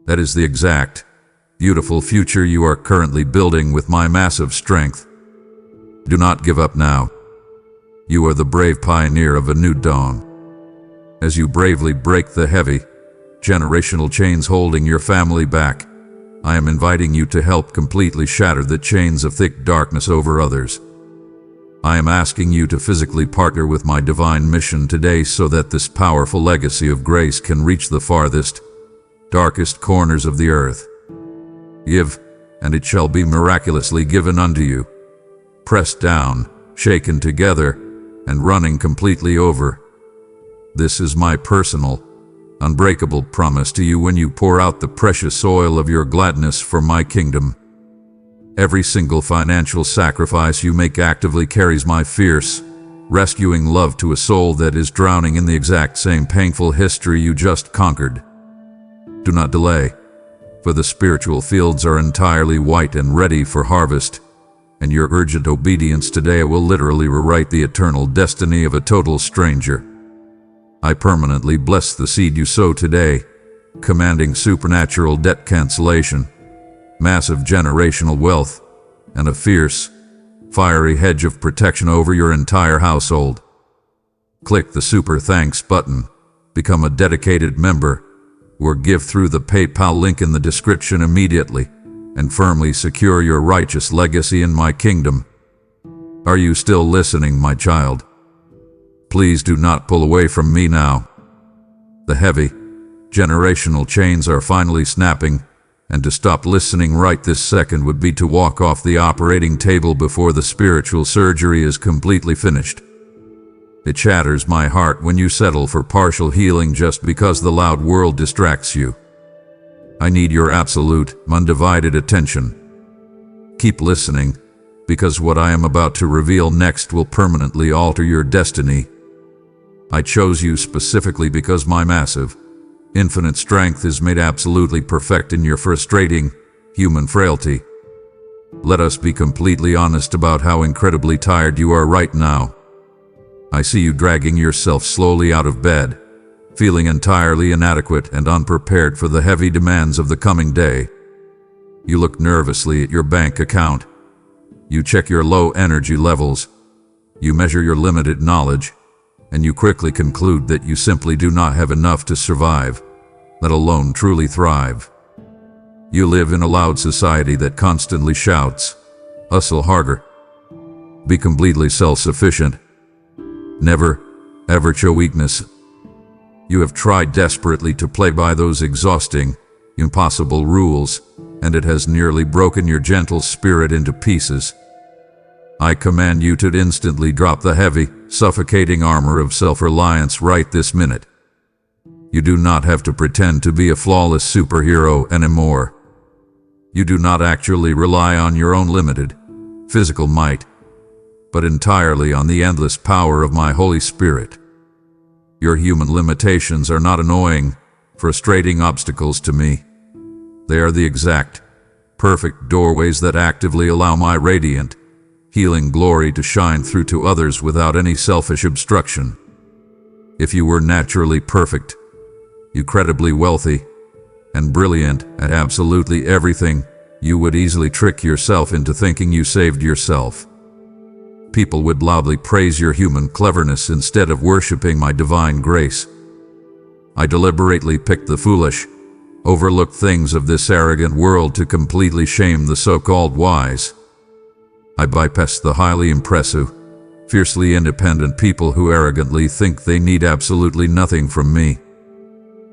That is the exact, beautiful future you are currently building with my massive strength. Do not give up now. You are the brave pioneer of a new dawn. As you bravely break the heavy, generational chains holding your family back, I am inviting you to help completely shatter the chains of thick darkness over others. I am asking you to physically partner with my divine mission today so that this powerful legacy of grace can reach the farthest, darkest corners of the earth. Give, and it shall be miraculously given unto you. Pressed down, shaken together, and running completely over. This is my personal, unbreakable promise to you when you pour out the precious oil of your gladness for my kingdom. Every single financial sacrifice you make actively carries my fierce, rescuing love to a soul that is drowning in the exact same painful history you just conquered. Do not delay, for the spiritual fields are entirely white and ready for harvest, and your urgent obedience today will literally rewrite the eternal destiny of a total stranger. I permanently bless the seed you sow today, commanding supernatural debt cancellation, massive generational wealth, and a fierce, fiery hedge of protection over your entire household. Click the Super Thanks button, become a dedicated member, or give through the PayPal link in the description immediately, and firmly secure your righteous legacy in my kingdom. Are you still listening, my child? Please do not pull away from me now. The heavy, generational chains are finally snapping, and to stop listening right this second would be to walk off the operating table before the spiritual surgery is completely finished. It shatters my heart when you settle for partial healing just because the loud world distracts you. I need your absolute, undivided attention. Keep listening, because what I am about to reveal next will permanently alter your destiny. I chose you specifically because my massive, infinite strength is made absolutely perfect in your frustrating, human frailty. Let us be completely honest about how incredibly tired you are right now. I see you dragging yourself slowly out of bed, feeling entirely inadequate and unprepared for the heavy demands of the coming day. You look nervously at your bank account. You check your low energy levels. You measure your limited knowledge, and you quickly conclude that you simply do not have enough to survive, let alone truly thrive. You live in a loud society that constantly shouts, hustle harder, be completely self-sufficient, never, ever show weakness. You have tried desperately to play by those exhausting, impossible rules, and it has nearly broken your gentle spirit into pieces. I command you to instantly drop the heavy, suffocating armor of self-reliance right this minute. You do not have to pretend to be a flawless superhero anymore. You do not actually rely on your own limited, physical might, but entirely on the endless power of my Holy Spirit. Your human limitations are not annoying, frustrating obstacles to me. They are the exact, perfect doorways that actively allow my radiant, healing glory to shine through to others without any selfish obstruction. If you were naturally perfect, incredibly wealthy, and brilliant at absolutely everything, you would easily trick yourself into thinking you saved yourself. People would loudly praise your human cleverness instead of worshiping my divine grace. I deliberately picked the foolish, overlooked things of this arrogant world to completely shame the so-called wise. I bypassed the highly impressive, fiercely independent people who arrogantly think they need absolutely nothing from me.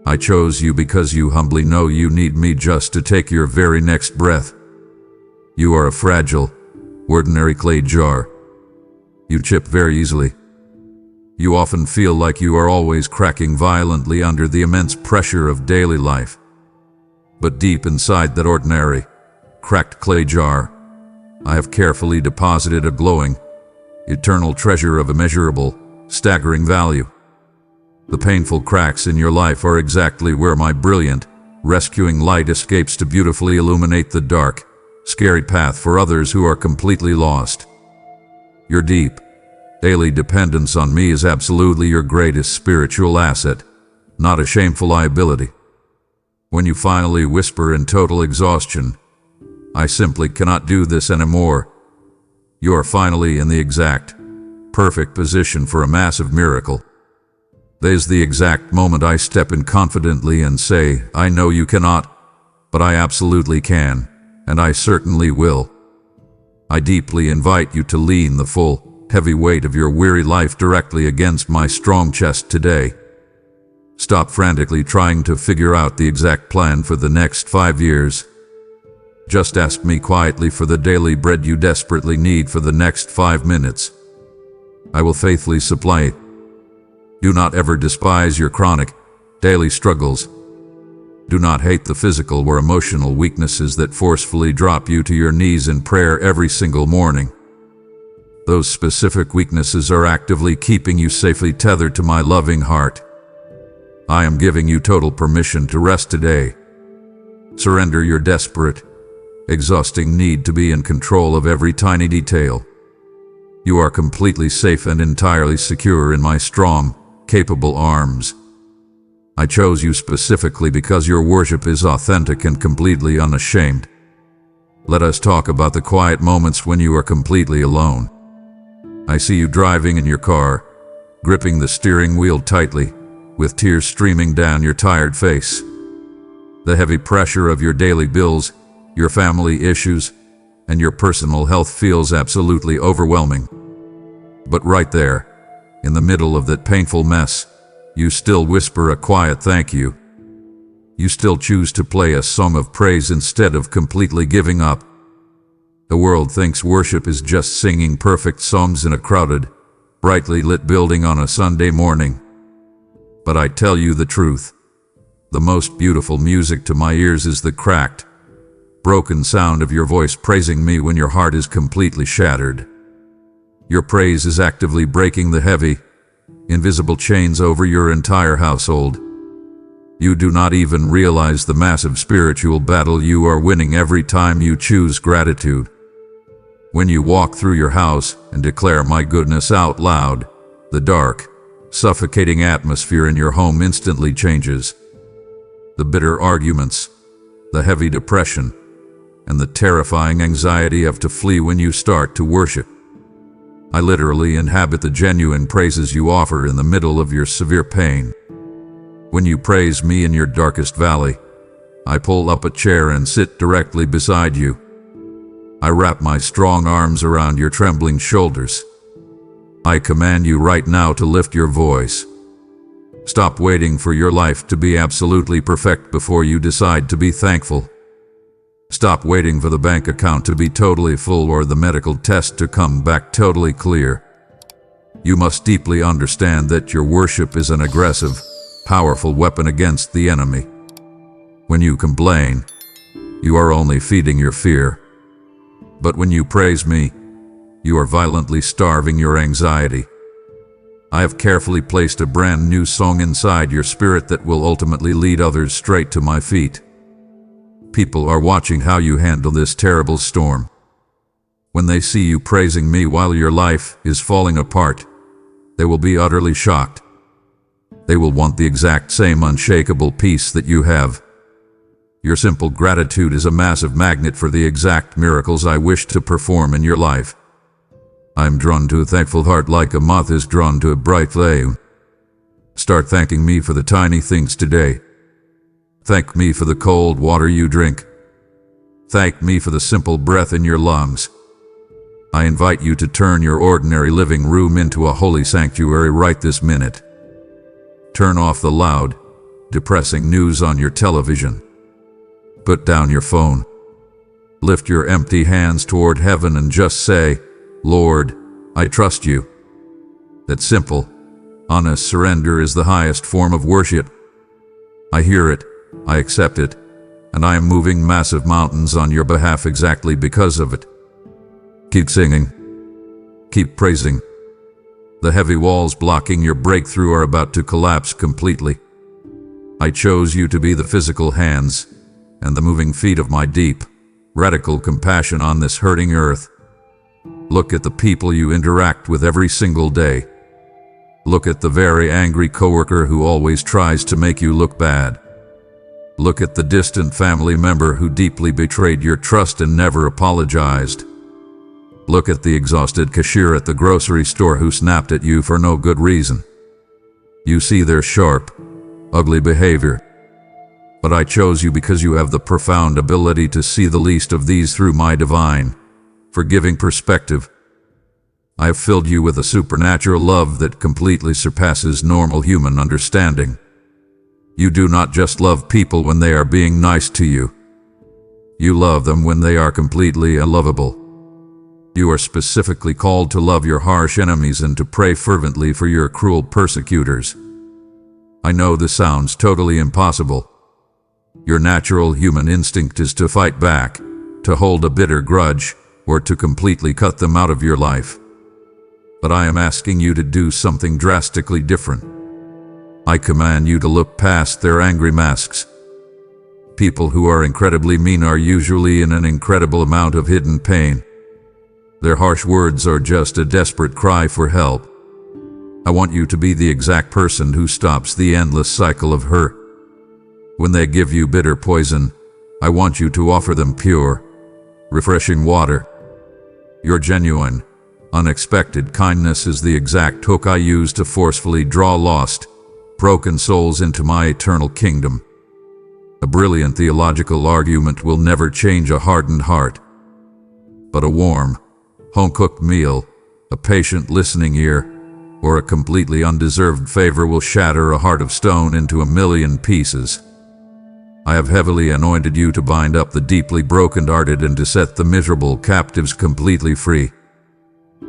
I chose you because you humbly know you need me just to take your very next breath. You are a fragile, ordinary clay jar. You chip very easily. You often feel like you are always cracking violently under the immense pressure of daily life. But deep inside that ordinary, cracked clay jar, I have carefully deposited a glowing, eternal treasure of immeasurable, staggering value. The painful cracks in your life are exactly where my brilliant, rescuing light escapes to beautifully illuminate the dark, scary path for others who are completely lost. Your deep, daily dependence on me is absolutely your greatest spiritual asset, not a shameful liability. When you finally whisper in total exhaustion, "I simply cannot do this anymore," you are finally in the exact, perfect position for a massive miracle. That is the exact moment I step in confidently and say, "I know you cannot, but I absolutely can, and I certainly will." I deeply invite you to lean the full, heavy weight of your weary life directly against my strong chest today. Stop frantically trying to figure out the exact plan for the next 5 years. Just ask me quietly for the daily bread you desperately need for the next 5 minutes. I will faithfully supply it. Do not ever despise your chronic, daily struggles. Do not hate the physical or emotional weaknesses that forcefully drop you to your knees in prayer every single morning. Those specific weaknesses are actively keeping you safely tethered to my loving heart. I am giving you total permission to rest today. Surrender your desperate, exhausting need to be in control of every tiny detail. You are completely safe and entirely secure in my strong, capable arms. I chose you specifically because your worship is authentic and completely unashamed. Let us talk about the quiet moments when you are completely alone. I see you driving in your car, gripping the steering wheel tightly, with tears streaming down your tired face. The heavy pressure of your daily bills, your family issues, and your personal health feels absolutely overwhelming. But right there, in the middle of that painful mess, you still whisper a quiet thank you. You still choose to play a song of praise instead of completely giving up. The world thinks worship is just singing perfect songs in a crowded, brightly lit building on a Sunday morning. But I tell you the truth. The most beautiful music to my ears is the cracked, broken sound of your voice praising me when your heart is completely shattered. Your praise is actively breaking the heavy, invisible chains over your entire household. You do not even realize the massive spiritual battle you are winning every time you choose gratitude. When you walk through your house and declare my goodness out loud, the dark, suffocating atmosphere in your home instantly changes. The bitter arguments, the heavy depression, and the terrifying anxiety have to flee when you start to worship. I literally inhabit the genuine praises you offer in the middle of your severe pain. When you praise me in your darkest valley, I pull up a chair and sit directly beside you. I wrap my strong arms around your trembling shoulders. I command you right now to lift your voice. Stop waiting for your life to be absolutely perfect before you decide to be thankful. Stop waiting for the bank account to be totally full or the medical test to come back totally clear. You must deeply understand that your worship is an aggressive, powerful weapon against the enemy. When you complain, you are only feeding your fear. But when you praise me, you are violently starving your anxiety. I have carefully placed a brand new song inside your spirit that will ultimately lead others straight to my feet. People are watching how you handle this terrible storm. When they see you praising me while your life is falling apart, they will be utterly shocked. They will want the exact same unshakable peace that you have. Your simple gratitude is a massive magnet for the exact miracles I wish to perform in your life. I am drawn to a thankful heart like a moth is drawn to a bright flame. Start thanking me for the tiny things today. Thank me for the cold water you drink. Thank me for the simple breath in your lungs. I invite you to turn your ordinary living room into a holy sanctuary right this minute. Turn off the loud, depressing news on your television. Put down your phone. Lift your empty hands toward heaven and just say, Lord, I trust you. That simple, honest surrender is the highest form of worship. I hear it, I accept it, and I am moving massive mountains on your behalf exactly because of it. Keep singing. Keep praising. The heavy walls blocking your breakthrough are about to collapse completely. I chose you to be the physical hands and the moving feet of my deep, radical compassion on this hurting earth. Look at the people you interact with every single day. Look at the very angry coworker who always tries to make you look bad. Look at the distant family member who deeply betrayed your trust and never apologized. Look at the exhausted cashier at the grocery store who snapped at you for no good reason. You see their sharp, ugly behavior. But I chose you because you have the profound ability to see the least of these through my divine, forgiving perspective. I have filled you with a supernatural love that completely surpasses normal human understanding. You do not just love people when they are being nice to you. You love them when they are completely unlovable. You are specifically called to love your harsh enemies and to pray fervently for your cruel persecutors. I know this sounds totally impossible. Your natural human instinct is to fight back, to hold a bitter grudge, or to completely cut them out of your life. But I am asking you to do something drastically different. I command you to look past their angry masks. People who are incredibly mean are usually in an incredible amount of hidden pain. Their harsh words are just a desperate cry for help. I want you to be the exact person who stops the endless cycle of hurt. When they give you bitter poison, I want you to offer them pure, refreshing water. Your genuine, unexpected kindness is the exact hook I use to forcefully draw lost, broken souls into my eternal kingdom. A brilliant theological argument will never change a hardened heart. But a warm, home-cooked meal, a patient listening ear, or a completely undeserved favor will shatter a heart of stone into a million pieces. I have heavily anointed you to bind up the deeply broken-hearted and to set the miserable captives completely free.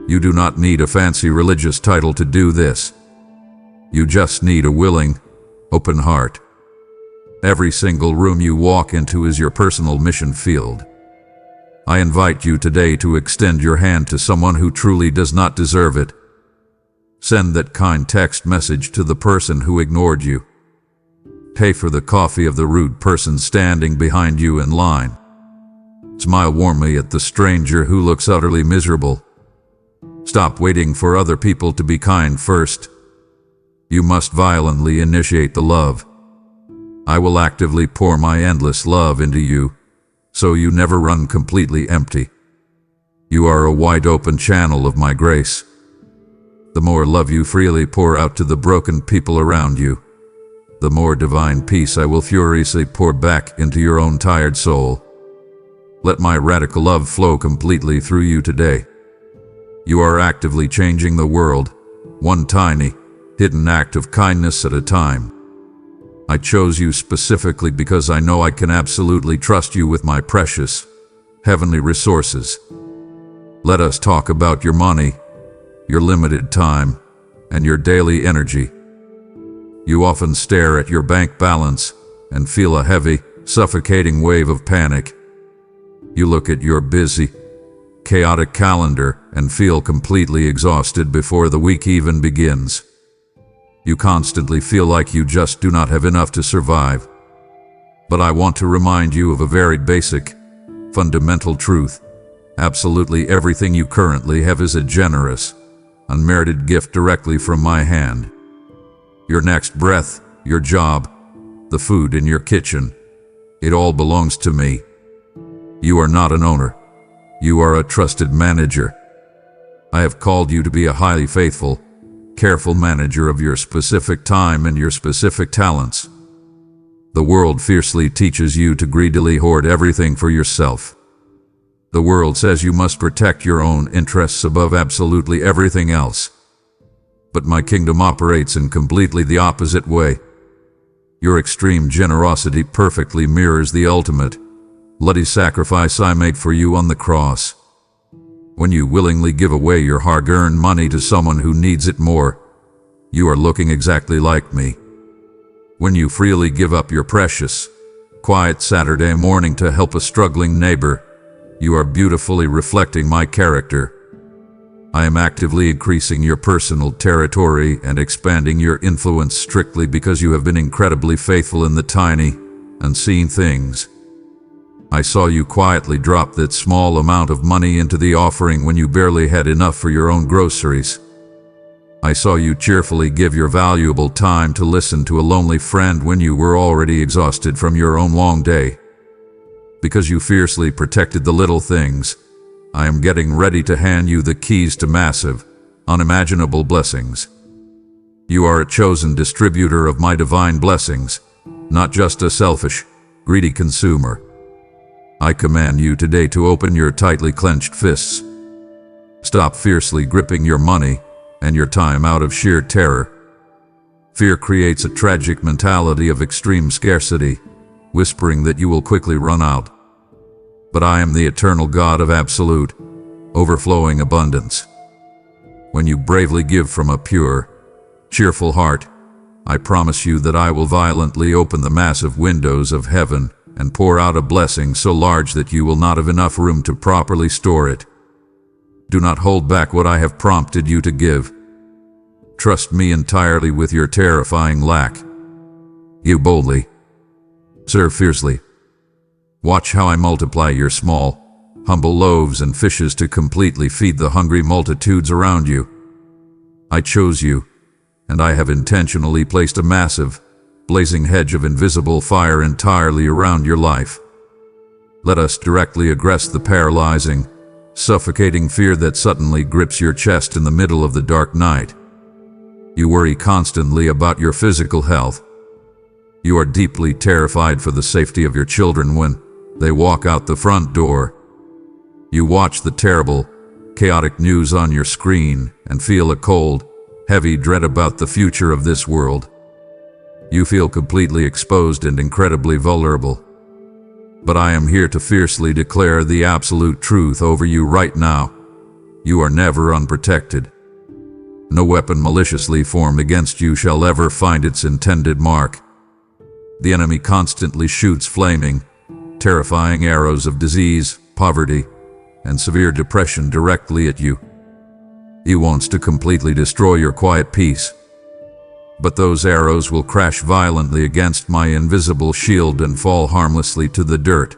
You do not need a fancy religious title to do this. You just need a willing, open heart. Every single room you walk into is your personal mission field. I invite you today to extend your hand to someone who truly does not deserve it. Send that kind text message to the person who ignored you. Pay for the coffee of the rude person standing behind you in line. Smile warmly at the stranger who looks utterly miserable. Stop waiting for other people to be kind first. You must violently initiate the love. I will actively pour my endless love into you, so you never run completely empty. You are a wide-open channel of my grace. The more love you freely pour out to the broken people around you, the more divine peace I will furiously pour back into your own tired soul. Let my radical love flow completely through you today. You are actively changing the world, one tiny, hidden act of kindness at a time. I chose you specifically because I know I can absolutely trust you with my precious, heavenly resources. Let us talk about your money, your limited time, and your daily energy. You often stare at your bank balance and feel a heavy, suffocating wave of panic. You look at your busy, chaotic calendar and feel completely exhausted before the week even begins. You constantly feel like you just do not have enough to survive. But I want to remind you of a very basic, fundamental truth. Absolutely everything you currently have is a generous, unmerited gift directly from my hand. Your next breath, your job, the food in your kitchen, it all belongs to me. You are not an owner. You are a trusted manager. I have called you to be a highly faithful, careful manager of your specific time and your specific talents. The world fiercely teaches you to greedily hoard everything for yourself. The world says you must protect your own interests above absolutely everything else. But my kingdom operates in completely the opposite way. Your extreme generosity perfectly mirrors the ultimate, bloody sacrifice I made for you on the cross. When you willingly give away your hard-earned money to someone who needs it more, you are looking exactly like me. When you freely give up your precious, quiet Saturday morning to help a struggling neighbor, you are beautifully reflecting my character. I am actively increasing your personal territory and expanding your influence strictly because you have been incredibly faithful in the tiny, unseen things. I saw you quietly drop that small amount of money into the offering when you barely had enough for your own groceries. I saw you cheerfully give your valuable time to listen to a lonely friend when you were already exhausted from your own long day. Because you fiercely protected the little things, I am getting ready to hand you the keys to massive, unimaginable blessings. You are a chosen distributor of my divine blessings, not just a selfish, greedy consumer. I command you today to open your tightly clenched fists. Stop fiercely gripping your money and your time out of sheer terror. Fear creates a tragic mentality of extreme scarcity, whispering that you will quickly run out. But I am the eternal God of absolute, overflowing abundance. When you bravely give from a pure, cheerful heart, I promise you that I will violently open the massive windows of heaven and pour out a blessing so large that you will not have enough room to properly store it. Do not hold back what I have prompted you to give. Trust me entirely with your terrifying lack. Give boldly. Serve fiercely. Watch how I multiply your small, humble loaves and fishes to completely feed the hungry multitudes around you. I chose you, and I have intentionally placed a massive, blazing hedge of invisible fire entirely around your life. Let us directly address the paralyzing, suffocating fear that suddenly grips your chest in the middle of the dark night. You worry constantly about your physical health. You are deeply terrified for the safety of your children when they walk out the front door. You watch the terrible, chaotic news on your screen and feel a cold, heavy dread about the future of this world. You feel completely exposed and incredibly vulnerable. But I am here to fiercely declare the absolute truth over you right now. You are never unprotected. No weapon maliciously formed against you shall ever find its intended mark. The enemy constantly shoots flaming, terrifying arrows of disease, poverty, and severe depression directly at you. He wants to completely destroy your quiet peace. But those arrows will crash violently against my invisible shield and fall harmlessly to the dirt.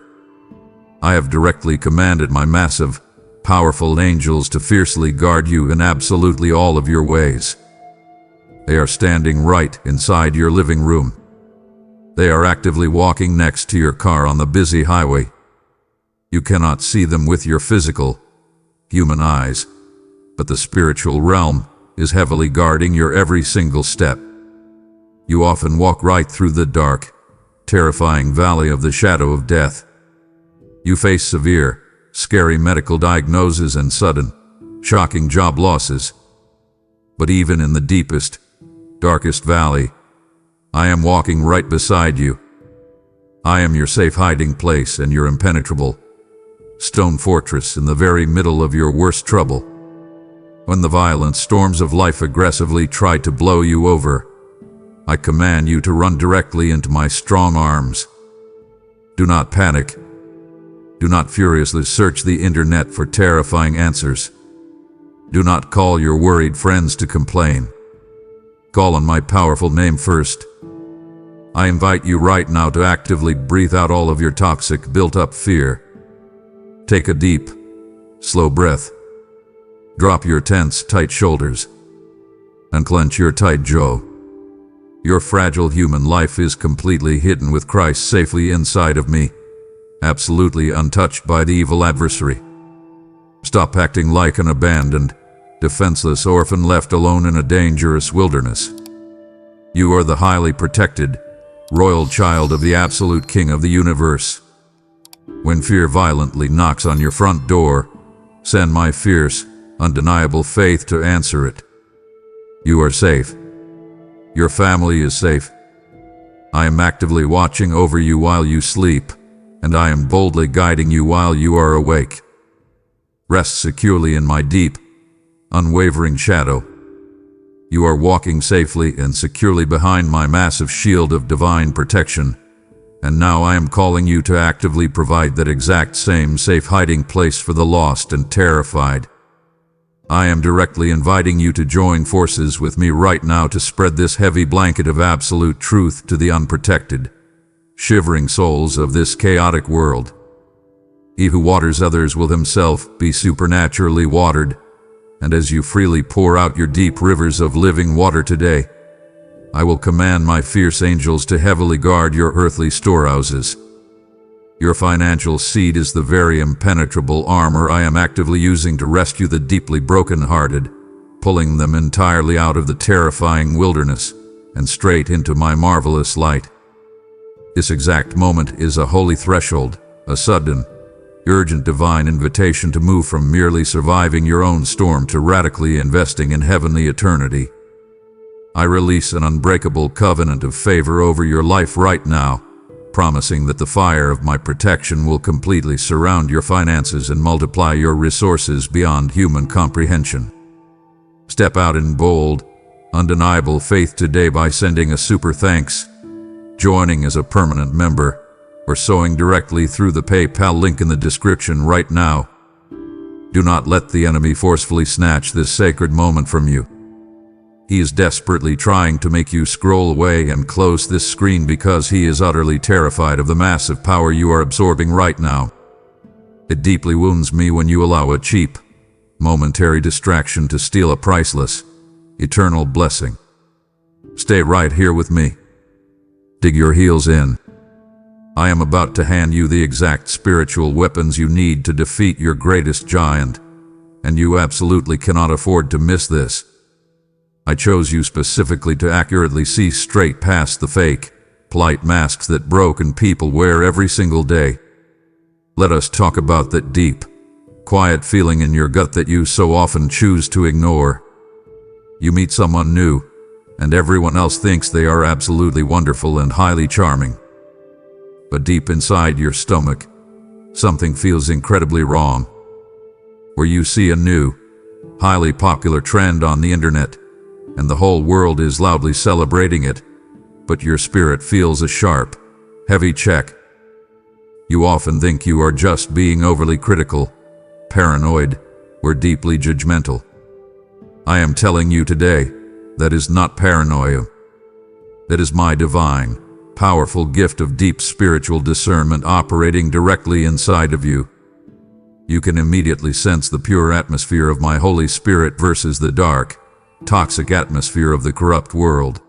I have directly commanded my massive, powerful angels to fiercely guard you in absolutely all of your ways. They are standing right inside your living room. They are actively walking next to your car on the busy highway. You cannot see them with your physical, human eyes, but the spiritual realm is heavily guarding your every single step. You often walk right through the dark, terrifying valley of the shadow of death. You face severe, scary medical diagnoses and sudden, shocking job losses. But even in the deepest, darkest valley, I am walking right beside you. I am your safe hiding place and your impenetrable stone fortress in the very middle of your worst trouble. When the violent storms of life aggressively try to blow you over, I command you to run directly into my strong arms. Do not panic. Do not furiously search the internet for terrifying answers. Do not call your worried friends to complain. Call on my powerful name first. I invite you right now to actively breathe out all of your toxic, built-up fear. Take a deep, slow breath. Drop your tense, tight shoulders. Unclench your tight jaw. Your fragile human life is completely hidden with Christ safely inside of me, absolutely untouched by the evil adversary. Stop acting like an abandoned, defenseless orphan left alone in a dangerous wilderness. You are the highly protected, royal child of the absolute King of the universe. When fear violently knocks on your front door, send my fierce, undeniable faith to answer it. You are safe. Your family is safe. I am actively watching over you while you sleep, and I am boldly guiding you while you are awake. Rest securely in my deep, unwavering shadow. You are walking safely and securely behind my massive shield of divine protection, and now I am calling you to actively provide that exact same safe hiding place for the lost and terrified. I am directly inviting you to join forces with me right now to spread this heavy blanket of absolute truth to the unprotected, shivering souls of this chaotic world. He who waters others will himself be supernaturally watered, and as you freely pour out your deep rivers of living water today, I will command my fierce angels to heavily guard your earthly storehouses. Your financial seed is the very impenetrable armor I am actively using to rescue the deeply broken-hearted, pulling them entirely out of the terrifying wilderness and straight into my marvelous light. This exact moment is a holy threshold, a sudden, urgent divine invitation to move from merely surviving your own storm to radically investing in heavenly eternity. I release an unbreakable covenant of favor over your life right now, promising that the fire of my protection will completely surround your finances and multiply your resources beyond human comprehension. Step out in bold, undeniable faith today by sending a super thanks, joining as a permanent member, or sowing directly through the PayPal link in the description right now. Do not let the enemy forcefully snatch this sacred moment from you. He is desperately trying to make you scroll away and close this screen because he is utterly terrified of the massive power you are absorbing right now. It deeply wounds me when you allow a cheap, momentary distraction to steal a priceless, eternal blessing. Stay right here with me. Dig your heels in. I am about to hand you the exact spiritual weapons you need to defeat your greatest giant, and you absolutely cannot afford to miss this. I chose you specifically to accurately see straight past the fake, polite masks that broken people wear every single day. Let us talk about that deep, quiet feeling in your gut that you so often choose to ignore. You meet someone new, and everyone else thinks they are absolutely wonderful and highly charming. But deep inside your stomach, something feels incredibly wrong. Where you see a new, highly popular trend on the internet, and the whole world is loudly celebrating it, but your spirit feels a sharp, heavy check. You often think you are just being overly critical, paranoid, or deeply judgmental. I am telling you today, that is not paranoia. That is my divine, powerful gift of deep spiritual discernment operating directly inside of you. You can immediately sense the pure atmosphere of my Holy Spirit versus the dark, toxic atmosphere of the corrupt world.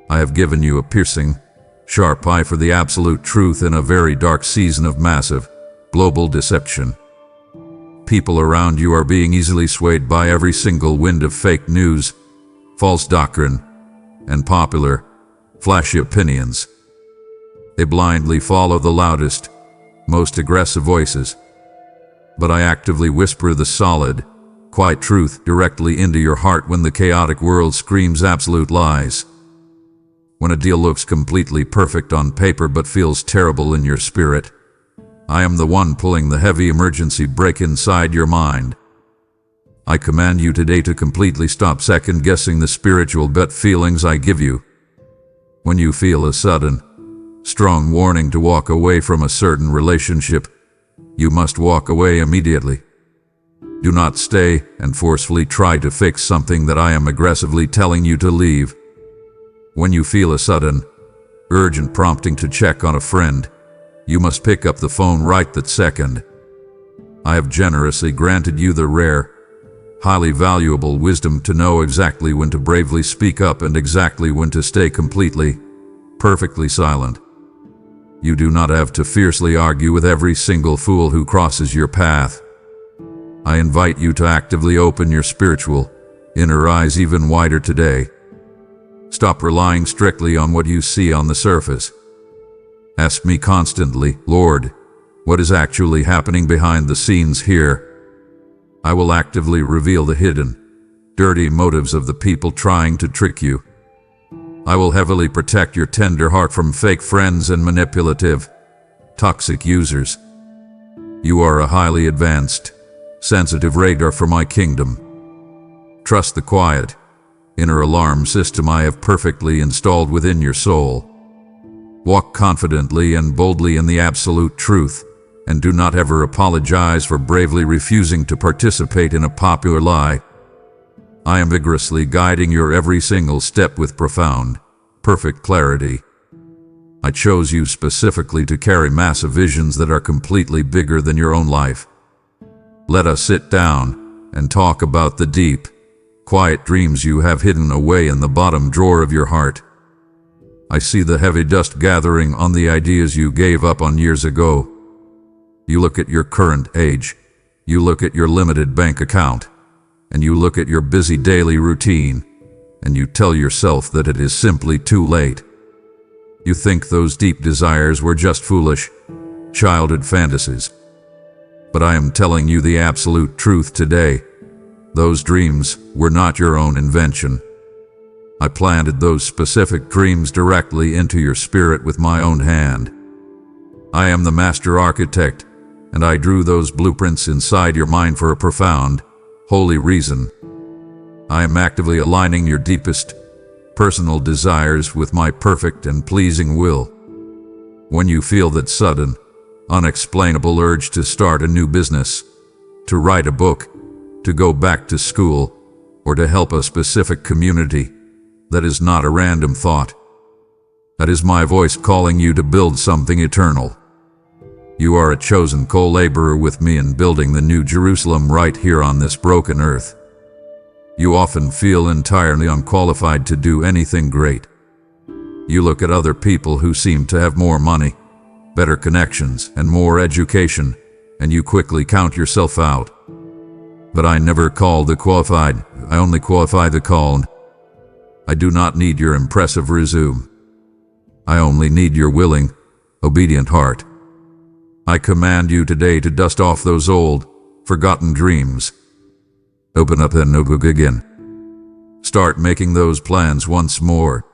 I have given you a piercing, sharp eye for the absolute truth in a very dark season of massive, global deception. People around you are being easily swayed by every single wind of fake news, false doctrine, and popular, flashy opinions. They blindly follow the loudest, most aggressive voices. But I actively whisper the solid, quiet truth directly into your heart when the chaotic world screams absolute lies. When a deal looks completely perfect on paper but feels terrible in your spirit, I am the one pulling the heavy emergency brake inside your mind. I command you today to completely stop second-guessing the spiritual gut feelings I give you. When you feel a sudden, strong warning to walk away from a certain relationship, you must walk away immediately. Do not stay and forcefully try to fix something that I am aggressively telling you to leave. When you feel a sudden, urgent prompting to check on a friend, you must pick up the phone right that second. I have generously granted you the rare, highly valuable wisdom to know exactly when to bravely speak up and exactly when to stay completely, perfectly silent. You do not have to fiercely argue with every single fool who crosses your path. I invite you to actively open your spiritual, inner eyes even wider today. Stop relying strictly on what you see on the surface. Ask me constantly, Lord, what is actually happening behind the scenes here? I will actively reveal the hidden, dirty motives of the people trying to trick you. I will heavily protect your tender heart from fake friends and manipulative, toxic users. You are a highly advanced, sensitive radar for my kingdom. Trust the quiet, inner alarm system I have perfectly installed within your soul. Walk confidently and boldly in the absolute truth, and do not ever apologize for bravely refusing to participate in a popular lie. I am vigorously guiding your every single step with profound, perfect clarity. I chose you specifically to carry massive visions that are completely bigger than your own life. Let us sit down and talk about the deep, quiet dreams you have hidden away in the bottom drawer of your heart. I see the heavy dust gathering on the ideas you gave up on years ago. You look at your current age, you look at your limited bank account, and you look at your busy daily routine, and you tell yourself that it is simply too late. You think those deep desires were just foolish, childhood fantasies. But I am telling you the absolute truth today. Those dreams were not your own invention. I planted those specific dreams directly into your spirit with my own hand. I am the master architect, and I drew those blueprints inside your mind for a profound, holy reason. I am actively aligning your deepest, personal desires with my perfect and pleasing will. When you feel that sudden, unexplainable urge to start a new business, to write a book, to go back to school, or to help a specific community, that is not a random thought. That is my voice calling you to build something eternal. You are a chosen co-laborer with me in building the New Jerusalem right here on this broken earth. You often feel entirely unqualified to do anything great. You look at other people who seem to have more money, better connections, and more education, and you quickly count yourself out. But I never call the qualified, I only qualify the called. I do not need your impressive resume. I only need your willing, obedient heart. I command you today to dust off those old, forgotten dreams. Open up that notebook again. Start making those plans once more.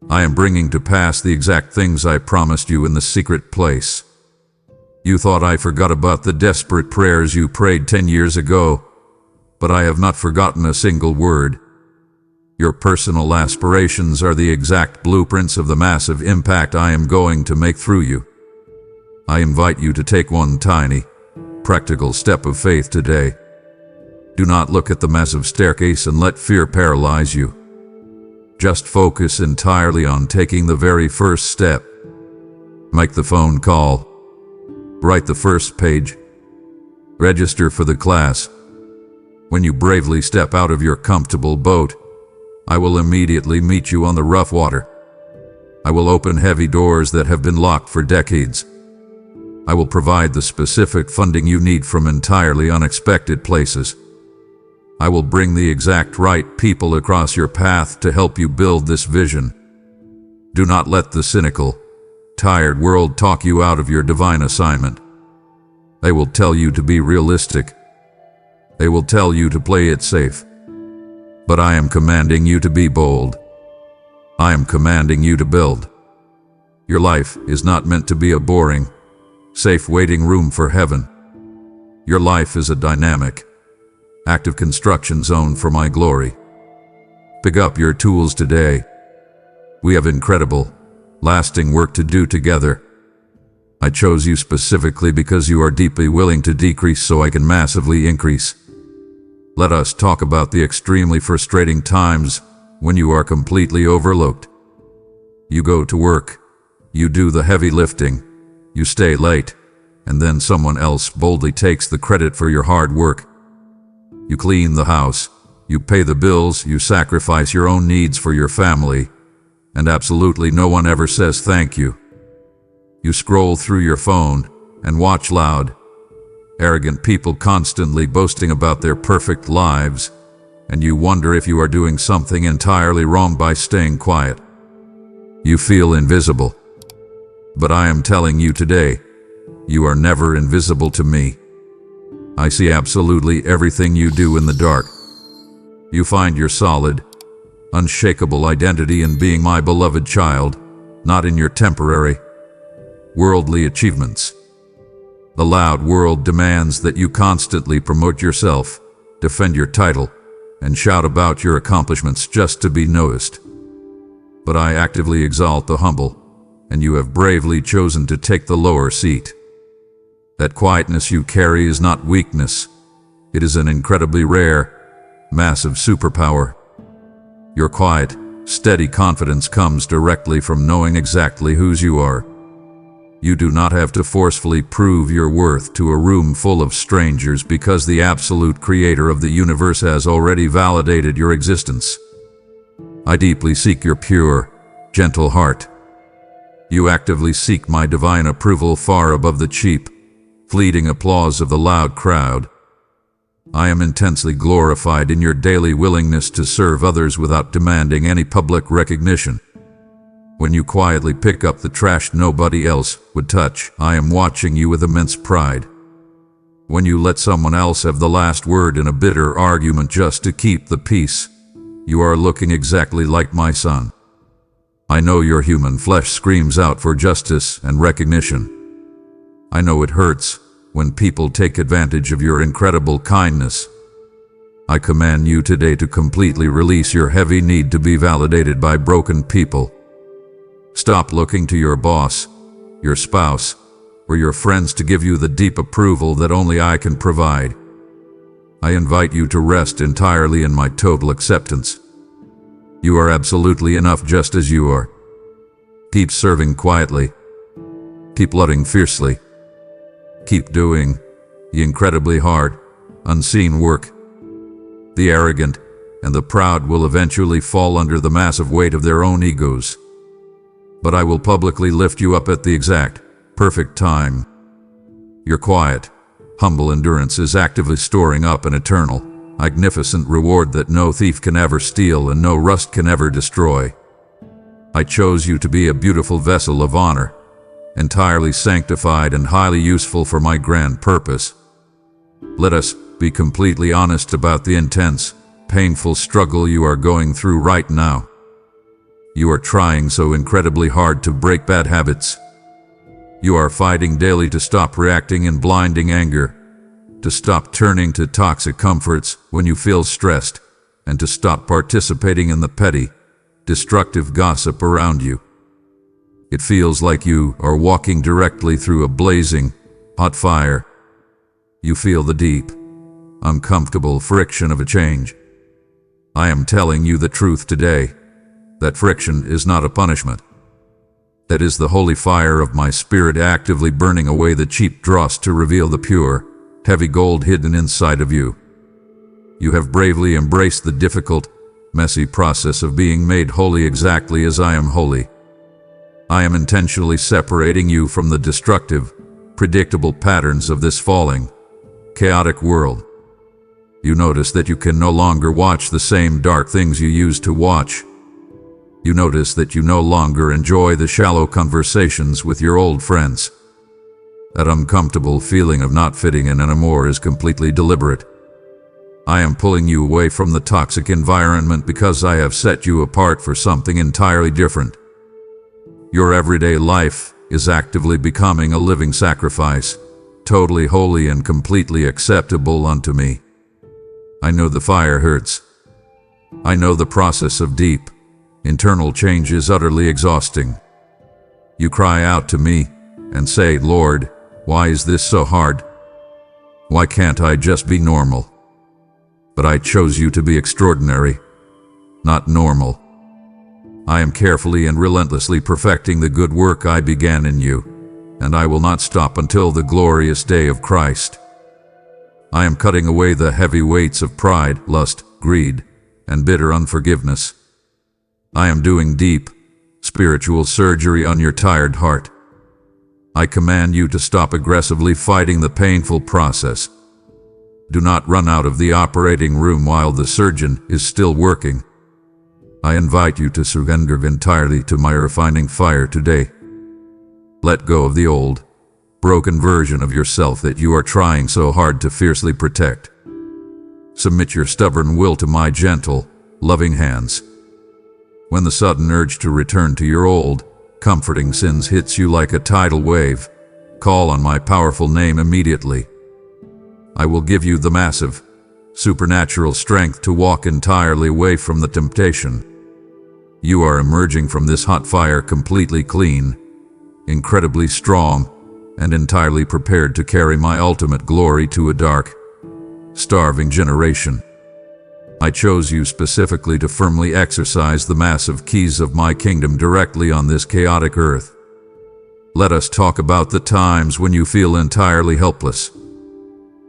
I am bringing to pass the exact things I promised you in the secret place. You thought I forgot about the desperate prayers you prayed 10 years ago, but I have not forgotten a single word. Your personal aspirations are the exact blueprints of the massive impact I am going to make through you. I invite you to take one tiny, practical step of faith today. Do not look at the massive staircase and let fear paralyze you. Just focus entirely on taking the very first step. Make the phone call. Write the first page. Register for the class. When you bravely step out of your comfortable boat, I will immediately meet you on the rough water. I will open heavy doors that have been locked for decades. I will provide the specific funding you need from entirely unexpected places. I will bring the exact right people across your path to help you build this vision. Do not let the cynical, tired world talk you out of your divine assignment. They will tell you to be realistic. They will tell you to play it safe. But I am commanding you to be bold. I am commanding you to build. Your life is not meant to be a boring, safe waiting room for heaven. Your life is a dynamic, active construction zone for my glory. Pick up your tools today. We have incredible, lasting work to do together. I chose you specifically because you are deeply willing to decrease so I can massively increase. Let us talk about the extremely frustrating times when you are completely overlooked. You go to work, you do the heavy lifting, you stay late, and then someone else boldly takes the credit for your hard work. You clean the house, you pay the bills, you sacrifice your own needs for your family, and absolutely no one ever says thank you. You scroll through your phone and watch loud, arrogant people constantly boasting about their perfect lives, and you wonder if you are doing something entirely wrong by staying quiet. You feel invisible. But I am telling you today, you are never invisible to me. I see absolutely everything you do in the dark. You find your solid, unshakable identity in being my beloved child, not in your temporary, worldly achievements. The loud world demands that you constantly promote yourself, defend your title, and shout about your accomplishments just to be noticed. But I actively exalt the humble, and you have bravely chosen to take the lower seat. That quietness you carry is not weakness. It is an incredibly rare, massive superpower. Your quiet, steady confidence comes directly from knowing exactly whose you are. You do not have to forcefully prove your worth to a room full of strangers because the absolute creator of the universe has already validated your existence. I deeply seek your pure, gentle heart. You actively seek my divine approval far above the cheap, fleeting applause of the loud crowd. I am intensely glorified in your daily willingness to serve others without demanding any public recognition. When you quietly pick up the trash nobody else would touch, I am watching you with immense pride. When you let someone else have the last word in a bitter argument just to keep the peace, you are looking exactly like my son. I know your human flesh screams out for justice and recognition. I know it hurts when people take advantage of your incredible kindness. I command you today to completely release your heavy need to be validated by broken people. Stop looking to your boss, your spouse, or your friends to give you the deep approval that only I can provide. I invite you to rest entirely in my total acceptance. You are absolutely enough just as you are. Keep serving quietly. Keep loving fiercely. Keep doing the incredibly hard, unseen work. The arrogant and the proud will eventually fall under the massive weight of their own egos. But I will publicly lift you up at the exact, perfect time. Your quiet, humble endurance is actively storing up an eternal, magnificent reward that no thief can ever steal and no rust can ever destroy. I chose you to be a beautiful vessel of honor, entirely sanctified and highly useful for my grand purpose. Let us be completely honest about the intense, painful struggle you are going through right now. You are trying so incredibly hard to break bad habits. You are fighting daily to stop reacting in blinding anger, to stop turning to toxic comforts when you feel stressed, and to stop participating in the petty, destructive gossip around you. It feels like you are walking directly through a blazing, hot fire. You feel the deep, uncomfortable friction of a change. I am telling you the truth today. That friction is not a punishment. That is the holy fire of my spirit actively burning away the cheap dross to reveal the pure, heavy gold hidden inside of you. You have bravely embraced the difficult, messy process of being made holy exactly as I am holy. I am intentionally separating you from the destructive, predictable patterns of this falling, chaotic world. You notice that you can no longer watch the same dark things you used to watch. You notice that you no longer enjoy the shallow conversations with your old friends. That uncomfortable feeling of not fitting in anymore is completely deliberate. I am pulling you away from the toxic environment because I have set you apart for something entirely different. Your everyday life is actively becoming a living sacrifice, totally holy and completely acceptable unto me. I know the fire hurts. I know the process of deep, internal change is utterly exhausting. You cry out to me and say, Lord, why is this so hard? Why can't I just be normal? But I chose you to be extraordinary, not normal. I am carefully and relentlessly perfecting the good work I began in you, and I will not stop until the glorious day of Christ. I am cutting away the heavy weights of pride, lust, greed, and bitter unforgiveness. I am doing deep, spiritual surgery on your tired heart. I command you to stop aggressively fighting the painful process. Do not run out of the operating room while the surgeon is still working. I invite you to surrender entirely to my refining fire today. Let go of the old, broken version of yourself that you are trying so hard to fiercely protect. Submit your stubborn will to my gentle, loving hands. When the sudden urge to return to your old, comforting sins hits you like a tidal wave, call on my powerful name immediately. I will give you the massive, supernatural strength to walk entirely away from the temptation. You are emerging from this hot fire completely clean, incredibly strong, and entirely prepared to carry my ultimate glory to a dark, starving generation. I chose you specifically to firmly exercise the massive keys of my kingdom directly on this chaotic earth. Let us talk about the times when you feel entirely helpless.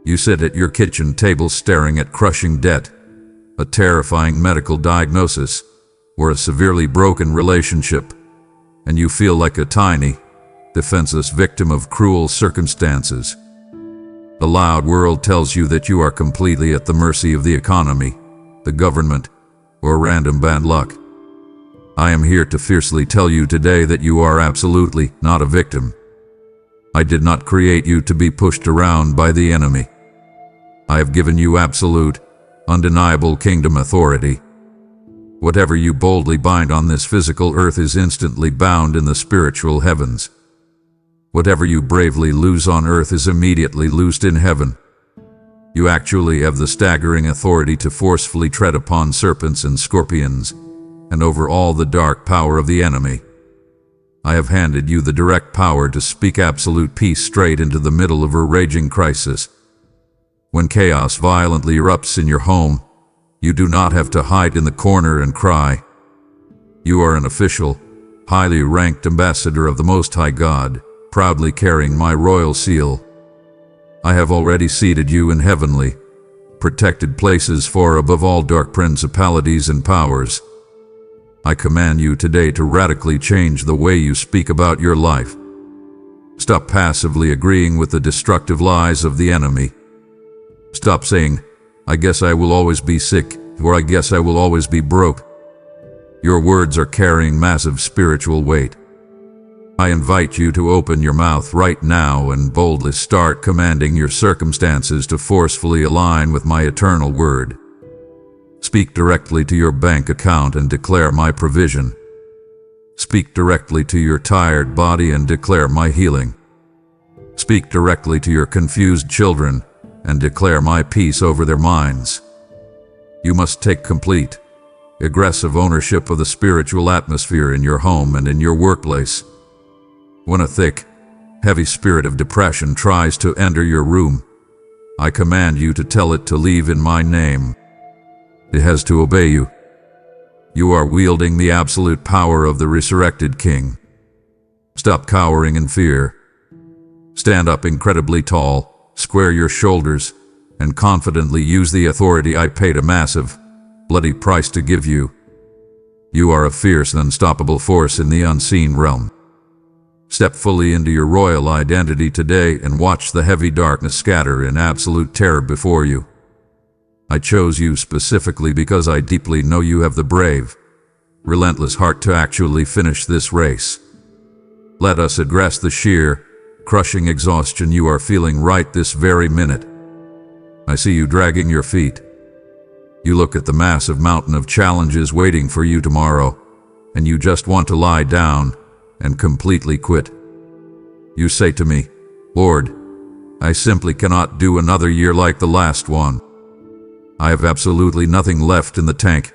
You sit at your kitchen table staring at crushing debt, a terrifying medical diagnosis, or a severely broken relationship, and you feel like a tiny, defenseless victim of cruel circumstances. The loud world tells you that you are completely at the mercy of the economy, the government, or random bad luck. I am here to fiercely tell you today that you are absolutely not a victim. I did not create you to be pushed around by the enemy. I have given you absolute, undeniable kingdom authority. Whatever you boldly bind on this physical earth is instantly bound in the spiritual heavens. Whatever you bravely loose on earth is immediately loosed in heaven. You actually have the staggering authority to forcefully tread upon serpents and scorpions, and over all the dark power of the enemy. I have handed you the direct power to speak absolute peace straight into the middle of a raging crisis. When chaos violently erupts in your home, you do not have to hide in the corner and cry. You are an official, highly ranked ambassador of the Most High God, proudly carrying my royal seal. I have already seated you in heavenly, protected places far above all dark principalities and powers. I command you today to radically change the way you speak about your life. Stop passively agreeing with the destructive lies of the enemy. Stop saying, "I guess I will always be sick," or "I guess I will always be broke." Your words are carrying massive spiritual weight. I invite you to open your mouth right now and boldly start commanding your circumstances to forcefully align with my eternal word. Speak directly to your bank account and declare my provision. Speak directly to your tired body and declare my healing. Speak directly to your confused children and declare my peace over their minds. You must take complete, aggressive ownership of the spiritual atmosphere in your home and in your workplace. When a thick, heavy spirit of depression tries to enter your room, I command you to tell it to leave in my name. It has to obey you. You are wielding the absolute power of the resurrected King. Stop cowering in fear. Stand up incredibly tall, square your shoulders, and confidently use the authority I paid a massive, bloody price to give you. You are a fierce and unstoppable force in the unseen realm. Step fully into your royal identity today and watch the heavy darkness scatter in absolute terror before you. I chose you specifically because I deeply know you have the brave, relentless heart to actually finish this race. Let us address the sheer, crushing exhaustion you are feeling right this very minute. I see you dragging your feet. You look at the massive mountain of challenges waiting for you tomorrow, and you just want to lie down and completely quit. You say to me, "Lord, I simply cannot do another year like the last one. I have absolutely nothing left in the tank."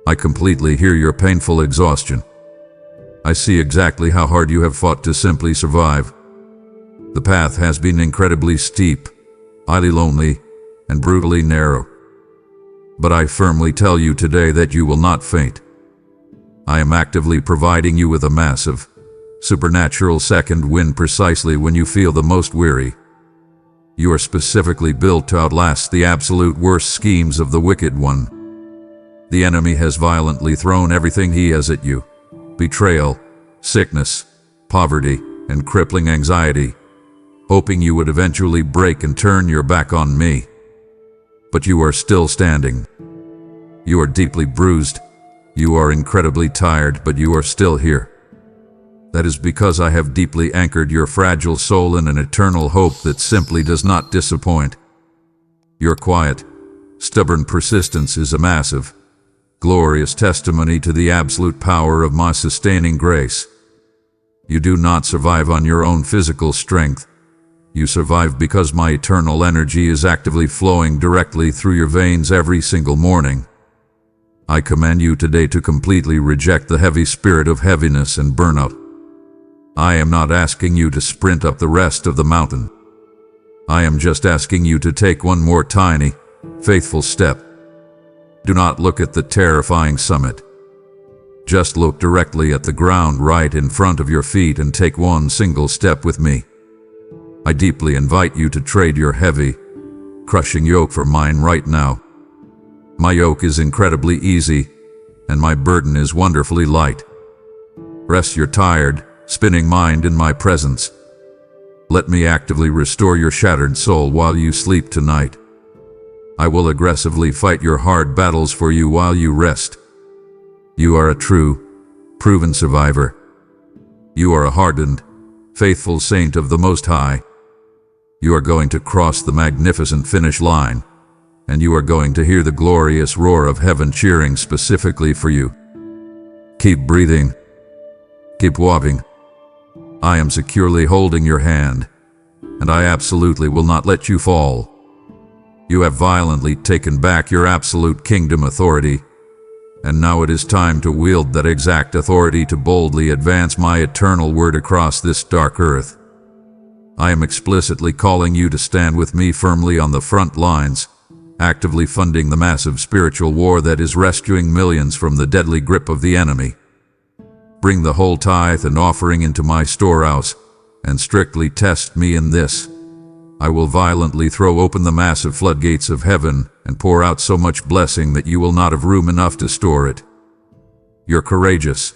I completely hear your painful exhaustion. I see exactly how hard you have fought to simply survive. The path has been incredibly steep, highly lonely, and brutally narrow. But I firmly tell you today that you will not faint. I am actively providing you with a massive, supernatural second wind precisely when you feel the most weary. You are specifically built to outlast the absolute worst schemes of the wicked one. The enemy has violently thrown everything he has at you: betrayal, sickness, poverty, and crippling anxiety, hoping you would eventually break and turn your back on me. But you are still standing. You are deeply bruised. You are incredibly tired, but you are still here. That is because I have deeply anchored your fragile soul in an eternal hope that simply does not disappoint. Your quiet, stubborn persistence is a massive, glorious testimony to the absolute power of my sustaining grace. You do not survive on your own physical strength. You survive because my eternal energy is actively flowing directly through your veins every single morning. I command you today to completely reject the heavy spirit of heaviness and burnout. I am not asking you to sprint up the rest of the mountain. I am just asking you to take one more tiny, faithful step. Do not look at the terrifying summit. Just look directly at the ground right in front of your feet and take one single step with me. I deeply invite you to trade your heavy, crushing yoke for mine right now. My yoke is incredibly easy, and my burden is wonderfully light. Rest your tired, spinning mind in my presence. Let me actively restore your shattered soul while you sleep tonight. I will aggressively fight your hard battles for you while you rest. You are a true, proven survivor. You are a hardened, faithful saint of the Most High. You are going to cross the magnificent finish line, and you are going to hear the glorious roar of heaven cheering specifically for you. Keep breathing. Keep walking. I am securely holding your hand, and I absolutely will not let you fall. You have violently taken back your absolute kingdom authority, and now it is time to wield that exact authority to boldly advance my eternal word across this dark earth. I am explicitly calling you to stand with me firmly on the front lines, actively funding the massive spiritual war that is rescuing millions from the deadly grip of the enemy. Bring the whole tithe and offering into my storehouse, and strictly test me in this. I will violently throw open the massive floodgates of heaven and pour out so much blessing that you will not have room enough to store it. Your courageous,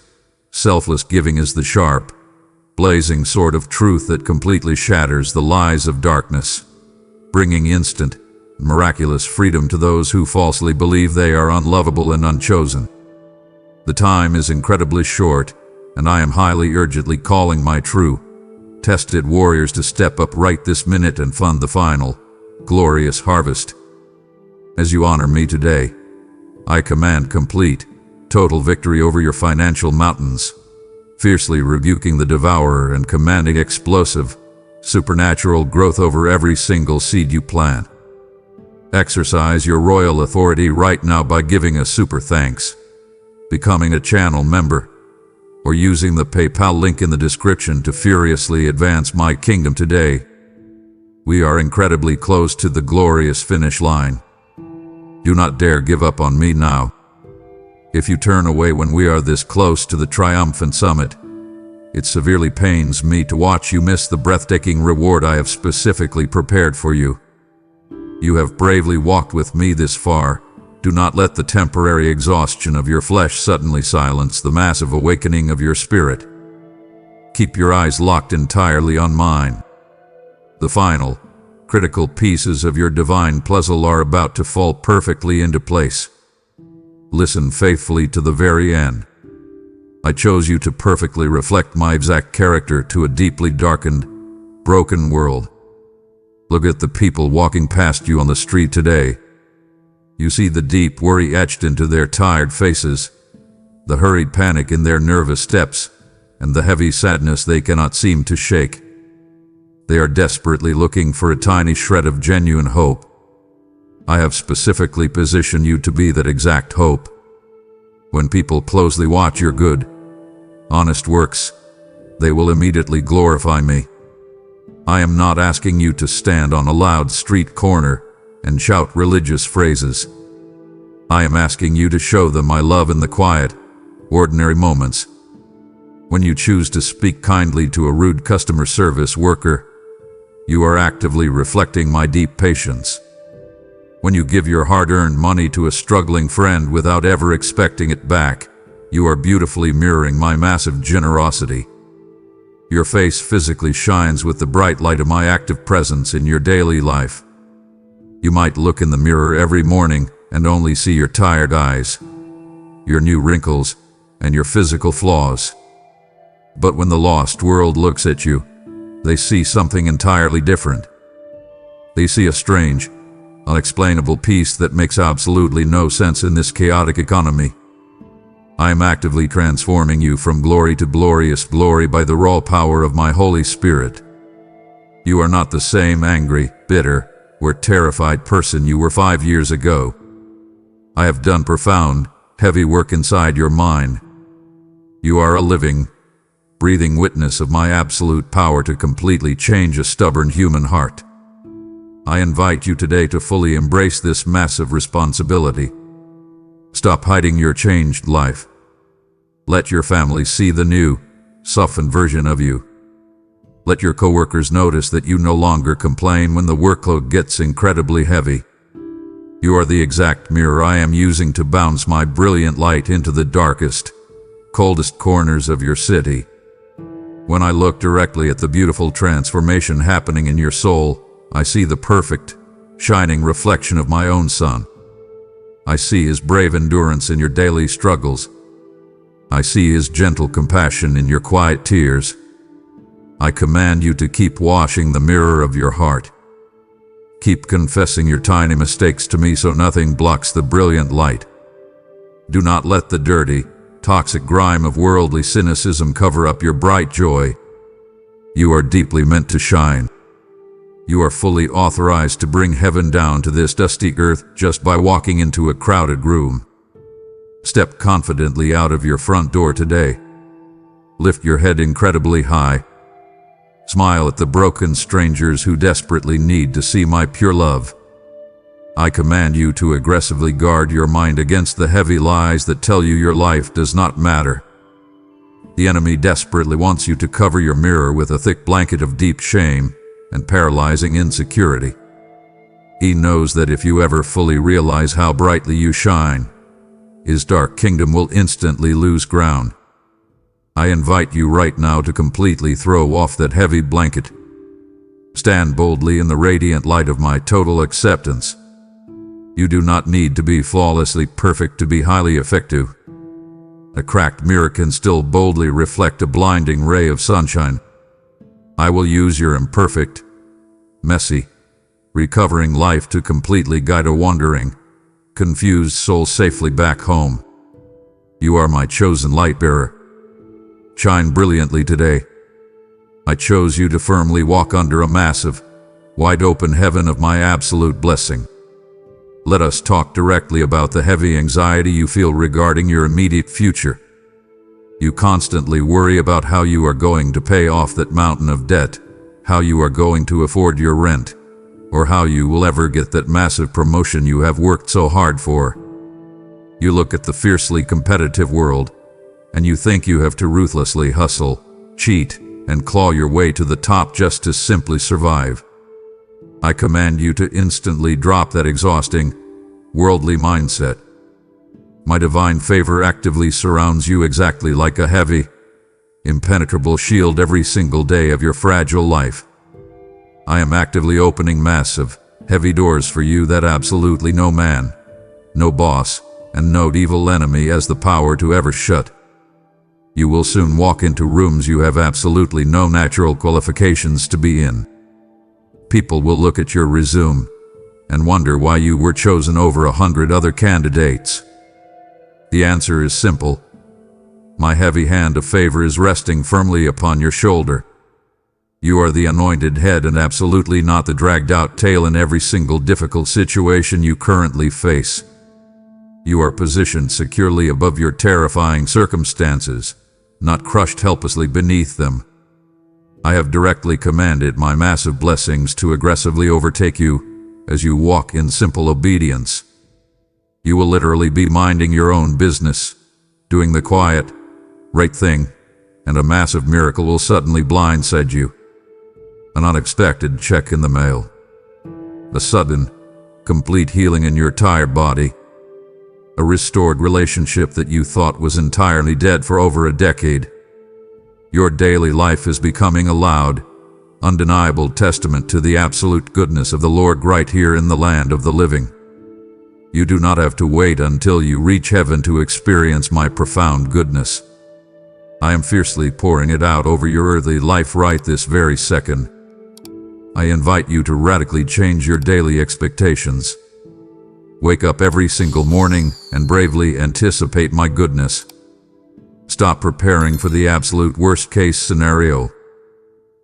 selfless giving is the sharp, blazing sword of truth that completely shatters the lies of darkness, bringing instant, miraculous freedom to those who falsely believe they are unlovable and unchosen. The time is incredibly short, and I am highly urgently calling my true, tested warriors to step up right this minute and fund the final, glorious harvest. As you honor me today, I command complete, total victory over your financial mountains, fiercely rebuking the devourer and commanding explosive, supernatural growth over every single seed you plant. Exercise your royal authority right now by giving a super thanks, becoming a channel member, or using the PayPal link in the description to furiously advance my kingdom today. We are incredibly close to the glorious finish line. Do not dare give up on me now. If you turn away when we are this close to the triumphant summit, it severely pains me to watch you miss the breathtaking reward I have specifically prepared for you. You have bravely walked with me this far. Do not let the temporary exhaustion of your flesh suddenly silence the massive awakening of your spirit. Keep your eyes locked entirely on mine. The final, critical pieces of your divine puzzle are about to fall perfectly into place. Listen faithfully to the very end. I chose you to perfectly reflect my exact character to a deeply darkened, broken world. Look at the people walking past you on the street today. You see the deep worry etched into their tired faces, the hurried panic in their nervous steps, and the heavy sadness they cannot seem to shake. They are desperately looking for a tiny shred of genuine hope. I have specifically positioned you to be that exact hope. When people closely watch your good, honest works, they will immediately glorify me. I am not asking you to stand on a loud street corner and shout religious phrases. I am asking you to show them my love in the quiet, ordinary moments. When you choose to speak kindly to a rude customer service worker, you are actively reflecting my deep patience. When you give your hard-earned money to a struggling friend without ever expecting it back, you are beautifully mirroring my massive generosity. Your face physically shines with the bright light of my active presence in your daily life. You might look in the mirror every morning and only see your tired eyes, your new wrinkles, and your physical flaws. But when the lost world looks at you, they see something entirely different. They see a strange, unexplainable peace that makes absolutely no sense in this chaotic economy. I am actively transforming you from glory to glorious glory by the raw power of my Holy Spirit. You are not the same angry, bitter, or terrified person you were 5 years ago. I have done profound, heavy work inside your mind. You are a living, breathing witness of my absolute power to completely change a stubborn human heart. I invite you today to fully embrace this massive responsibility. Stop hiding your changed life. Let your family see the new, softened version of you. Let your coworkers notice that you no longer complain when the workload gets incredibly heavy. You are the exact mirror I am using to bounce my brilliant light into the darkest, coldest corners of your city. When I look directly at the beautiful transformation happening in your soul, I see the perfect, shining reflection of my own Son. I see His brave endurance in your daily struggles. I see His gentle compassion in your quiet tears. I command you to keep washing the mirror of your heart. Keep confessing your tiny mistakes to me so nothing blocks the brilliant light. Do not let the dirty, toxic grime of worldly cynicism cover up your bright joy. You are deeply meant to shine. You are fully authorized to bring heaven down to this dusty earth just by walking into a crowded room. Step confidently out of your front door today. Lift your head incredibly high. Smile at the broken strangers who desperately need to see my pure love. I command you to aggressively guard your mind against the heavy lies that tell you your life does not matter. The enemy desperately wants you to cover your mirror with a thick blanket of deep shame and paralyzing insecurity. He knows that if you ever fully realize how brightly you shine, his dark kingdom will instantly lose ground. I invite you right now to completely throw off that heavy blanket. Stand boldly in the radiant light of my total acceptance. You do not need to be flawlessly perfect to be highly effective. A cracked mirror can still boldly reflect a blinding ray of sunshine. I will use your imperfect, messy, recovering life to completely guide a wandering, confused soul safely back home. You are my chosen light bearer. Shine brilliantly today. I chose you to firmly walk under a massive, wide-open heaven of my absolute blessing. Let us talk directly about the heavy anxiety you feel regarding your immediate future. You constantly worry about how you are going to pay off that mountain of debt, how you are going to afford your rent, or how you will ever get that massive promotion you have worked so hard for. You look at the fiercely competitive world, and you think you have to ruthlessly hustle, cheat, and claw your way to the top just to simply survive. I command you to instantly drop that exhausting, worldly mindset. My divine favor actively surrounds you exactly like a heavy, impenetrable shield every single day of your fragile life. I am actively opening massive, heavy doors for you that absolutely no man, no boss, and no evil enemy has the power to ever shut. You will soon walk into rooms you have absolutely no natural qualifications to be in. People will look at your resume and wonder why you were chosen over 100 other candidates. The answer is simple. My heavy hand of favor is resting firmly upon your shoulder. You are the anointed head and absolutely not the dragged-out tail in every single difficult situation you currently face. You are positioned securely above your terrifying circumstances, not crushed helplessly beneath them. I have directly commanded my massive blessings to aggressively overtake you as you walk in simple obedience. You will literally be minding your own business, doing the quiet, right thing, and a massive miracle will suddenly blindside you. An unexpected check in the mail. A sudden, complete healing in your tired body. A restored relationship that you thought was entirely dead for over a decade. Your daily life is becoming a loud, undeniable testament to the absolute goodness of the Lord right here in the land of the living. You do not have to wait until you reach heaven to experience my profound goodness. I am fiercely pouring it out over your earthly life right this very second. I invite you to radically change your daily expectations. Wake up every single morning and bravely anticipate my goodness. Stop preparing for the absolute worst-case scenario.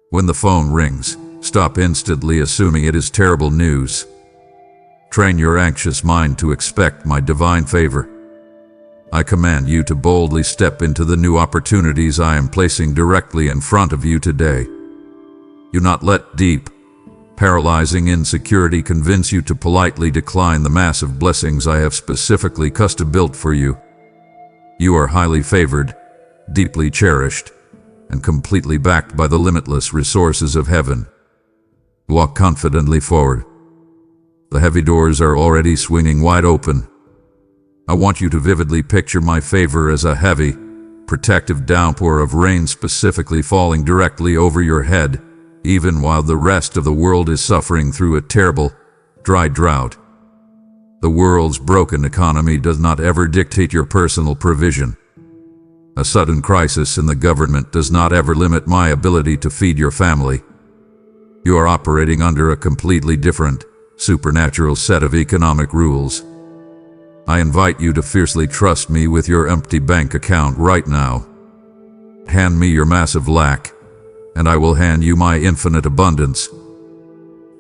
When the phone rings, stop instantly assuming it is terrible news. Train your anxious mind to expect my divine favor. I command you to boldly step into the new opportunities I am placing directly in front of you today. Do not let deep, paralyzing insecurity convince you to politely decline the massive blessings I have specifically custom-built for you. You are highly favored, deeply cherished, and completely backed by the limitless resources of heaven. Walk confidently forward. The heavy doors are already swinging wide open. I want you to vividly picture my favor as a heavy, protective downpour of rain specifically falling directly over your head, even while the rest of the world is suffering through a terrible, dry drought. The world's broken economy does not ever dictate your personal provision. A sudden crisis in the government does not ever limit my ability to feed your family. You are operating under a completely different, supernatural set of economic rules. I invite you to fiercely trust me with your empty bank account right now. Hand me your massive lack, and I will hand you my infinite abundance.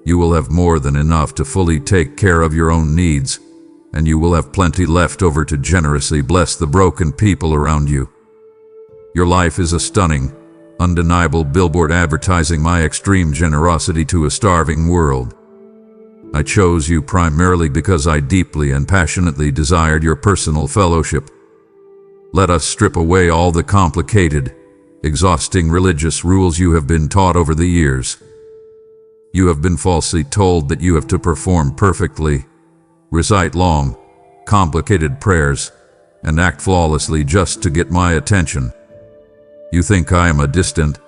You will have more than enough to fully take care of your own needs, and you will have plenty left over to generously bless the broken people around you. Your life is a stunning, undeniable billboard advertising my extreme generosity to a starving world. I chose you primarily because I deeply and passionately desired your personal fellowship. Let us strip away all the complicated, exhausting religious rules you have been taught over the years. You have been falsely told that you have to perform perfectly, recite long, complicated prayers, and act flawlessly just to get my attention. You think I am a distant,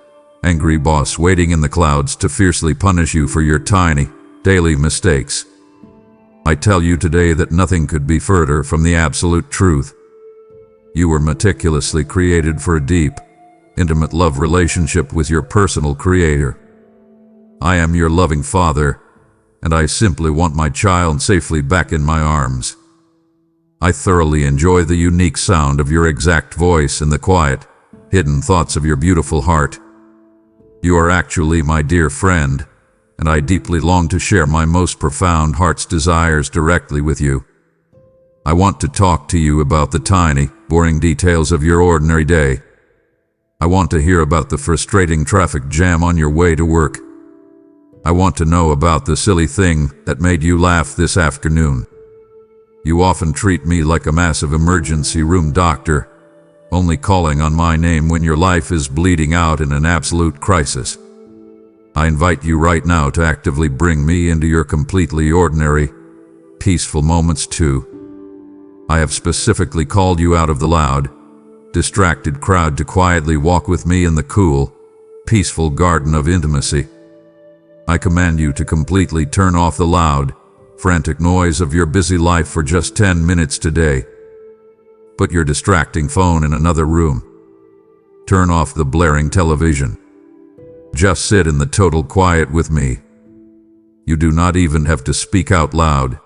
angry boss waiting in the clouds to fiercely punish you for your tiny, daily mistakes. I tell you today that nothing could be further from the absolute truth. You were meticulously created for a deep, intimate love relationship with your personal creator. I am your loving father, and I simply want my child safely back in my arms. I thoroughly enjoy the unique sound of your exact voice and the quiet, hidden thoughts of your beautiful heart. You are actually my dear friend, and I deeply long to share my most profound heart's desires directly with you. I want to talk to you about the tiny, boring details of your ordinary day. I want to hear about the frustrating traffic jam on your way to work. I want to know about the silly thing that made you laugh this afternoon. You often treat me like a massive emergency room doctor, only calling on my name when your life is bleeding out in an absolute crisis. I invite you right now to actively bring me into your completely ordinary, peaceful moments too. I have specifically called you out of the loud, distracted crowd to quietly walk with me in the cool, peaceful garden of intimacy. I command you to completely turn off the loud, frantic noise of your busy life for just 10 minutes today. Put your distracting phone in another room. Turn off the blaring television. Just sit in the total quiet with me. You do not even have to speak out loud.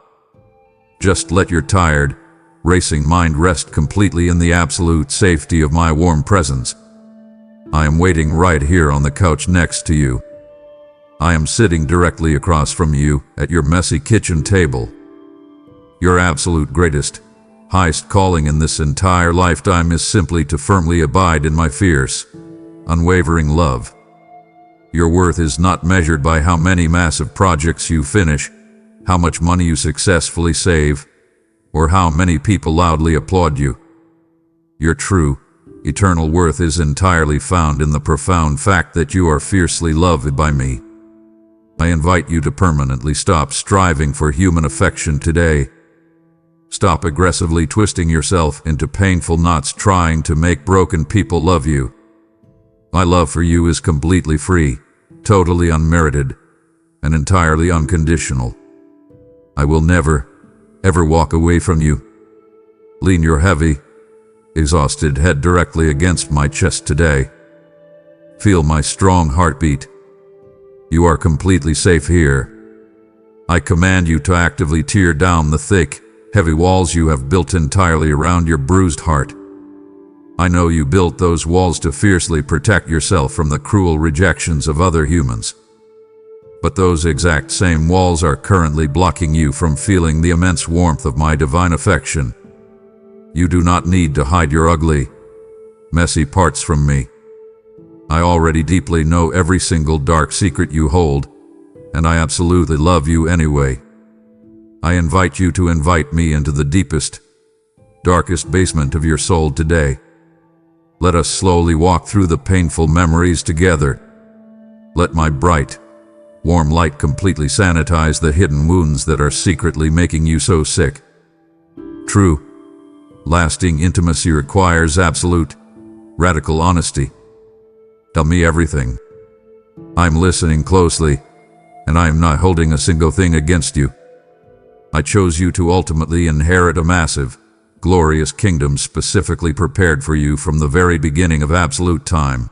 Just let your tired, racing mind rest completely in the absolute safety of my warm presence. I am waiting right here on the couch next to you. I am sitting directly across from you at your messy kitchen table. Your absolute greatest, highest calling in this entire lifetime is simply to firmly abide in my fierce, unwavering love. Your worth is not measured by how many massive projects you finish, how much money you successfully save, or how many people loudly applaud you. Your true, Eternal worth is entirely found in the profound fact that you are fiercely loved by me. I invite you to permanently stop striving for human affection today. Stop aggressively twisting yourself into painful knots trying to make broken people love you. My love for you is completely free, totally unmerited, and entirely unconditional. I will never, ever walk away from you. Lean your heavy, exhausted head directly against my chest today. Feel my strong heartbeat. You are completely safe here. I command you to actively tear down the thick, heavy walls you have built entirely around your bruised heart. I know you built those walls to fiercely protect yourself from the cruel rejections of other humans. But those exact same walls are currently blocking you from feeling the immense warmth of my divine affection. You do not need to hide your ugly, messy parts from me. I already deeply know every single dark secret you hold, and I absolutely love you anyway. I invite you to invite me into the deepest, darkest basement of your soul today. Let us slowly walk through the painful memories together. Let my bright, warm light completely sanitize the hidden wounds that are secretly making you so sick. True, lasting intimacy requires absolute, radical honesty. Tell me everything. I'm listening closely, and I am not holding a single thing against you. I chose you to ultimately inherit a massive, glorious kingdom specifically prepared for you from the very beginning of absolute time.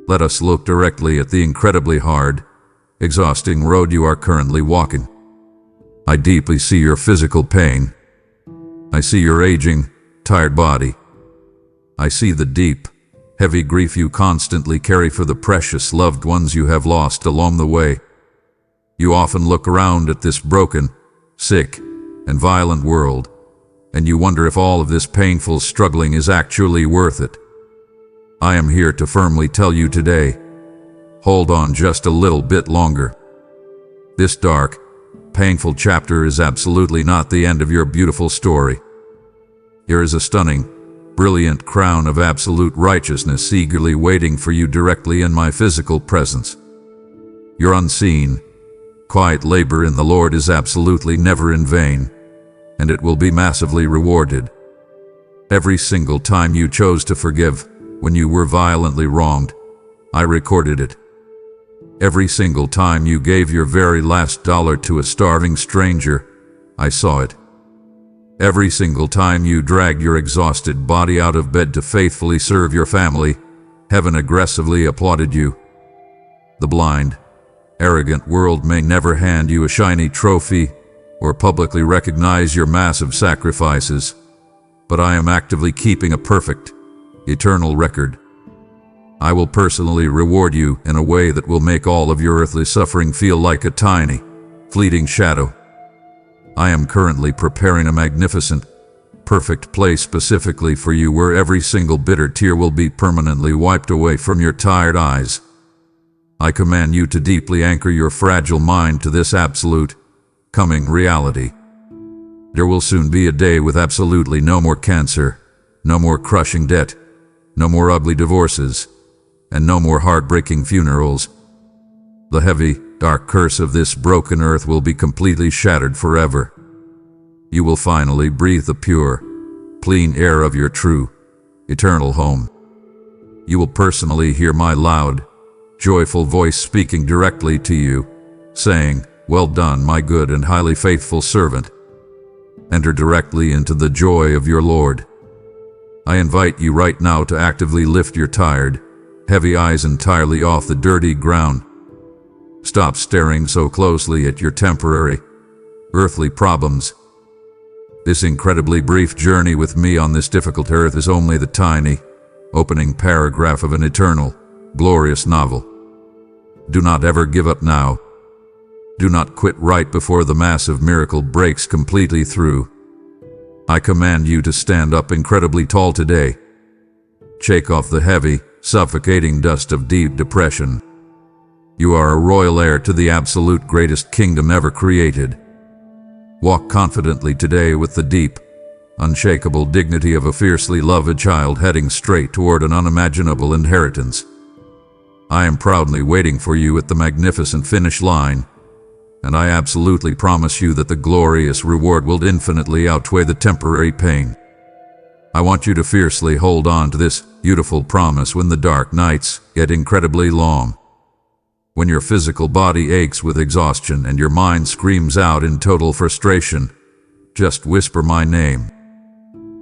Let us look directly at the incredibly hard, exhausting road you are currently walking. I deeply see your physical pain. I see your aging, tired body. I see the deep, heavy grief you constantly carry for the precious loved ones you have lost along the way. You often look around at this broken, sick, and violent world, and you wonder if all of this painful struggling is actually worth it. I am here to firmly tell you today, hold on just a little bit longer. This dark, painful chapter is absolutely not the end of your beautiful story. Here is a stunning, brilliant crown of absolute righteousness eagerly waiting for you directly in my physical presence. Your unseen, quiet labor in the Lord is absolutely never in vain, and it will be massively rewarded. Every single time you chose to forgive when you were violently wronged, I recorded it. Every single time you gave your very last dollar to a starving stranger, I saw it. Every single time you dragged your exhausted body out of bed to faithfully serve your family, heaven aggressively applauded you. The blind, arrogant world may never hand you a shiny trophy or publicly recognize your massive sacrifices, but I am actively keeping a perfect, eternal record. I will personally reward you in a way that will make all of your earthly suffering feel like a tiny, fleeting shadow. I am currently preparing a magnificent, perfect place specifically for you where every single bitter tear will be permanently wiped away from your tired eyes. I command you to deeply anchor your fragile mind to this absolute, coming reality. There will soon be a day with absolutely no more cancer, no more crushing debt, no more ugly divorces, and no more heartbreaking funerals. The heavy, dark curse of this broken earth will be completely shattered forever. You will finally breathe the pure, clean air of your true, eternal home. You will personally hear my loud, joyful voice speaking directly to you, saying, "Well done, my good and highly faithful servant." Enter directly into the joy of your Lord. I invite you right now to actively lift your tired, heavy eyes entirely off the dirty ground. Stop staring so closely at your temporary, earthly problems. This incredibly brief journey with me on this difficult earth is only the tiny, opening paragraph of an eternal, glorious novel. Do not ever give up now. Do not quit right before the massive miracle breaks completely through. I command you to stand up incredibly tall today. Shake off the heavy, suffocating dust of deep depression. You are a royal heir to the absolute greatest kingdom ever created. Walk confidently today with the deep, unshakable dignity of a fiercely loved child heading straight toward an unimaginable inheritance. I am proudly waiting for you at the magnificent finish line, and I absolutely promise you that the glorious reward will infinitely outweigh the temporary pain. I want you to fiercely hold on to this beautiful promise when the dark nights get incredibly long. When your physical body aches with exhaustion and your mind screams out in total frustration, just whisper my name.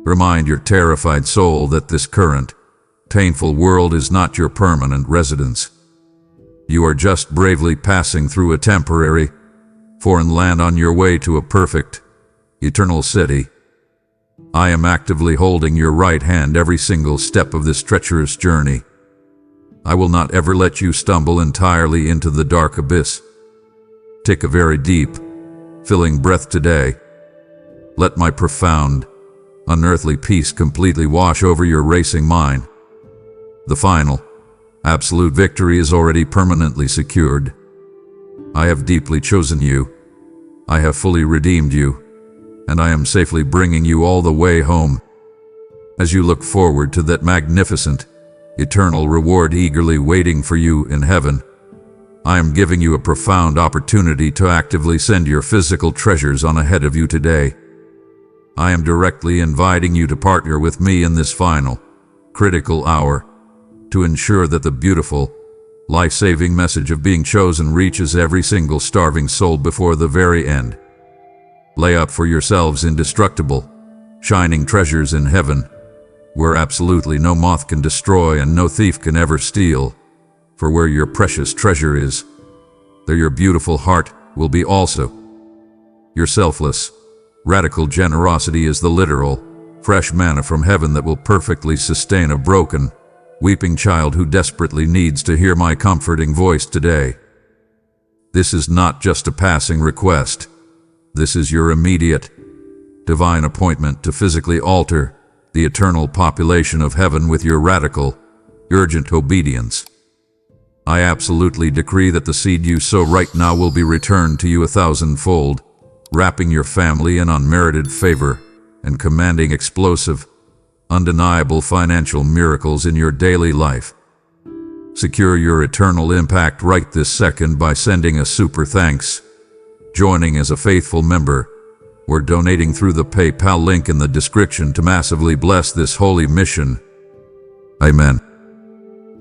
Remind your terrified soul that this current, painful world is not your permanent residence. You are just bravely passing through a temporary, foreign land on your way to a perfect, eternal city. I am actively holding your right hand every single step of this treacherous journey. I will not ever let you stumble entirely into the dark abyss. Take a very deep, filling breath today. Let my profound, unearthly peace completely wash over your racing mind. The final, absolute victory is already permanently secured. I have deeply chosen you. I have fully redeemed you, and I am safely bringing you all the way home. As you look forward to that magnificent, eternal reward eagerly waiting for you in heaven, I am giving you a profound opportunity to actively send your physical treasures on ahead of you today. I am directly inviting you to partner with me in this final, critical hour, to ensure that the beautiful, life-saving message of being chosen reaches every single starving soul before the very end. Lay up for yourselves indestructible, shining treasures in heaven, where absolutely no moth can destroy and no thief can ever steal. For where your precious treasure is, there your beautiful heart will be also. Your selfless, radical generosity is the literal, fresh manna from heaven that will perfectly sustain a broken, weeping child who desperately needs to hear my comforting voice today. This is not just a passing request. This is your immediate, divine appointment to physically alter the eternal population of heaven with your radical, urgent obedience. I absolutely decree that the seed you sow right now will be returned to you 1,000-fold, wrapping your family in unmerited favor and commanding explosive, undeniable financial miracles in your daily life. Secure your eternal impact right this second by sending a super thanks, joining as a faithful member, or donating through the PayPal link in the description to massively bless this holy mission. Amen.